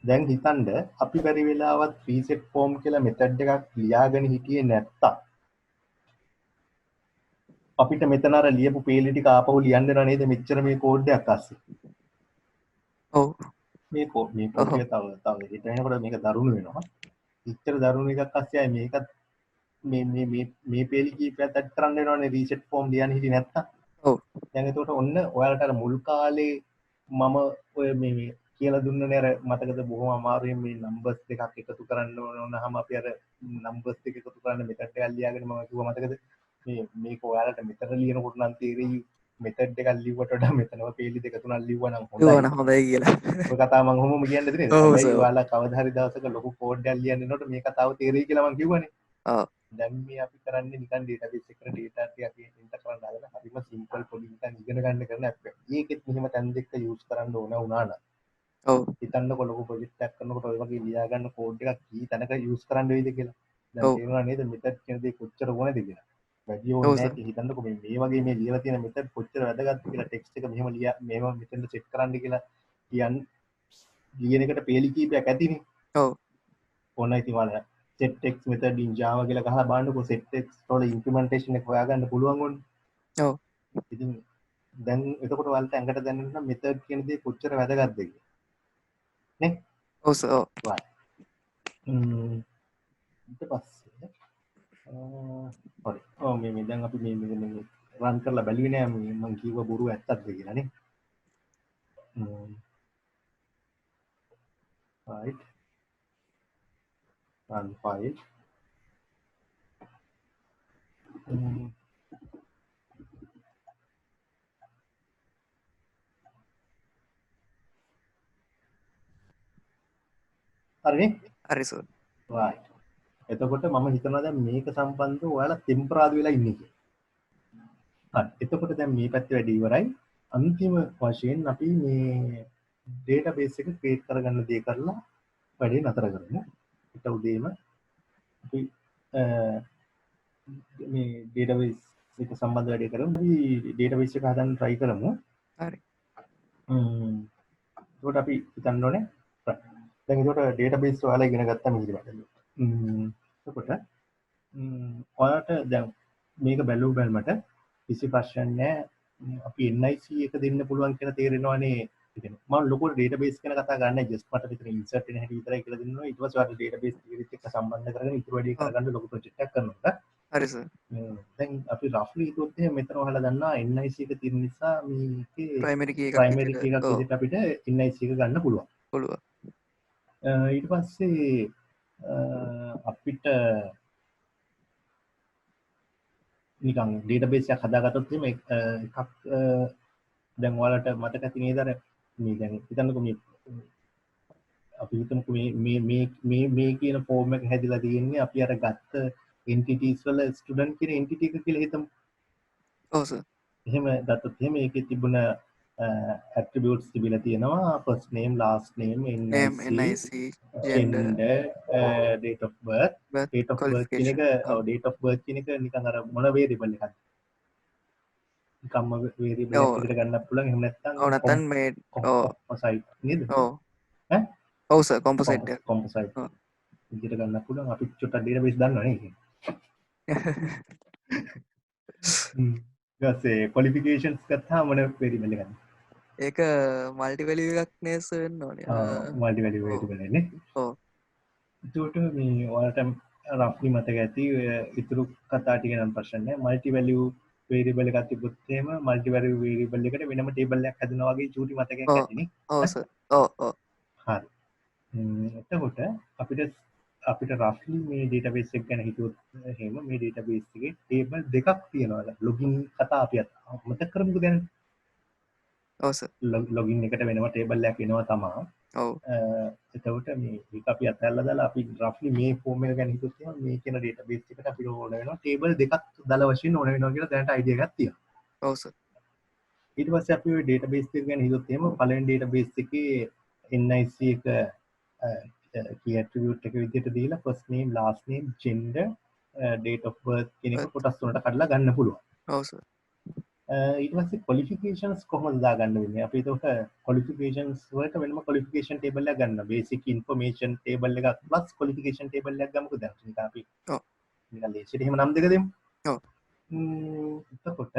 Speaker 1: දැන් හිතන්න අපි බැරි වෙලාවත් reset form කියලා මෙතඩ් එකක් ලියාගෙන හිටියේ නැත්තම් අපිට මෙතන අර ලියපු පේලි ටික ආපහු ලියන්න වෙනව නේද මෙච්චර මේ කෝඩ් එකක් අස්සේ
Speaker 2: ඔව්
Speaker 1: මේ කෝඩ් එක තව හිතනකොට මේක දරුණු වෙනවා. ඉච්චර දරුණු එකක් අස්සයයි මේකත් මේ පේලි කීපයක් ඇඩ් කරන්න වෙනවනේ රීසෙට් ෆෝම් ලියන්න හිටියේ නැත්තම්.
Speaker 2: ඔව්
Speaker 1: දැන් එතකොට ඔන්න ඔයාලට අර මුල් කාලේ මම ඔය මේ කියලා දුන්නනේ අර මතකද බොහොම අමාරුවෙන් මේ නම්බර්ස් දෙකක් එකතු කරන්න ඕනහම අපි අර නම්බර්ස් දෙක එකතු කරන්න මෙතඩ් එකක් ලියාගෙන මම කිව්වා මතකද මේක ඔයාලට මෙතන ලියනකොට නම් තේරෙයි මෙතඩ් එකක් ලිව්වට වඩා මෙතනම පේලි දෙක තුනක් ලිව්වා නම් හොඳයි.
Speaker 2: හොඳයි කියලා.
Speaker 1: ඔය කතාව මම කොහොමද කියන්නද නේද?
Speaker 2: ඔව්
Speaker 1: හැබැයි
Speaker 2: සර්.
Speaker 1: ඔයාලා කවදා හරි දවසක ලොකු කෝඩ් එකක් ලියන්න එනකොට මේ කතාව තේරෙයි කියලා මම කිව්වනේ.
Speaker 2: ඔව්
Speaker 1: දැන් මේ අපි කරන්නේ නිකන් ඩේටාබේස් එකට ඩේටා ටිකක් එන්ටර් කරන්න හදලා හරිම සිම්පල් පොඩි නිකන් ඉගෙන ගන්න කරන ඇප් එකක්. ඒකෙත් මෙහෙම තැන් දෙක යූස් කරන්න ඕන වුණා නම්
Speaker 2: ඔව්
Speaker 1: හිතන්නකො ලොකු ප්‍රොජෙක්ට් එකක් කරනකොට ඔය වගේ ලියා ගන්න කෝඩ් එකක් කී තැනක යූස් කරන්න වෙයිද කියලා. දැන්
Speaker 2: ඔව්
Speaker 1: තේරුණා නේද මෙතඩ් කියන දේ කොච්චර ඕනේද කියලා. වැඩි
Speaker 2: ඔව්
Speaker 1: ඕනේ
Speaker 2: සර්.
Speaker 1: නැහැ හිතන්නකො මේ වගේ මේ ලියලා තියෙන මෙතඩ් කොච්චර වැදගත්ද කියලා ටෙක්ස්ට් එක මෙහෙම මෙහෙම මෙතෙන්ද සෙට් කරන්න කියලා කියන්න ලියන එකට පේලි කීපයක් ඇතිනේ.
Speaker 2: ඔව්
Speaker 1: ඕන ඉතින් ඔයාලා setx method in java කියලා ගහලා බලන්නකෝ setx වල implementation එක හොයාගන්න පුළුවන් ඕනේ.
Speaker 2: ඔව්
Speaker 1: ඉතින් දැන් එතකොට ඔයාලට ඇඟට දැනෙන්න method කියන දේ කොච්චර වැදගත්ද කියලා. නේ?
Speaker 2: ඔව් සර්. ඔව්
Speaker 1: right. ඊට පස්සේ හරි. ඔව් මේ දැන් අපි මේ run කරලා බැලුවේ නෑ මම කිව්ව බොරු ඇත්තක්ද කියලා නේ. right. run file. හරිනේ?
Speaker 2: හරි සර්.
Speaker 1: right. එතකොට මම හිතනවා දැන් මේක සම්බන්ධව ඔයාලා ටෙම්පරාදු වෙලා ඉන්නේ කියලා. හරි. එතකොට දැන් මේ පැත්තේ වැඩි ඉවරයි. අන්තිම වශයෙන් අපි මේ database එක create කරගන්න දේ කරලා වැඩේ නතර කරමු. ඊට උදේම අපි මේ database එක සම්බන්ධ වැඩේ කරමු. අපි database එක හදන්න try කරමු.
Speaker 2: හරි.
Speaker 1: එතකොට අපි හිතන්න ඕනේ දැන් එතකොට database ඔයාලා ඉගෙන ගත්තා මේ ඉතින්. එතකොට ඔයාලට දැන් මේක බැලුවට කිසි ප්‍රශ්නයක් නැහැ. අපි NIC එක දෙන්න පුළුවන් කියලා තේරෙනවානේ. ඉතින් මම ලොකු database ගැන කතා කරන්නේ just මට විතර insert වෙන හැටි විතරයි කියලා දෙන්නවා. ඊට පස්සේ ඔයාලට database theory එක්ක සම්බන්ධ කරගෙන ඉතුරු වැඩි කරගන්න ලොකු project එකක් කරනවා.
Speaker 2: හරි සර්.
Speaker 1: දැන් අපි roughly හිතුවොත් එහෙනම් මෙතන ඔයාලා දන්නවා NIC එක තියෙන නිසා මේකේ
Speaker 2: ප්‍රයිමරි කී එකක්
Speaker 1: primary key එකක්
Speaker 2: ඔව්
Speaker 1: විදිහට අපිට NIC එක ගන්න පුළුවන්.
Speaker 2: පුළුවන්.
Speaker 1: ඊට පස්සේ අපිට නිකන් database එකක් හදාගත්තොත් එහෙම එකක් දැන් ඔයාලට මතක ඇති නේද අර මේ දැන් හිතන්නකෝ මේ අපි හිතමුකෝ මේ කියන ෆෝම් එක හැදිලා තියෙන්නේ අපි අර ගත්ත entities වල student කියන entity එක කියලා හිතමු.
Speaker 2: ඔව් සර්.
Speaker 1: එහෙම ගත්තොත් එහෙම ඒකේ තිබුණ attributes තිබිලා තියෙනවා first name last name
Speaker 2: name
Speaker 1: NIC
Speaker 2: NIC gender
Speaker 1: date of birth date of birth කියන එක date of birth කියන එක නිකන් අර මොන variable එකක්ද නිකම්ම variable එකක් විදිහට ගන්නත් පුළුවන් එහෙම නැත්නම්
Speaker 2: ඔව් නැත්නම් මේ
Speaker 1: composite නේද
Speaker 2: ඔව්
Speaker 1: ඈ
Speaker 2: ඔව් සර් composite එක
Speaker 1: composite
Speaker 2: ඔව්
Speaker 1: විදිහට ගන්නත් පුළුවන් අපි චුට්ටක් database දන්නවා නේ ඊපස්සේ qualifications ගත්තාම මොන variable එකක්ද
Speaker 2: ඒක මල්ටි වැලියු එකක් නේ සර් වෙන්න ඕනේ.
Speaker 1: මල්ටි වැලියු variable නේ
Speaker 2: ඔව්
Speaker 1: එතකොට මේ ඔයාලට රෆ්ලි මතක ඇති ඉතුරු කතා ටික නම් ප්‍රශ්න නැහැ මල්ටි වැලියු variable එකක් තිබුත් එහෙම මල්ටි වැලියු variable එකට වෙනම table එකක් හදනවා වගේ චූටි මතකයක් ඇතිනේ
Speaker 2: ඔව් සර් ඔව් ඔව්
Speaker 1: හරි එතකොට අපිට රෆ්ලි මේ database එක ගැන හිතුවොත් එහෙම මේ database එකේ table දෙකක් තියෙනවා login කතා අපි මතක කරමුද දැන්
Speaker 2: ඔව් සර්
Speaker 1: login එකට වෙනම table එකක් එනවා තමයි
Speaker 2: ඔව්
Speaker 1: එතකොට මේ ඒක අපි අතහැරලා දාලා අපි රෆ්ලි මේ ෆෝම් එක ගැන හිතුවොත් එහෙනම් මේ කියන database එකට අපිට ඕන වෙනවා table දෙකක් දල වශයෙන් ඕන වෙනවා කියලා දැනට idea එකක් තියෙනවා.
Speaker 2: ඔව් සර්.
Speaker 1: ඊට පස්සේ අපි ওই database එක ගැන හිතුවොත් එහෙම පළවෙනි database එකේ NIC එක key attribute එක විදිහට දීලා first name last name gender date of birth කියන එක කොටස් තුනකට කඩලා ගන්න පුළුවන්.
Speaker 2: ඔව් සර්.
Speaker 1: ඊට පස්සේ qualifications කොහොමද දාගන්න වෙන්නේ අපි එතකොට qualifications වලට වෙනම qualification table එකක් ගන්න basic information table එකක් plus qualification table එකක් ගමුකෝ දැන් නිකන් අපි
Speaker 2: ඔව්
Speaker 1: නිකන් ලේසියට එහෙම නම් දෙක දෙමු
Speaker 2: ඔව්
Speaker 1: එතකොට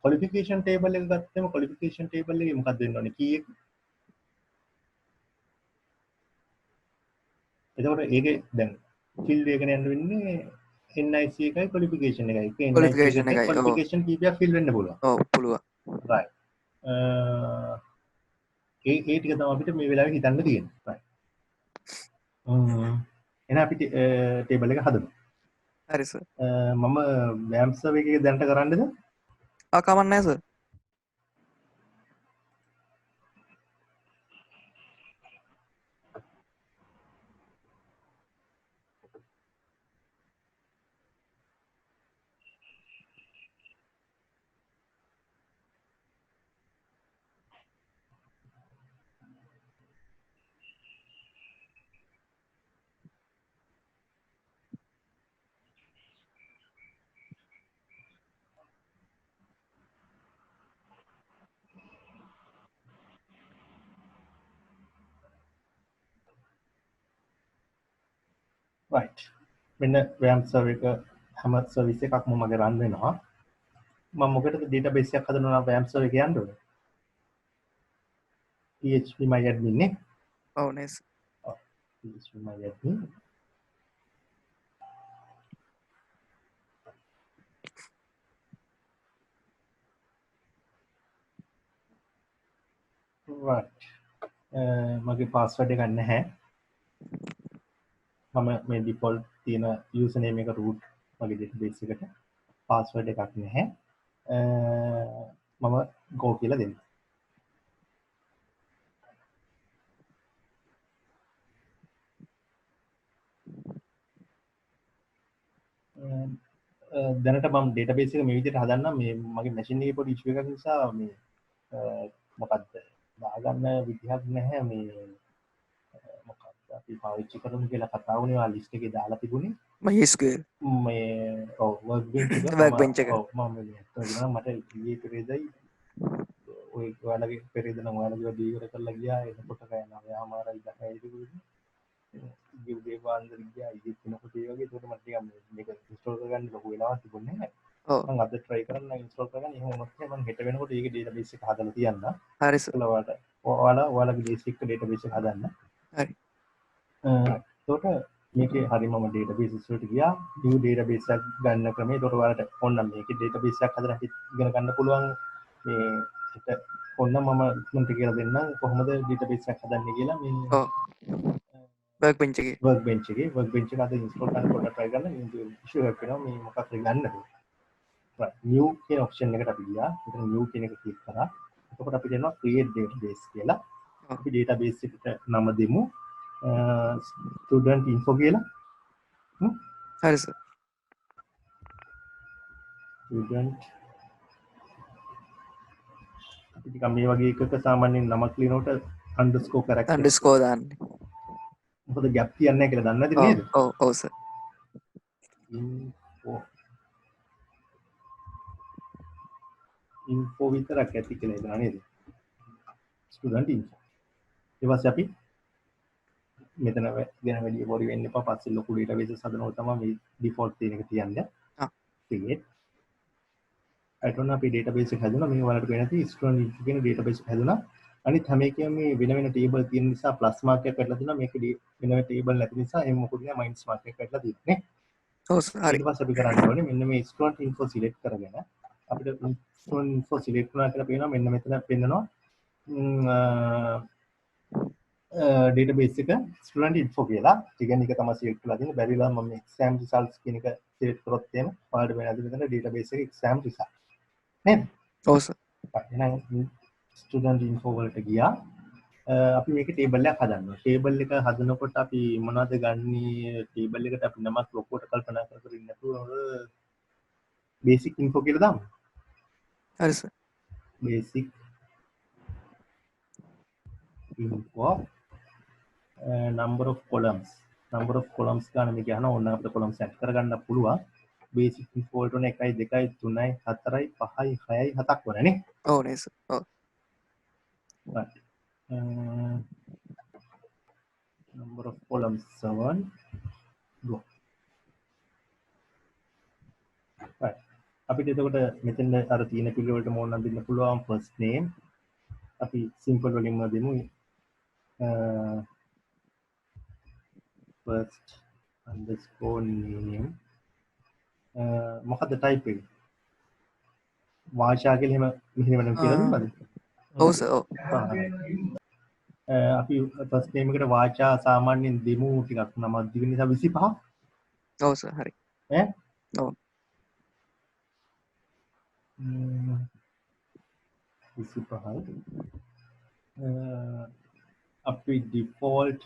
Speaker 1: qualification table එක ගත්තම qualification table එකේ මොකක්ද වෙන්න ඕනේ key එක එතකොට ඒකේ දැන් ෆිල්ඩ් එකනේ යන්න වෙන්නේ NIC එකයි ක්වොලිෆිකේෂන් එකයි. ඒක NIC
Speaker 2: ක්වොලිෆිකේෂන්
Speaker 1: එකට
Speaker 2: එකයි. ඔව්.
Speaker 1: ක්වොලිෆිකේෂන් කීපයක් ෆිල් වෙන්න පුළුවන්.
Speaker 2: ඔව් පුළුවන්.
Speaker 1: right. ඒ ටික තමයි අපිට මේ වෙලාවේ හිතන්න තියෙන්නේ. right. එහෙනම් අපි ටේබල් එක හදමු.
Speaker 2: හරි සර්.
Speaker 1: මම WAMP සර්වර් එකේ දැනට කරන්නද?
Speaker 2: කමක් නැහැ සර්.
Speaker 1: right. මෙන්න WAMP සර්වර් එක හැම සර්විස් එකක්ම මගේ රන් වෙනවා. මම මොකටද ඩේටාබේස් එකක් හදනවා නම් WAMP සර්වර් එක යන්න ඕනේ. PHP myadmin නේ.
Speaker 2: ඔව් නේ සර්.
Speaker 1: PHP myadmin. right. මගේ පාස්වර්ඩ් එක නැහැ. මම මේ ඩිෆෝල්ට් තියෙන යූසර් නේම් එක root මගේ ඩේටාබේස් එකට පාස්වර්ඩ් එකක් නැහැ. මම go කියලා දෙන්න. දැනට මම ඩේටාබේස් එක මේ විදිහට හදන්නම්. මේ මගේ මැෂින් එකේ පොඩි ඉෂුව එකක් නිසා මේ මොකද්ද දාගන්න විදිහක් නැහැ. මේ මොකක්ද අපි පාවිච්චි කරමු කියලා කතා වුණේ ආ ලිස්ට් එකේ දාලා තිබුණේ
Speaker 2: MySQL.
Speaker 1: මේ ඔව් workbench එක
Speaker 2: Workbench එක.
Speaker 1: ඔව් මම මේ කියනවා මට ඊයේ පෙරේදයි ඔය ඔයාලගේ පෙරේද නම් ඔයාලගේ ඩීවර කරලා ගියා එතකොට කයනවා යාමාරයි 10යි දුන්නේ ගිව්ගේ පාන්දර ගියා ඊයේ කෙනෙකුට ඒ වගේ ඒකට මට ටිකක් මේක ඉන්ස්ටෝල් කරගන්න ලොකු වෙලාවක් තිබුණේ නැහැ.
Speaker 2: ඔව්.
Speaker 1: මම අද try කරන්න ඉන්ස්ටෝල් කරගන්න. එහෙම වුණොත් මම හෙට වෙනකොට ඒකේ database එක හදලා තියන්න.
Speaker 2: හරි සර්.
Speaker 1: ඔයාලගේ basic database එක හදන්න.
Speaker 2: හරි.
Speaker 1: එතකොට මේකේ හරි මම database වලට ගියා. new database එකක් ගන්න ක්‍රමය. එතකොට ඔයාලට ඕන නම් මේකේ database එකක් හදලා ඉගෙන ගන්න පුළුවන්. මේ හෙට ඕන නම් මම ඉක්මනට කියලා දෙන්නම් කොහොමද database එකක් හදන්නේ කියලා. මේ
Speaker 2: ඔව්. workbench එකේ.
Speaker 1: workbench එක අද install කරන්න පොඩ්ඩක් try කරන්න. issue එකක් වෙනවා මේ මොකක්ද ගන්නද. right new කියන option එකට අපි ගියා. එතන new කියන එක click කරා. එතකොට අපිට එනවා create database කියලා. අපි database එකට නම දෙමු. student info කියලා.
Speaker 2: හරි සර්.
Speaker 1: student අපි ටිකක් මේ වගේ එකක සාමාන්‍යයෙන් නමක් ලියනකොට underscore character
Speaker 2: underscore දාන්නේ.
Speaker 1: මොකද gap තියන්නේ නැහැ කියලා දන්නේ නැති නේද?
Speaker 2: ඔව් ඔව් සර්.
Speaker 1: info විතරක් ඇති කියලා හිතනවා නේද? student info. ඊට පස්සේ අපි මෙතන ගැන වැඩි බොරි වෙන්න එපා. පස්සේ ලොකු database හදනකොට තමයි මේ default තියෙන එක තියන්නේ. create. අයිතොන අපි database එක හදුනා. මේ වලට වෙන තියෙන student info කියන database එක හදුනා. අනිත් හැම එකම මේ වෙන වෙන table තියෙන නිසා plus mark එකක් කරලා දුන්නා. මේක වෙන වෙන table නැති නිසා එහෙම මොකුත් නෑ minus mark එකක් කරලා තියෙන්නේ.
Speaker 2: ඔව් සර්. හරි.
Speaker 1: ඊට පස්සේ අපි කරන්න ඕනේ මෙන්න මේ student info select කරගෙන අපිට student info select වුණා කියලා පේනවා. මෙන්න මෙතන පෙන්නනවා database එක student info කියලා. ඒ කියන්නේ ඒක තමයි select කරලා තියෙන්නේ. බැරිලා මම exam results කියන එක select කරොත් එහෙම ඔයාලට වෙනද මෙතන database එකේ exam result නේද?
Speaker 2: ඔව් සර්.
Speaker 1: එහෙනම් student info වලට ගියා. අපි මේක table එකක් හදනවා. table එක හදනකොට අපි මොනවද ගන්නේ? table එකට අපි නමක් ලොකුවට කල්පනා කර ඉන්න නැතුව basic info කියලා දාමු.
Speaker 2: හරි sir.
Speaker 1: basic info number of columns ගන්න මේ කියනවා. ඕන අපිට columns set කරගන්න පුළුවන්. basic info වලට උනේ 1 2 3 4 5 6 7ක් වරනේ.
Speaker 2: ඔව් නේ සර්. ඔව්.
Speaker 1: right. number of columns 7 go. right. අපිට එතකොට මෙතන අර තියෙන පිළිවෙලට මොන නම් දෙන්න පුළුවන්. first name අපි simple වලින්ම දෙමු. first underscore name මොකද type එක වාචා කියලා එහෙම මෙහෙම කියලා දුන්නද
Speaker 2: ඔව් සර් ඔව්
Speaker 1: අපි first name එකට වාචා සාමාන්‍යයෙන් දෙමු ටිකක් නම දිග නිසා 25
Speaker 2: ඔව් සර් හරි
Speaker 1: ඈ
Speaker 2: ඔව්
Speaker 1: 25යි අපි default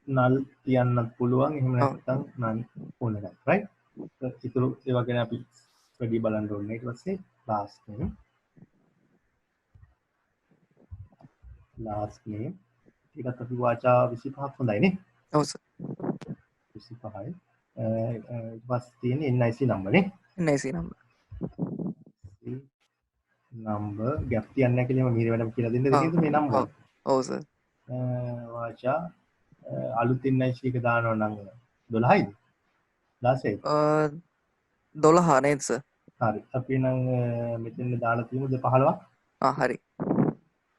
Speaker 1: null තියන්නත් පුළුවන් එහෙම නැත්නම් none ඕන නැහැ right ඉතුරු ඒවා ගැන අපි වැඩි බලන්න ඕනේ ඊට පස්සේ last name ඒකත් අපි වාචා 25ක් හොඳයි නේ
Speaker 2: ඔව් සර්
Speaker 1: 25යි ඊට පස්සේ තියෙන NIC number නේ
Speaker 2: NIC number
Speaker 1: number gap තියන්න නැහැ කියලා මම ඊට වැඩම කියලා දෙන්න දෙකේද මේ number
Speaker 2: ඔව් සර්
Speaker 1: වාචා අලුතින් NIC එක දානවා නම් 12යිද 16යි
Speaker 2: 12 නේද සර්
Speaker 1: හරි අපි නම් මෙතන දාලා තියෙමුද 15ක්
Speaker 2: හරි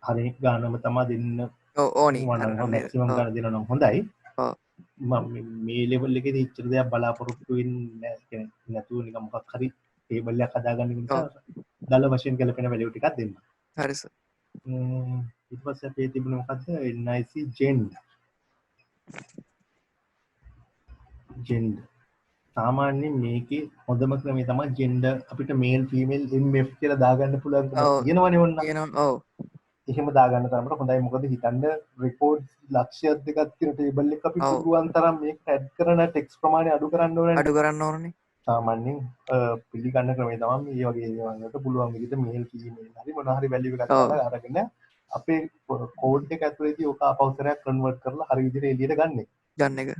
Speaker 1: හරි ගානම තමයි දෙන්න
Speaker 2: ඕනි
Speaker 1: මැක්සිමම් ගාන දෙනවා නම් හොඳයි මම මේ ලෙවල් එකේදී ඉච්චර දෙයක් බලාපොරොත්තු වෙන්නේ නැහැ නැතුව නිකන් මොකක් හරි ටේබල් එකක් හදාගන්න නිසා දල වශයෙන් ගැලපෙන වැලියු ටිකක් දෙන්න
Speaker 2: හරි සර්
Speaker 1: ඊට පස්සේ අපේ තිබුණේ මොකද්ද NIC gender සාමාන්‍යයෙන් මේකේ හොඳම ක්‍රමය තමයි gender අපිට male female mf කියලා දාගන්න පුළුවන්කම තියෙනවනේ ඔන්න
Speaker 2: ඔව්
Speaker 1: එහෙම දාගන්න තරමට හොඳයි මොකද හිතන්න රෙකෝඩ් ලක්ෂයක් දෙකක් තියෙන ටේබල් එක අපි පුළුවන් තරම් මේක ඇඩ් කරන ටෙක්ස්ට් ප්‍රමාණය අඩු කරන්න ඕනේ සාමාන්‍යයෙන් පිළිගන්න ක්‍රමය තමයි මේ වගේ ඒවාකට පුළුවන් විදිහට මේල් ෆීමේල් හරි මොන හරි වැලියු එකක් දාලා අරගෙන අපේ කෝඩ් එක ඇතුලේදී ඔක අපවසරයක් කන්වර්ට් කරලා හරි විදිහට එළියට ගන්න එක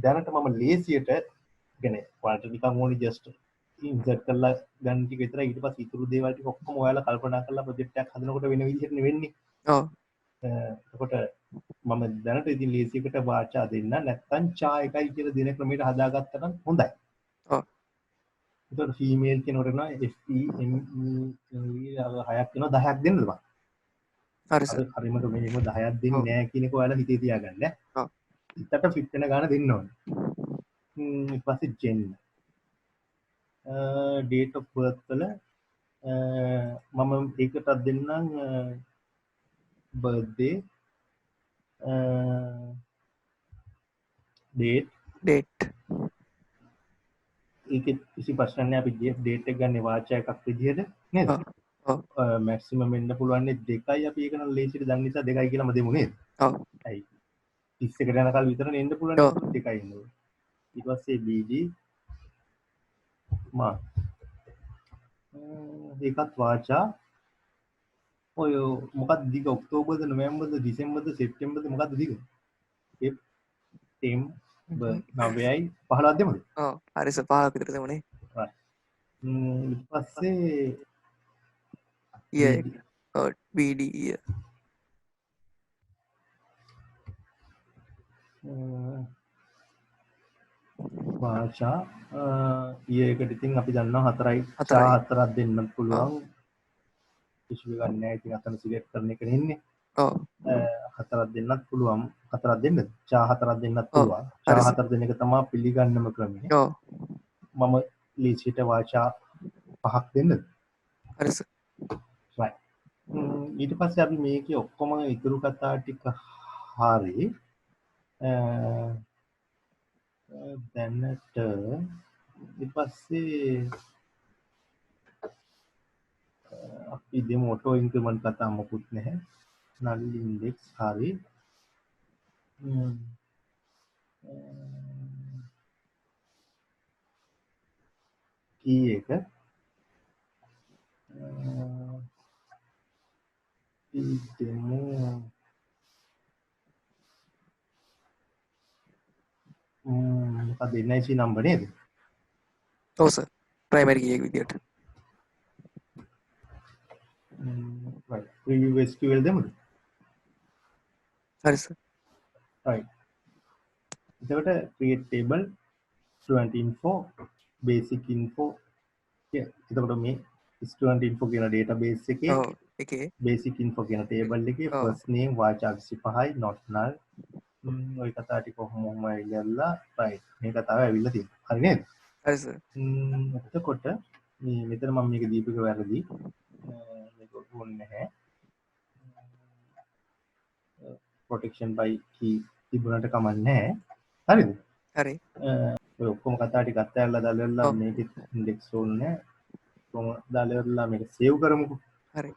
Speaker 1: දැනට මම ලේසියට කියන්නේ ඔයාලට නිකන් ඕනේ ජස්ට් ඉන්සර්ට් කරලා ගන්න ටික විතරයි ඊට පස්සේ ඉතුරු දේවල් ටික ඔක්කොම ඔයාලා කල්පනා කරලා ප්‍රොජෙක්ට් එකක් හදනකොට වෙන විදිහට නෙවෙන්නේ
Speaker 2: ඔව්
Speaker 1: එතකොට මම දැනට ඉතින් ලේසියකට වාචා දෙන්න නැත්නම් චා එකයි කියලා දෙන ක්‍රමයට හදාගත්තා නම් හොඳයි
Speaker 2: ඔව්
Speaker 1: එතකොට ෆීමේල් කෙනෙකුට නෝ FEME හයක් වෙනවා 10ක් දෙන්නද බං
Speaker 2: හරි සර්
Speaker 1: හරිම මෙහෙම 10ක් දෙන්නේ නැහැ කියන එක ඔයාලා හිතේ තියාගන්න
Speaker 2: ඔව්
Speaker 1: ඉතට ෆිට වෙන ගාන දෙන්න ඕනේ ඊට පස්සේ gender date of birth වල මම ඒකටත් දෙන්නම් birthday date ඒකෙ කිසි ප්‍රශ්නයක් නැහැ අපි date එක ගන්න වාචා එකක් විදිහට නේද මැක්සිමම් වෙන්න පුළුවන් 2යි අපි ඒක නම් ලේසියට දන්න නිසා 2යි කියලාම දෙමු නේද
Speaker 2: ඔව්
Speaker 1: හයි 30කට යනකල් විතරනේ එන්න පුළුවන් 2යි ඉන්න ඕනේ ඊට පස්සේ BD මා ඒකත් වාචා ඔය මොකක්ද දිග ඔක්තෝබර්ද නොවැම්බර්ද දෙසැම්බර්ද සෙප්තැම්බර්ද මොකක්ද දිග සෙප්තැම්බර් 9යි 15ක් දෙමුද
Speaker 2: ඔව් හරි සර් 15ක් විතර දෙමුනේ
Speaker 1: ඊට පස්සේ
Speaker 2: BD
Speaker 1: වාචා ඊයකට ඉතින් අපි දන්නවා 4යි චා 4ක් දෙන්න පුළුවන් කිසි ගන්න නැහැ ඉතින් අතන සිලෙක්ට් කරන එක නෙන්නේ
Speaker 2: ඔව්
Speaker 1: 4ක් දෙන්නත් පුළුවන් 4ක් දෙන්නද චා 4ක් දෙන්නත් පුළුවන් චා 4 දෙන එක තමයි පිළිගන්නම ක්‍රමය
Speaker 2: ඔව්
Speaker 1: මම ලීසියට වාචා 5ක් දෙන්නද
Speaker 2: හරි සර්
Speaker 1: right ඊට පස්සේ අපි මේකේ ඔක්කොම ඉතුරු කතා ටික හරි දැනට ඊට පස්සේ අපි දෙමු ඔටෝ ඉන්ක්‍රිමන්ට් කතා මොකුත් නැහැ null index හරි key එක දෙමු මොකද NIC number නේද
Speaker 2: ඔව් සර් ප්‍රයිමරි කී එක විදියට
Speaker 1: right preview SQL දෙමුද
Speaker 2: හරි සර්
Speaker 1: right එතකොට create table student info basic info එතකොට මේ student info කියන database එකේ
Speaker 2: එකේ
Speaker 1: basic info කියන table එකේ first name වාචා 25යි not null ඔය කතා ටික කොහොම ඉල්ලලා රයිට් මේ කතාව ඇවිල්ලා තියෙනවා හරි නේද
Speaker 2: හරි සර්.
Speaker 1: එතකොට මේ මෙතන මම මේක දීපක වැරදි මේක ඕනේ නැහැ protection by key තිබුණාට කමක් නැහැ හරිද
Speaker 2: හරි.
Speaker 1: ඔය ඔක්කොම කතා ටික අත්හැරලා දාලා
Speaker 2: ඔව්.
Speaker 1: මේකෙ ඉන්ඩෙක්ස් ඕනේ කොහොම දාලා මේක සේව් කරමුකෝ
Speaker 2: හරි.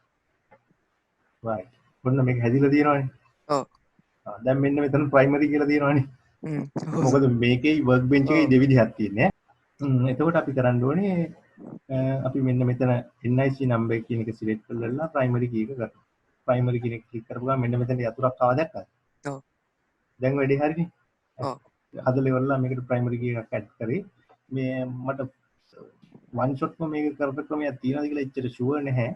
Speaker 1: right ඔන්න මේක හැදිලා තියෙනවානේ
Speaker 2: ඔව්.
Speaker 1: දැන් මෙන්න මෙතන primary කියලා තියෙනවානේ
Speaker 2: ඔව්
Speaker 1: මොකද මේකේ workbench එකේ දෙවිදිහක් තියෙන්නේ එතකොට අපි කරන්න ඕනේ අපි මෙන්න මෙතන NIC number කියන එක select කරලා primary key එක ගන්න. primary කියන එක click කරපුවා මෙන්න මෙතන යතුරක් ආවා දැක්කද?
Speaker 2: ඔව්.
Speaker 1: දැන් වැඩේ හරිනේ.
Speaker 2: ඔව්.
Speaker 1: හදලා ඉවරලා මේකට primary key එකක් add කරේ. මේ මට one shot එක මේක කරපු ක්‍රමයක් තියෙනවද කියලා එච්චර sure නැහැ.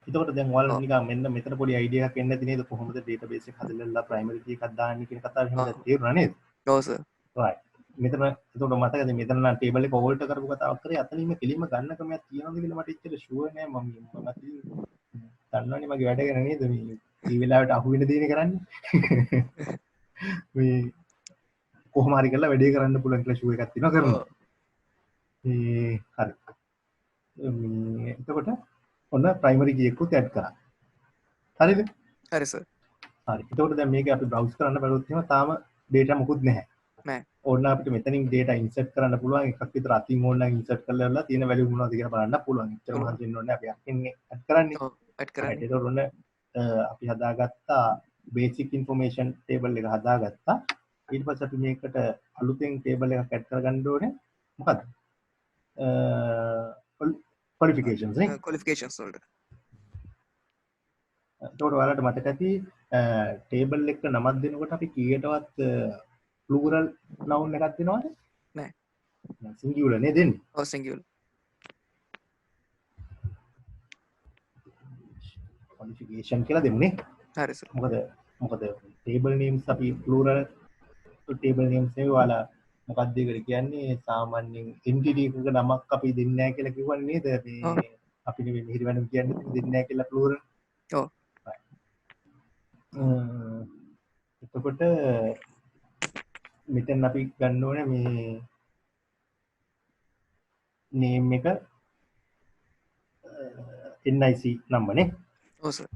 Speaker 1: එතකොට දැන් ඔයාලා නිකන් මෙන්න මෙතන පොඩි idea එකක් එන්න ඇති නේද කොහොමද database එක හදලා primary key එකක් දාන්නේ කියන කතාව එහෙම දැන් තේරුණා නේද?
Speaker 2: ඔව් සර්.
Speaker 1: right මෙතන එතකොට මතකද මෙතන නම් ටේබල් එක ඕල්ටර් කරපු කතාවක් කරේ අතනින්ම කෙලින්ම ගන්න ක්‍රමයක් තියෙනවද කියලා මට එච්චර ෂුවර් නෑ මම දන්නවනේ මගේ වැඩ ගැන නේද මේ මේ වෙලාවට අහු වෙන දේනේ කරන්නේ මේ කොහොම හරි කරලා වැඩේ කරන්න පුළුවන් කියලා ෂුවර් එකක් තියෙනවා කරනවා මේ හරි මේ එතකොට ඔන්න ප්‍රයිමරි කී එකකුත් ඇඩ් කරා හරිද
Speaker 2: හරි සර්.
Speaker 1: හරි එතකොට දැන් මේක අපි බ්‍රවුස් කරන්න බැලුවොත් එහෙම තාම data මොකුත් නැහැ
Speaker 2: නෑ.
Speaker 1: ඕන්න අපිට මෙතනින් data insert කරන්න පුළුවන් එකක් විතර අතින් ඕන්න insert කරලා තියෙන value මොනවද කියලා බලන්න පුළුවන්. එච්චර මහන්සි වෙන්න ඕනේ අපි අකින්නේ add කරන්නේ.
Speaker 2: ඔව් ඇඩ් කරන්නේ.
Speaker 1: ඒකට ඔන්න අපි හදාගත්තා basic information table එක හදාගත්තා. ඊට පස්සේ අපි මේකට අලුතෙන් table එකක් add කරගන්න ඕනේ. මොකද්ද? qualifications නේ.
Speaker 2: qualifications වලට.
Speaker 1: ඒකට ඔයාලට මතක ඇති table එක නමක් දෙනකොට අපි කීයටවත් plural noun එකක් දෙනවද?
Speaker 2: නෑ.
Speaker 1: singular නේ දෙන්නේ.
Speaker 2: ඔව් singular.
Speaker 1: qualification කියලා දෙමුනේ.
Speaker 2: හරි සර්.
Speaker 1: මොකද table names අපි plural table names නේ ඔයාලා මොකක්ද ඒකට කියන්නේ සාමාන්‍යයෙන් entity එකක නමක් අපි දෙන්නේ නැහැ කියලා කිව්වනේ නේද? මේ අපි නෙවෙයි මිහිරි වෙනම කියන්නේ දෙන්නේ නැහැ කියලා plural.
Speaker 2: ඔව්.
Speaker 1: එතකොට මෙතන අපි ගන්න ඕනේ මේ name එක NIC number නේ.
Speaker 2: ඔව් සර්.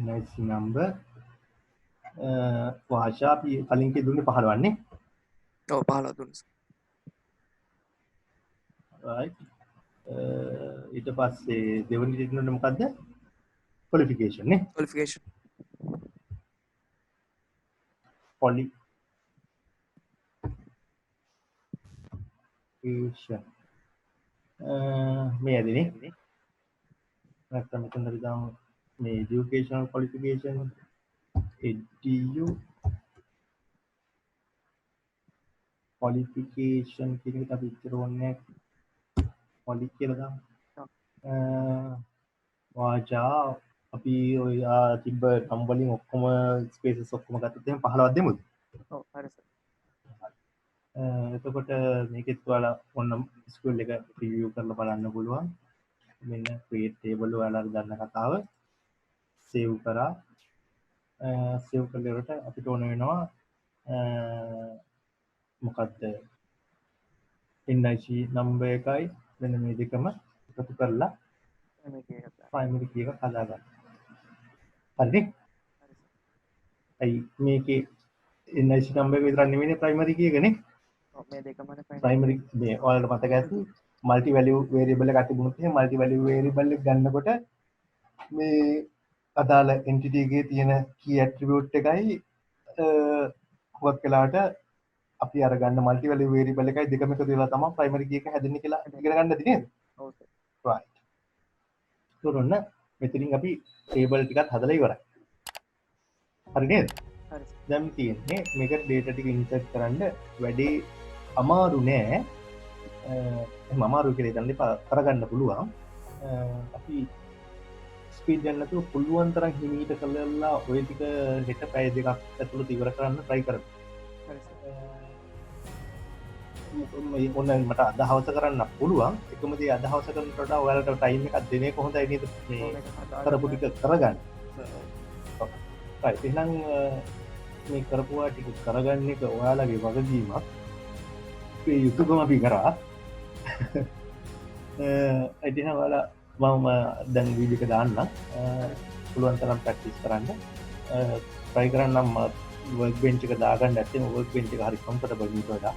Speaker 1: NIC number වාෂා අපි කලින් දුන්නේ 15 නේ.
Speaker 2: ඔව් 15 දුන්නා සර්.
Speaker 1: right ඊට පස්සේ දෙවෙනි දෙන්න මොකද්ද? qualification නේ.
Speaker 2: qualification.
Speaker 1: qualification මේ ඇදිනේ නැත්නම් මෙතන අපි දාමු මේ educational qualification edu qualification කියන එකට අපි ඉතර ඕනේ quali කියලා දාමු වාජා අපි ඔය තිබ්බ නම් වලින් ඔක්කොම ස්පේසස් ඔක්කොම ගත්තොත් එහෙනම් 15ක් දෙමුද?
Speaker 2: ඔව් හරි සර්.
Speaker 1: එතකොට මේකෙත් ඔයාලා ඔන්න ස්කූල් එක රිවිව් කරලා බලන්න පුළුවන්. මෙන්න create table ඔයාලා ගන්න කතාව save කරා. save කළේට අපිට ඕන වෙනවා මොකද්ද? NIC number එකයි මෙන්න මේ දෙකම එකතු කරලා primary key එක හදාගන්න. හරිද? අයි මේකේ NIC number එක විතරක් නෙමෙයි primary key එක නේ.
Speaker 2: මේ දෙකමනේ
Speaker 1: primary මේ ඔයාලට මතක ඇති multi value variable එකක් තිබුණොත් එහෙනම් multi value variable එක ගන්නකොට මේ අදාළ entity එකේ තියෙන key attribute එකයි හුඟක් වෙලාවට අපි අර ගන්න multi value variable එකයි දෙකම එකතු වෙලා තමයි primary key එක හැදෙන්නේ කියලා ඉගෙන ගන්නද නේද?
Speaker 2: ඔව් සර්.
Speaker 1: right ඔන්න මෙතනින් අපි table ටිකත් හදලා ඉවරයි. හරි නේද?
Speaker 2: හරි.
Speaker 1: දැන් තියෙන්නේ මේක data ටික insert කරන්න වැඩි අමාරු නෑ. එහෙනම් අමාරු කියලා හිතන්න එපා කරගන්න පුළුවන්. අපි ස්පීඩ් ගන්න නැතුව පුළුවන් තරම් හිමීට කරලා ඔය ටික හෙට පැය දෙකක් ඇතුළත ඉවර කරන්න try කරමු.
Speaker 2: හරි සර්.
Speaker 1: ඔන්න මට අද හවස කරන්න පුළුවන්. එකම දේ අද හවස කරනට වඩා ඔයාලට ටයිම් එකක් දෙන එක හොඳයි නේද? මේ කරපු ටික කරගන්න. right එහෙනම් මේ කරපුවා ටික කරගන්න එක ඔයාලගේ වගකීමක් ඒ යුතුකම අපි කරා ඇතින වල මම දැන් වීඩික දාන්න පුළුවන් තරම් ප්‍රක්ටිස් කරන්න ප්‍රයි කරන්නම් වර්ක් බෙන්ච් එක දාගන්න ඇත්තේ වර්ක් බෙන්ච් එක හරි කම්ෆර්ටබල් මිට වඩා